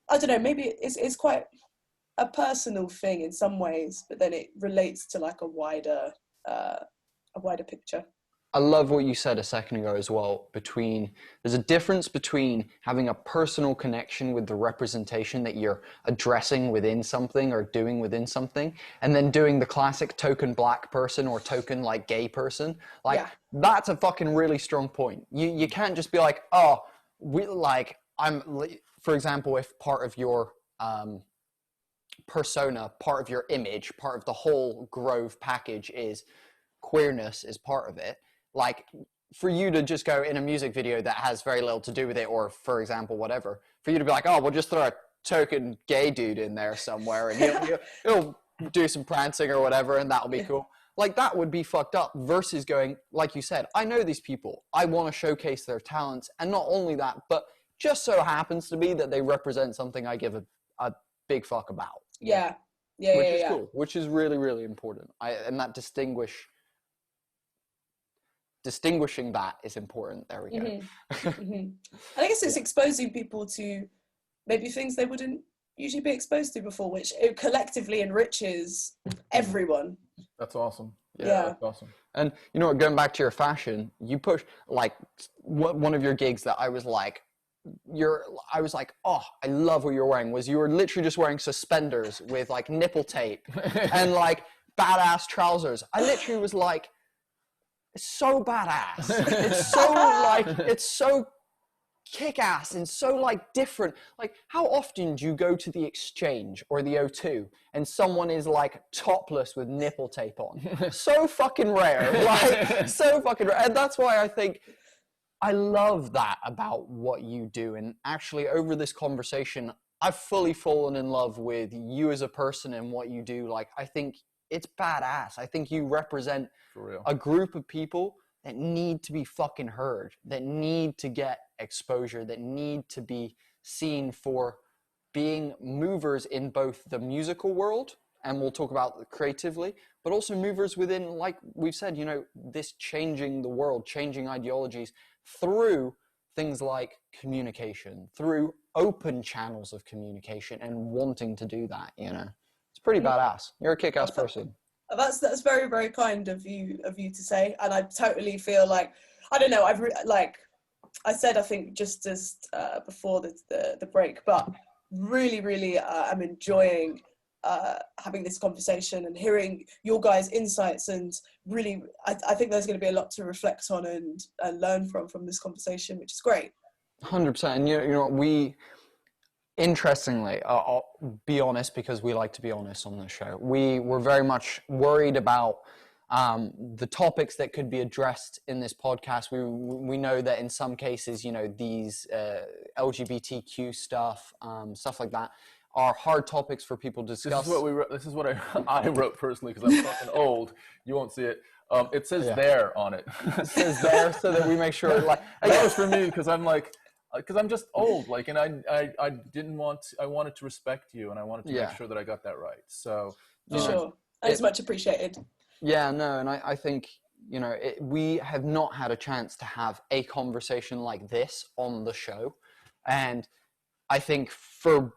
I don't know, maybe it's quite a personal thing in some ways, but then it relates to like a wider picture. I love what you said a second ago as well, there's a difference between having a personal connection with the representation that you're addressing within something or doing within something, and then doing the classic token Black person or token like gay person. Like that's a fucking really strong point. You can't just be like, oh, for example, if part of your persona, part of your image, part of the whole Grove package is queerness is part of it, like for you to just go in a music video that has very little to do with it, or for example whatever, for you to be like, oh, we'll just throw a token gay dude in there somewhere and he'll do some prancing or whatever and that'll be cool, like that would be fucked up, versus going, like you said, I know these people, I want to showcase their talents, and not only that, but just so happens to be that they represent something I give a big fuck about. Which is cool, which is really, really important. And that distinguishing that is important. There we go. I guess it's exposing people to maybe things they wouldn't usually be exposed to before, which it collectively enriches everyone. That's awesome. Yeah, that's awesome. And you know what, going back to your fashion, you push like one of your gigs that I was like, oh, I love what you're wearing, was you were literally just wearing suspenders with like nipple tape and like badass trousers. I literally was like, It's so badass. It's so like, it's so kick-ass and so like different. Like, how often do you go to the Exchange or the O2 and someone is like topless with nipple tape on? So fucking rare. Like, so fucking rare. And that's why I think I love that about what you do. And actually, over this conversation, I've fully fallen in love with you as a person and what you do. Like, I think it's badass. I think you represent a group of people that need to be fucking heard, that need to get exposure, that need to be seen for being movers in both the musical world, and we'll talk about creatively, but also movers within, like we've said, you know, this changing the world, changing ideologies through things like communication, through open channels of communication, and wanting to do that, you know. It's pretty badass. You're a kick-ass person. That's very, very kind of you to say, and I totally feel like, I don't know, like I said, I think just before the break, but really I'm enjoying having this conversation and hearing your guys' insights, and really I think there's going to be a lot to reflect on and learn from this conversation, which is great. 100%. And you know, we, interestingly, I'll be honest, because we like to be honest on this show, we were very much worried about the topics that could be addressed in this podcast. We know that in some cases, you know, these LGBTQ stuff like that are hard topics for people to discuss. This is what I wrote personally, because I'm fucking old. You won't see it. It says there on it. It says there, so that we make sure, like, that was for me, because I'm like, because I'm just old, like, and I wanted to respect you, and I wanted to make sure that I got that right. So for sure, it's much appreciated. Yeah, no, and I think, you know, we have not had a chance to have a conversation like this on the show, and I think for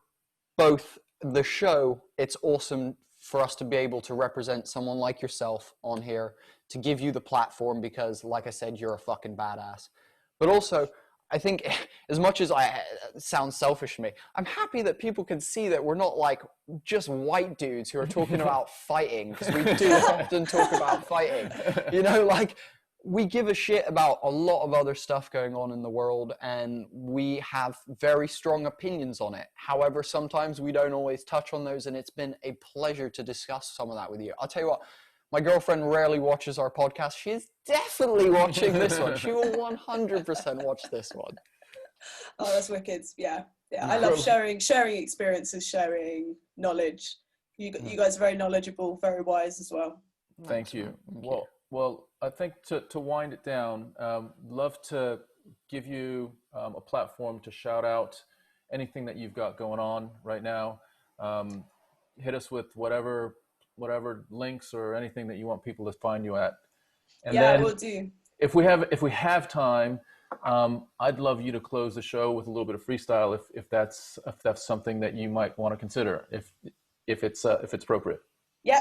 both the show, it's awesome for us to be able to represent someone like yourself on here, to give you the platform, because, like I said, you're a fucking badass. But also, I think, as much as it sounds selfish to me, I'm happy that people can see that we're not like just white dudes who are talking about fighting, because we do often talk about fighting. You know, like, we give a shit about a lot of other stuff going on in the world, and we have very strong opinions on it. However, sometimes we don't always touch on those, and it's been a pleasure to discuss some of that with you. I'll tell you what, my girlfriend rarely watches our podcast. She is definitely watching this one. She will 100% watch this one. Oh, that's wicked. Yeah. I love sharing experiences, sharing knowledge. You guys are very knowledgeable, very wise as well. Thank you. Well, I think to wind it down, love to give you a platform to shout out anything that you've got going on right now. Hit us with whatever links or anything that you want people to find you at. And then we'll do. If we have time, I'd love you to close the show with a little bit of freestyle, if that's something that you might want to consider, if it's appropriate. Yeah.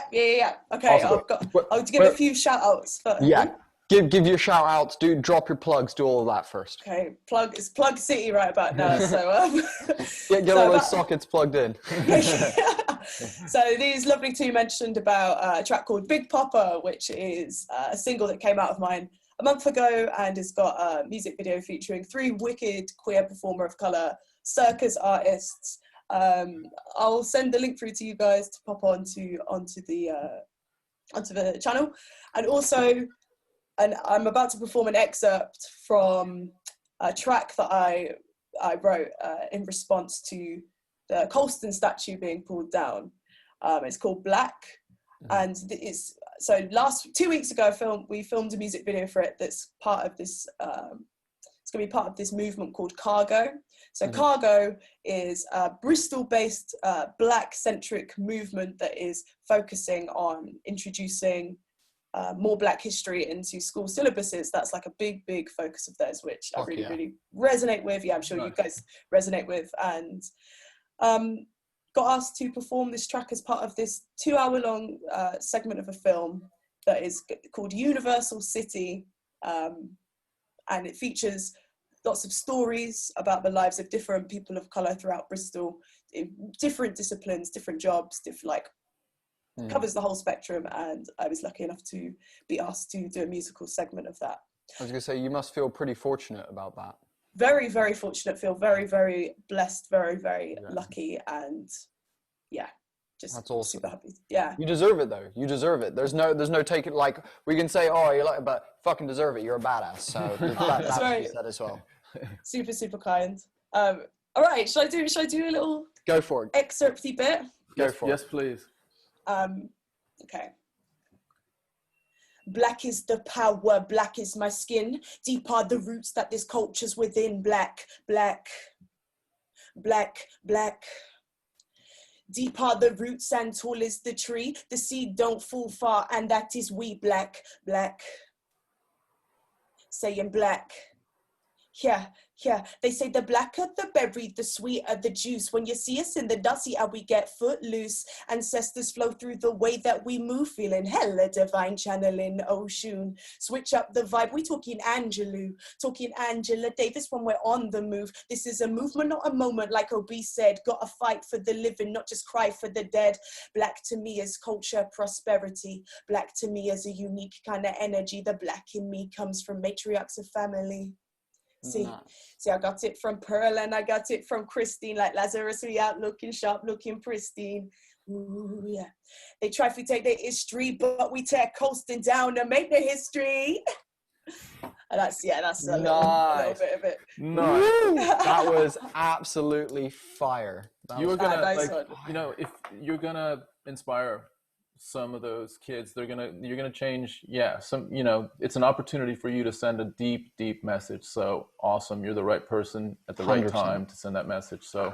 Okay, awesome. I'll give a few shout outs first. Yeah, give your shout outs, drop your plugs, do all of that first. Okay, it's plug city right about now, so get all those sockets plugged in. So these lovely two mentioned about a track called Big Popper, which is a single that came out of mine a month ago, and has got a music video featuring 3 wicked queer performer of colour circus artists. I'll send the link through to you guys to pop onto the channel, and also, and I'm about to perform an excerpt from a track that I wrote in response to the Colston statue being pulled down. It's called Black, and it's so 2 weeks ago we filmed a music video for it that's part of this. It's going to be part of this movement called Cargo. So Cargo is a Bristol-based Black-centric movement that is focusing on introducing more Black history into school syllabuses. That's like a big focus of theirs, which I really resonate with. Yeah, I'm sure you guys resonate with. And got asked to perform this track as part of this 2-hour-long segment of a film that is called Universal City. And it features lots of stories about the lives of different people of colour throughout Bristol, in different disciplines, different jobs, like covers the whole spectrum, and I was lucky enough to be asked to do a musical segment of that. I was going to say, you must feel pretty fortunate about that. Very, very fortunate, feel very, very blessed, very, very lucky, and yeah, just that's awesome. super happy. Yeah. You deserve it though. You deserve it. There's no taking, like, we can say, oh, you like it, but fucking deserve it. You're a badass. So that's right. That as well. Super, super kind. All right, should I do a little go for it excerpty bit? Go for it. Yes, please. Okay. Black is the power, black is my skin. Deep are the roots that this culture's within. Black, black, black, black. Deep are the roots and tall is the tree. The seed don't fall far, and that is we. Black, black. Saying black. Yeah, yeah. They say the blacker the berry, the sweeter the juice. When you see us in the dust, see how we get footloose. Ancestors flow through the way that we move, feeling hella divine, channeling Oshun. Switch up the vibe. We talking Angelou, talking Angela Davis when we're on the move. This is a movement, not a moment. Like Obi said, gotta fight for the living, not just cry for the dead. Black to me is culture, prosperity. Black to me is a unique kind of energy. The black in me comes from matriarchs of family. See, I got it from Pearl and I got it from Christine. Like Lazarus, we out looking sharp, looking pristine. Ooh, yeah. They try to take their history, but we tear coasting down to make the history. And that's a little bit of it. Nice. That was absolutely fire. You were gonna, if you're gonna inspire some of those kids, you're gonna change. Yeah, it's an opportunity for you to send a deep message. So awesome, you're the right person at the 100%. Right time to send that message. So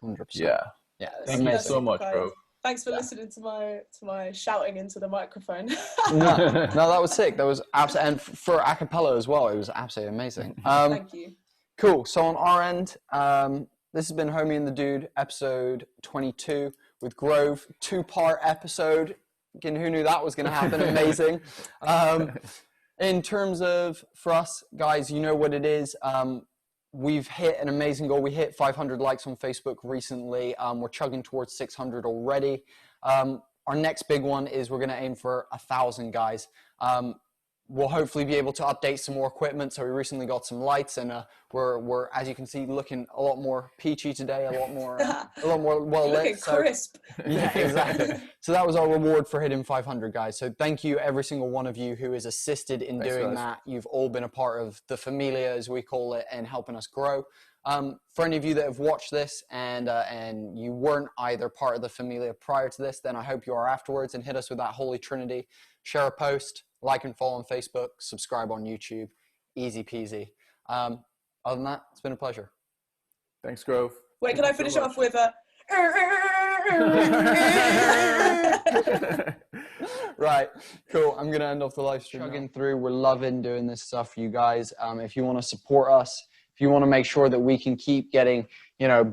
100%. Yeah, thank you so much, bro. Thanks for listening to my shouting into the microphone. no, that was sick. That was absolutely, and for a cappella as well, it was absolutely amazing. Thank you. Cool. So on our end, this has been Homie and the Dude, episode 22. With Grove, 2-part episode. Again, who knew that was going to happen? Amazing. In terms of, for us, guys, you know what it is. We've hit an amazing goal. We hit 500 likes on Facebook recently. We're chugging towards 600 already. Our next big one is we're going to aim for 1,000 guys. We'll hopefully be able to update some more equipment. So we recently got some lights, and we're as you can see, looking a lot more peachy today, a lot more well lit. Looking crisp. Yeah, exactly. So that was our reward for hitting 500 guys. So thank you every single one of you who has assisted in doing that. You've all been a part of the Familia, as we call it, and helping us grow. For any of you that have watched this and you weren't either part of the Familia prior to this, then I hope you are afterwards, and hit us with that Holy Trinity. Share a post, like and follow on Facebook, subscribe on YouTube. Easy peasy. Other than that, it's been a pleasure. Thanks, Grove. Wait, can I finish it off with a... Right, cool. I'm going to end off the live stream. Chugging through. We're loving doing this stuff for you guys. If you want to support us, if you want to make sure that we can keep getting,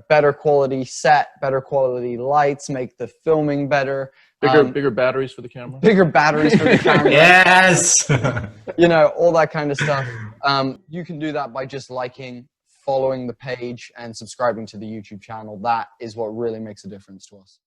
better quality set, better quality lights, make the filming better. Bigger batteries for the camera. Bigger batteries for the camera. Yes! All that kind of stuff. You can do that by just liking, following the page, and subscribing to the YouTube channel. That is what really makes a difference to us.